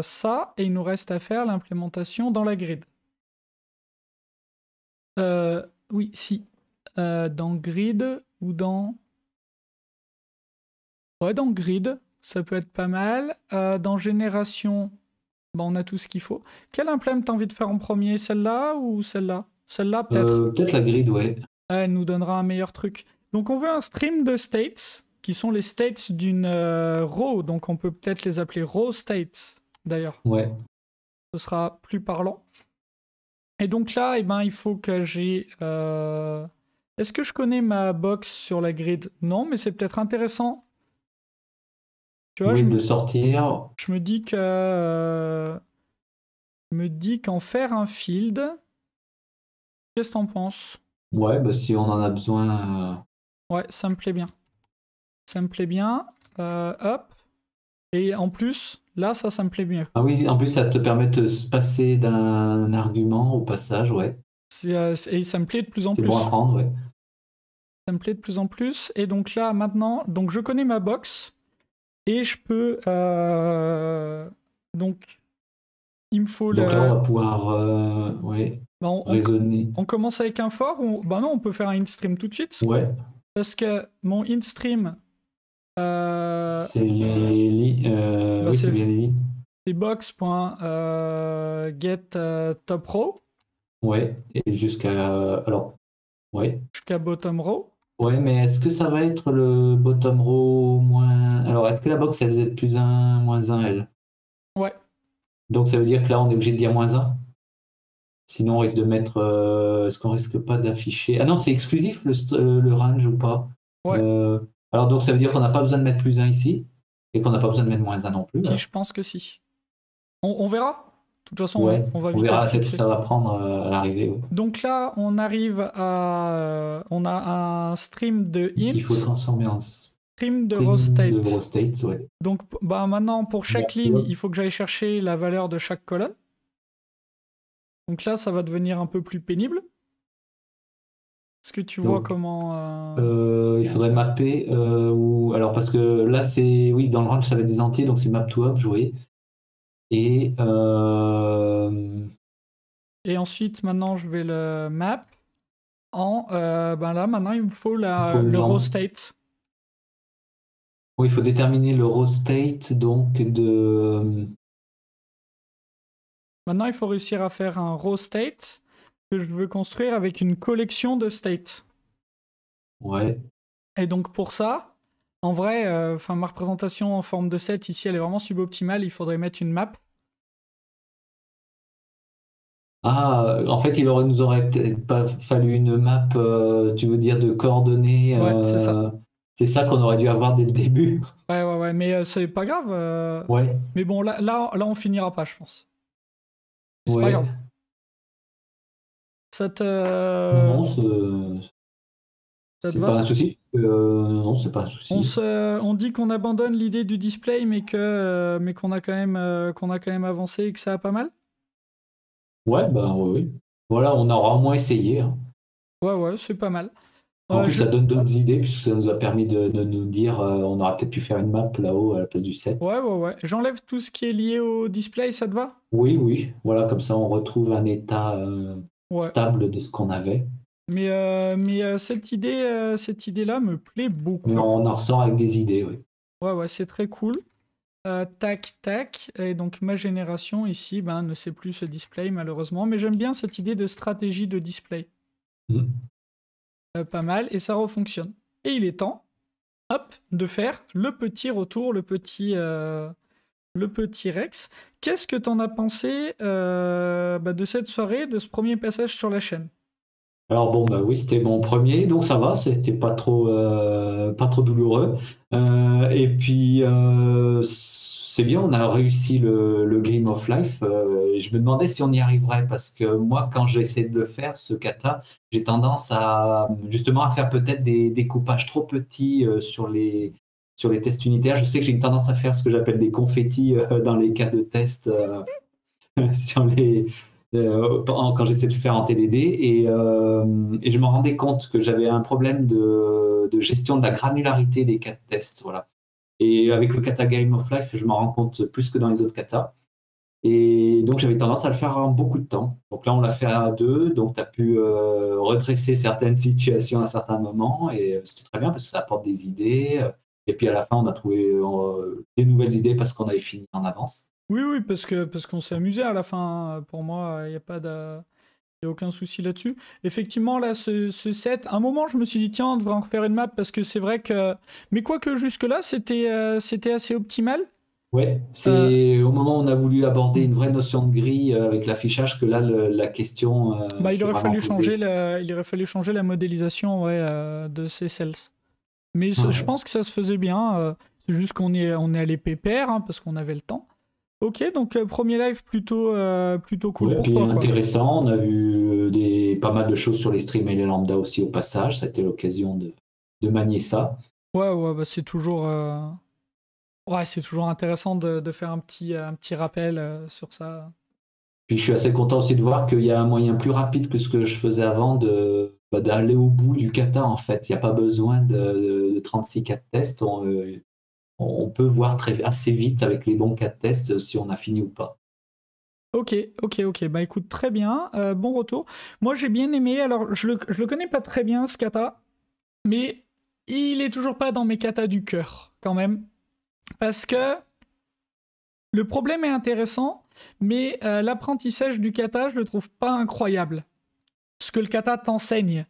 ça et il nous reste à faire l'implémentation dans la grid. Oui, si. Dans grid ou dans... Ouais, dans grid, ça peut être pas mal. Dans génération, bah, on a tout ce qu'il faut. Quelle implème t'as envie de faire en premier? Celle-là ou celle-là? Celle-là, peut-être. Peut-être la grid, ouais. Elle nous donnera un meilleur truc. Donc on veut un stream de states, qui sont les states d'une row. Donc on peut peut-être les appeler row states, d'ailleurs. Ouais. Ce sera plus parlant. Et donc là, eh ben, il faut que j'ai... Est-ce que je connais ma box sur la grid? Non, mais c'est peut-être intéressant. Tu vois, Oui, de sortir. je me dis qu'en faire un field, qu'est-ce que t'en penses? Ouais, bah, si on en a besoin. Ouais, ça me plaît bien. Ça me plaît bien. Hop. Et en plus, là, ça me plaît mieux. Ah oui, en plus, ça te permet de se passer d'un argument au passage, ouais. Et ça me plaît de plus en C'est plus. bon à prendre, ouais. Ça me plaît de plus en plus. Et donc là, maintenant, donc je connais ma box. Et je peux... donc, il me faut Donc là, on le... va pouvoir ouais, Bah, raisonner. on commence avec un fort ou... Bah non, on peut faire un in-stream tout de suite. Ouais, Parce que mon in-stream... c'est les bah, oui, c'est bien les lignes. c'est box.get top row Ouais, et jusqu'à. Alors, ouais. jusqu'à bottom row. Ouais, mais est-ce que ça va être le bottom row moins. Alors, est-ce que la box, elle est plus 1, moins 1, elle? Ouais. Donc, ça veut dire que là, on est obligé de dire moins 1? Sinon, on risque de mettre. Est-ce qu'on risque pas d'afficher. Ah non, c'est exclusif le range ou pas? Ouais. Alors, donc, ça veut dire qu'on n'a pas besoin de mettre plus 1 ici et qu'on n'a pas besoin de mettre moins 1 non plus. Si, Là. je pense que si. On verra. De toute façon, Ouais, on va on vite verra être peut-être que fixé. ça va prendre à l'arrivée. Ouais. Donc là, on arrive à... on a un stream de int, Qu'il faut transformer en stream de stream raw state. de raw states, ouais. Donc bah, maintenant, pour chaque ligne, Ouais. il faut que j'aille chercher la valeur de chaque colonne. Donc là, ça va devenir un peu plus pénible. Est-ce que tu vois Donc, comment... il faudrait mapper ou alors parce que là c'est oui dans le range ça va être des entiers donc c'est map to up jouer et Et ensuite, maintenant, je vais le map en... ben là, maintenant, il me faut le raw state. oui, il faut déterminer le raw state donc de Maintenant, il faut réussir à faire un raw state que je veux construire avec une collection de states. ouais. Et donc pour ça, en vrai, ma représentation en forme de set ici, elle est vraiment suboptimale. Il faudrait mettre une map. Ah, en fait, nous aurait peut-être pas fallu une map, tu veux dire de coordonnées. Ouais, c'est ça. C'est ça qu'on aurait dû avoir dès le début. Ouais, mais c'est pas grave. Ouais. Mais bon, là, on finira pas, je pense. Mais c'est pas Ouais. grave. Ça te... Non, ça te c'est va? pas un souci. Non, c'est pas un souci. On dit qu'on abandonne l'idée du display, mais qu'on a quand même avancé et que ça a pas mal. Ouais, bah oui. Voilà, on aura au moins essayé. Hein. Ouais, c'est pas mal. En plus, ça donne d'autres idées, puisque ça nous a permis de nous dire on aurait peut-être pu faire une map là-haut à la place du set. Ouais. J'enlève tout ce qui est lié au display, ça te va? Oui. Voilà, comme ça, on retrouve un état stable de ce qu'on avait. Mais cette idée-là me plaît beaucoup. Mais on en ressort avec des idées, oui. Ouais, c'est très cool. Tac. Et donc ma génération ici ne sait plus ce display malheureusement. Mais j'aime bien cette idée de stratégie de display. Pas mal. Et ça refonctionne. Et il est temps, hop, de faire le petit retour, le petit Rex. Qu'est-ce que t'en as pensé de cette soirée, de ce premier passage sur la chaîne? Alors bon, bah oui, c'était mon premier, donc ça va, c'était pas trop douloureux. Et puis c'est bien, on a réussi le Game of Life. Je me demandais si on y arriverait parce que moi, quand j'essaie de le faire, ce kata, j'ai tendance à justement à faire peut-être des découpages trop petits sur les tests unitaires. Je sais que j'ai une tendance à faire ce que j'appelle des confettis dans les cas de test sur les quand j'essaie de faire en TDD et je me rendais compte que j'avais un problème de gestion de la granularité des cas de test. Voilà. Et avec le kata Game of Life, je m'en rends compte plus que dans les autres katas. Et donc, j'avais tendance à le faire en beaucoup de temps. Donc là, on l'a fait à deux. Donc, tu as pu redresser certaines situations à certains moments. Et c'était très bien parce que ça apporte des idées. Et puis, à la fin, on a trouvé des nouvelles idées parce qu'on avait fini en avance. Oui, parce qu'on s'est amusé à la fin. Pour moi, il n'y a pas de... Il n'y a aucun souci là-dessus. Effectivement, là, ce set, à un moment, je me suis dit, tiens, on devrait en refaire une map parce que c'est vrai que. Mais quoique jusque-là, c'était assez optimal. Ouais, c'est au moment où on a voulu aborder une vraie notion de grille avec l'affichage que là, la question. Il aurait fallu changer la modélisation de ces cells. Mais je pense que ça se faisait bien. C'est juste qu'on est allé pépère, hein, parce qu'on avait le temps. Ok, donc premier live plutôt cool Ouais, pour puis toi, quoi. intéressant. On a vu pas mal de choses sur les streams et les lambda aussi au passage. Ça a été l'occasion de manier ça. Ouais, bah c'est toujours... Ouais, c'est toujours intéressant de faire un petit rappel sur ça. Puis je suis assez content aussi de voir qu'il y a un moyen plus rapide que ce que je faisais avant d'aller au bout du kata en fait. Il n'y a pas besoin de 36 cas de test. On peut voir assez vite avec les bons cas de test si on a fini ou pas. Ok. Bah écoute, très bien. Bon retour. Moi, j'ai bien aimé. Alors, je le connais pas très bien, ce kata. Mais il est toujours pas dans mes katas du cœur, quand même. Parce que le problème est intéressant, mais l'apprentissage du kata, je le trouve pas incroyable. Ce que le kata t'enseigne.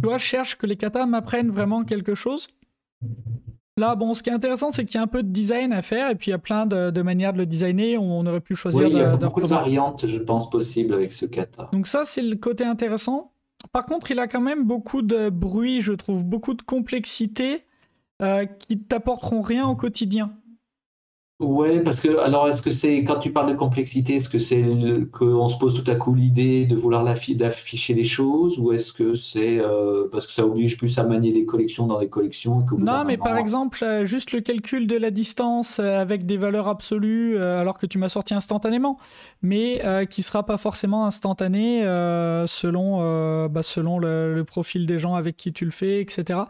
Toi, je cherche que les katas m'apprennent vraiment quelque chose. Là, bon, ce qui est intéressant, c'est qu'il y a un peu de design à faire, et puis il y a plein de manières de le designer. On aurait pu choisir Oui, il y a de beaucoup de variantes, je pense, possibles avec ce kata. Donc ça, c'est le côté intéressant. Par contre, il a quand même beaucoup de bruit, je trouve, beaucoup de complexité qui t'apporteront rien au quotidien. Ouais, parce que, alors, est-ce que c'est, quand tu parles de complexité, est-ce que c'est qu'on se pose tout à coup l'idée de vouloir d'afficher les choses, ou est-ce que c'est parce que ça oblige plus à manier des collections dans des collections et qu'au bout d'un Non, mais moment... par exemple, juste le calcul de la distance avec des valeurs absolues, alors que tu m'as sorti instantanément, mais qui sera pas forcément instantané selon le profil des gens avec qui tu le fais, etc.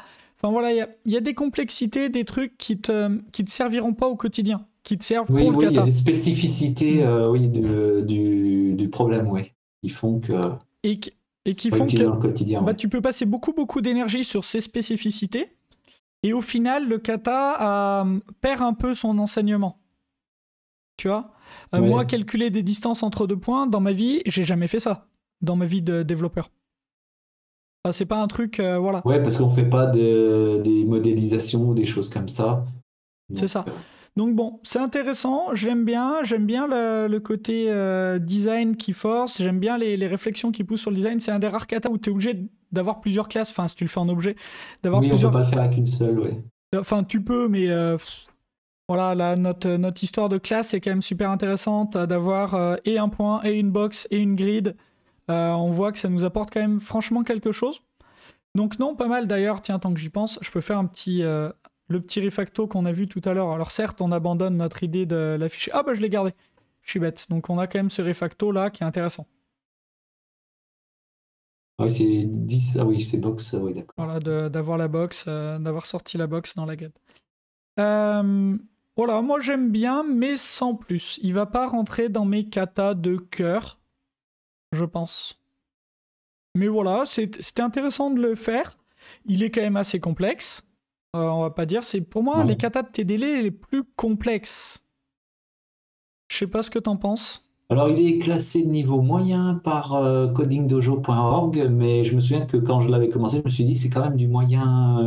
Enfin voilà, il y a des complexités, des trucs qui te serviront pas au quotidien, qui te servent Oui, pour le oui, il y a kata. des spécificités oui, du problème, oui, qui font que Et qui c'est pas font utile que dans le quotidien. bah, Ouais. tu peux passer beaucoup d'énergie sur ces spécificités, et au final, le kata perd un peu son enseignement. Tu vois, Ouais. moi, calculer des distances entre deux points, dans ma vie, j'ai jamais fait ça, dans ma vie de développeur. Enfin, c'est pas un truc, voilà, Ouais, parce qu'on fait pas des modélisations ou des choses comme ça. c'est Donc, ça. Donc bon, c'est intéressant, j'aime bien le côté design qui force, j'aime bien les réflexions qui poussent sur le design. C'est un des rares katas où tu es obligé d'avoir plusieurs classes, enfin si tu le fais en objet, d'avoir oui, on peut plusieurs... pas le faire avec une seule, ouais. Enfin tu peux, mais voilà, là, notre histoire de classe est quand même super intéressante, d'avoir et un point, et une box, et une grid. On voit que ça nous apporte quand même franchement quelque chose. Donc non, pas mal d'ailleurs, tiens, tant que j'y pense, je peux faire le petit refacto qu'on a vu tout à l'heure. Alors certes, on abandonne notre idée de l'afficher. Ah bah je l'ai gardé, je suis bête. Donc on a quand même ce refacto là qui est intéressant. Oui, c'est 10, ah oui, c'est box, oui, d'accord. Voilà, d'avoir la box, d'avoir sorti la box dans la guide. Voilà, moi j'aime bien, mais sans plus. Il va pas rentrer dans mes katas de cœur, je pense. Mais voilà, c'était intéressant de le faire. Il est quand même assez complexe. On va pas dire, c'est pour moi Ouais. les katas de TDL les plus complexes. Je sais pas ce que t'en penses. Alors, il est classé de niveau moyen par codingdojo.org, mais je me souviens que quand je l'avais commencé, je me suis dit c'est quand même du moyen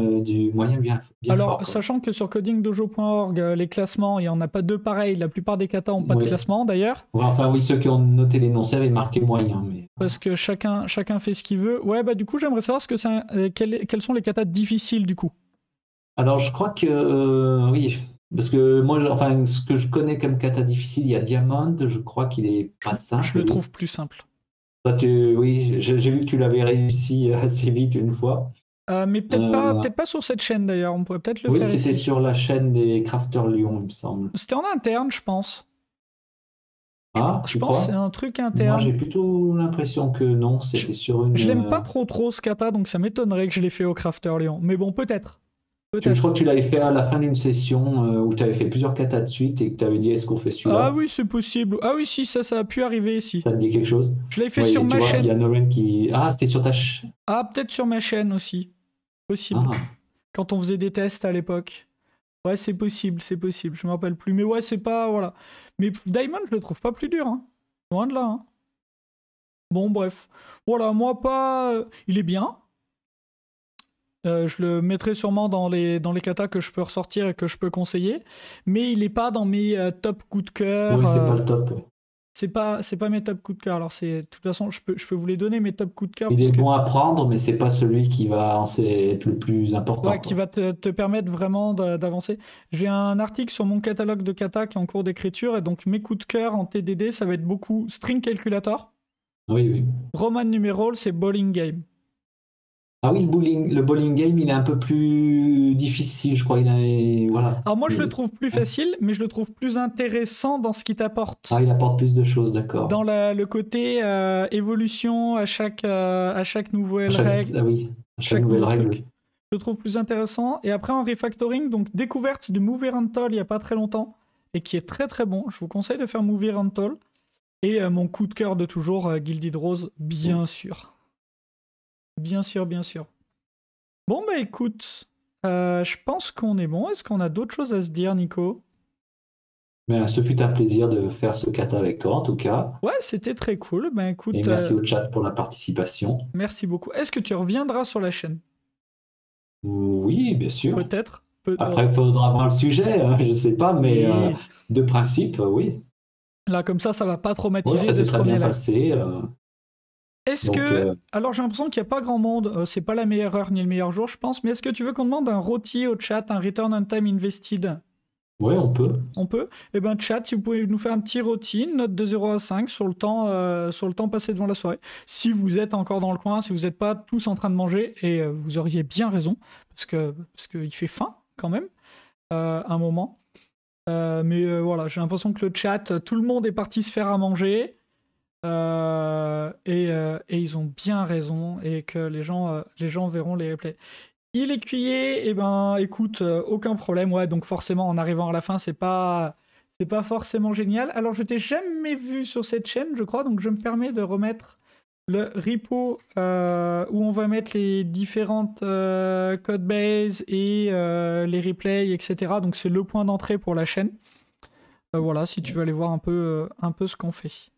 bien Alors, fort, quoi. sachant que sur codingdojo.org, les classements, il n'y en a pas deux pareils. La plupart des katas n'ont pas de Ouais. classement d'ailleurs. Ouais, enfin, oui, ceux qui ont noté l'énoncé avaient marqué moyen, mais... Parce que chacun fait ce qu'il veut. Ouais, bah du coup, j'aimerais savoir quels sont les katas difficiles du coup. Alors, je crois que oui, parce que moi, enfin, ce que je connais comme kata difficile, il y a Diamond, je crois qu'il est pas simple. Je le trouve plus simple. Toi, oui, j'ai vu que tu l'avais réussi assez vite une fois. Mais peut-être pas sur cette chaîne d'ailleurs. On pourrait peut-être le Oui, faire c'était ici. sur la chaîne des Crafters Lyon, il me semble. C'était en interne, je pense. Ah, Je tu pense que c'est crois? un truc Moi, interne. j'ai plutôt l'impression que non, c'était sur une... Je l'aime pas trop ce kata, donc ça m'étonnerait que je l'ai fait au Crafter Lyon. Mais bon, peut-être. Je crois que tu l'avais fait à la fin d'une session où tu avais fait plusieurs katas de suite et que tu avais dit est-ce qu'on fait Ah celui-là? oui, c'est possible. Ah oui, si, ça a pu arriver ici. Ça te dit quelque chose? Je l'avais fait Oui, sur tu ma vois, il y a chaîne. Nolan qui... Ah, c'était sur ta chaîne. Ah, peut-être sur ma chaîne aussi. Possible. Ah. Quand on faisait des tests à l'époque. Ouais, c'est possible. Je me rappelle plus. Mais ouais, c'est pas... Voilà. Mais Diamond, je le trouve pas plus dur. Hein. Loin de là. Hein. Bon, bref. Voilà, moi, pas... Il est bien. Je le mettrai sûrement dans les katas que je peux ressortir et que je peux conseiller. Mais il est pas dans mes top coups de cœur. Oui, c'est pas le top. c'est pas mes top coups de cœur. Alors, de toute façon, je peux vous les donner, mes top coups de cœur. Il est puisque, bon à prendre, mais c'est pas celui qui va être le plus important. ouais, qui va te permettre vraiment d'avancer. J'ai un article sur mon catalogue de kata qui est en cours d'écriture, et donc mes coups de cœur en TDD, ça va être beaucoup String Calculator. Oui, oui. Roman Numeral, c'est Bowling Game. Ah oui, le bowling game, il est un peu plus difficile, je crois. Voilà. Alors moi, je le trouve plus facile, mais je le trouve plus intéressant dans ce qu'il t'apporte. Ah, il apporte plus de choses, d'accord. Dans le côté évolution à chaque nouvelle règle. Ah oui, à chaque nouvelle règle. Truc, je le trouve plus intéressant. Et après, en refactoring, donc découverte de Movie Rental il n'y a pas très longtemps, et qui est très très bon. Je vous conseille de faire Movie Rental. Et mon coup de cœur de toujours, Gilded Rose, bien sûr. Bien sûr, bien sûr. Bon, bah écoute, je pense qu'on est bon. Est-ce qu'on a d'autres choses à se dire, Nico? Ben, ce fut un plaisir de faire ce kata avec toi, en tout cas. Ouais, c'était très cool. Ben écoute, et merci au chat pour la participation. Merci beaucoup. Est-ce que tu reviendras sur la chaîne? Oui, bien sûr. Peut-être. Après, il faudra voir le sujet, hein, je ne sais pas, mais oui. De principe, oui. Là, comme ça va pas traumatiser. Ouais, ça s'est très bien passé. Est-ce que... Alors, j'ai l'impression qu'il n'y a pas grand monde. C'est pas la meilleure heure ni le meilleur jour, je pense. Mais est-ce que tu veux qu'on demande un ROTI au chat, un Return on Time Invested? Ouais, on peut. On peut. Eh ben, chat, si vous pouvez nous faire un petit ROTI, une note de 0 à 5 sur le temps passé devant la soirée. Si vous êtes encore dans le coin, si vous n'êtes pas tous en train de manger, et vous auriez bien raison, parce qu'il fait faim, quand même, un moment. Mais voilà, j'ai l'impression que le chat, tout le monde est parti se faire à manger. Et ils ont bien raison, et que les gens verront les replays. Il est cuillé, et ben écoute, aucun problème, ouais, donc forcément en arrivant à la fin, c'est pas forcément génial. Alors je t'ai jamais vu sur cette chaîne, je crois, donc je me permets de remettre le repo où on va mettre les différentes code bases et les replays, etc. Donc c'est le point d'entrée pour la chaîne. Voilà, si tu veux aller voir un peu ce qu'on fait.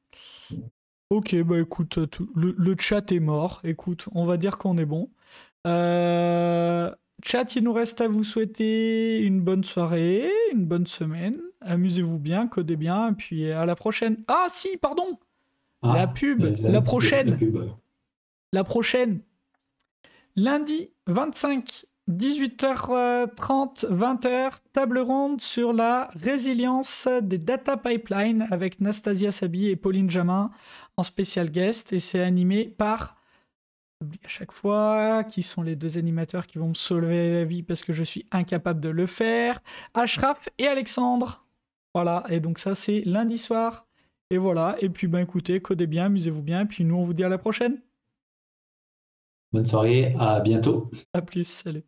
Ok, bah écoute, le chat est mort. Écoute, on va dire qu'on est bon. Chat, il nous reste à vous souhaiter une bonne soirée, une bonne semaine. Amusez-vous bien, codez bien, et puis à la prochaine. Ah si, pardon. La pub, la prochaine. La prochaine. Lundi 25, 18h30, 20h, table ronde sur la résilience des data pipelines avec Nastasia Sabi et Pauline Jamin en spécial guest, et c'est animé par, j'oublie à chaque fois, qui sont les deux animateurs qui vont me sauver la vie parce que je suis incapable de le faire, Ashraf et Alexandre. Voilà, et donc ça c'est lundi soir, et voilà, et puis ben écoutez, codez bien, amusez-vous bien, et puis nous on vous dit à la prochaine. Bonne soirée, à bientôt. À plus, salut.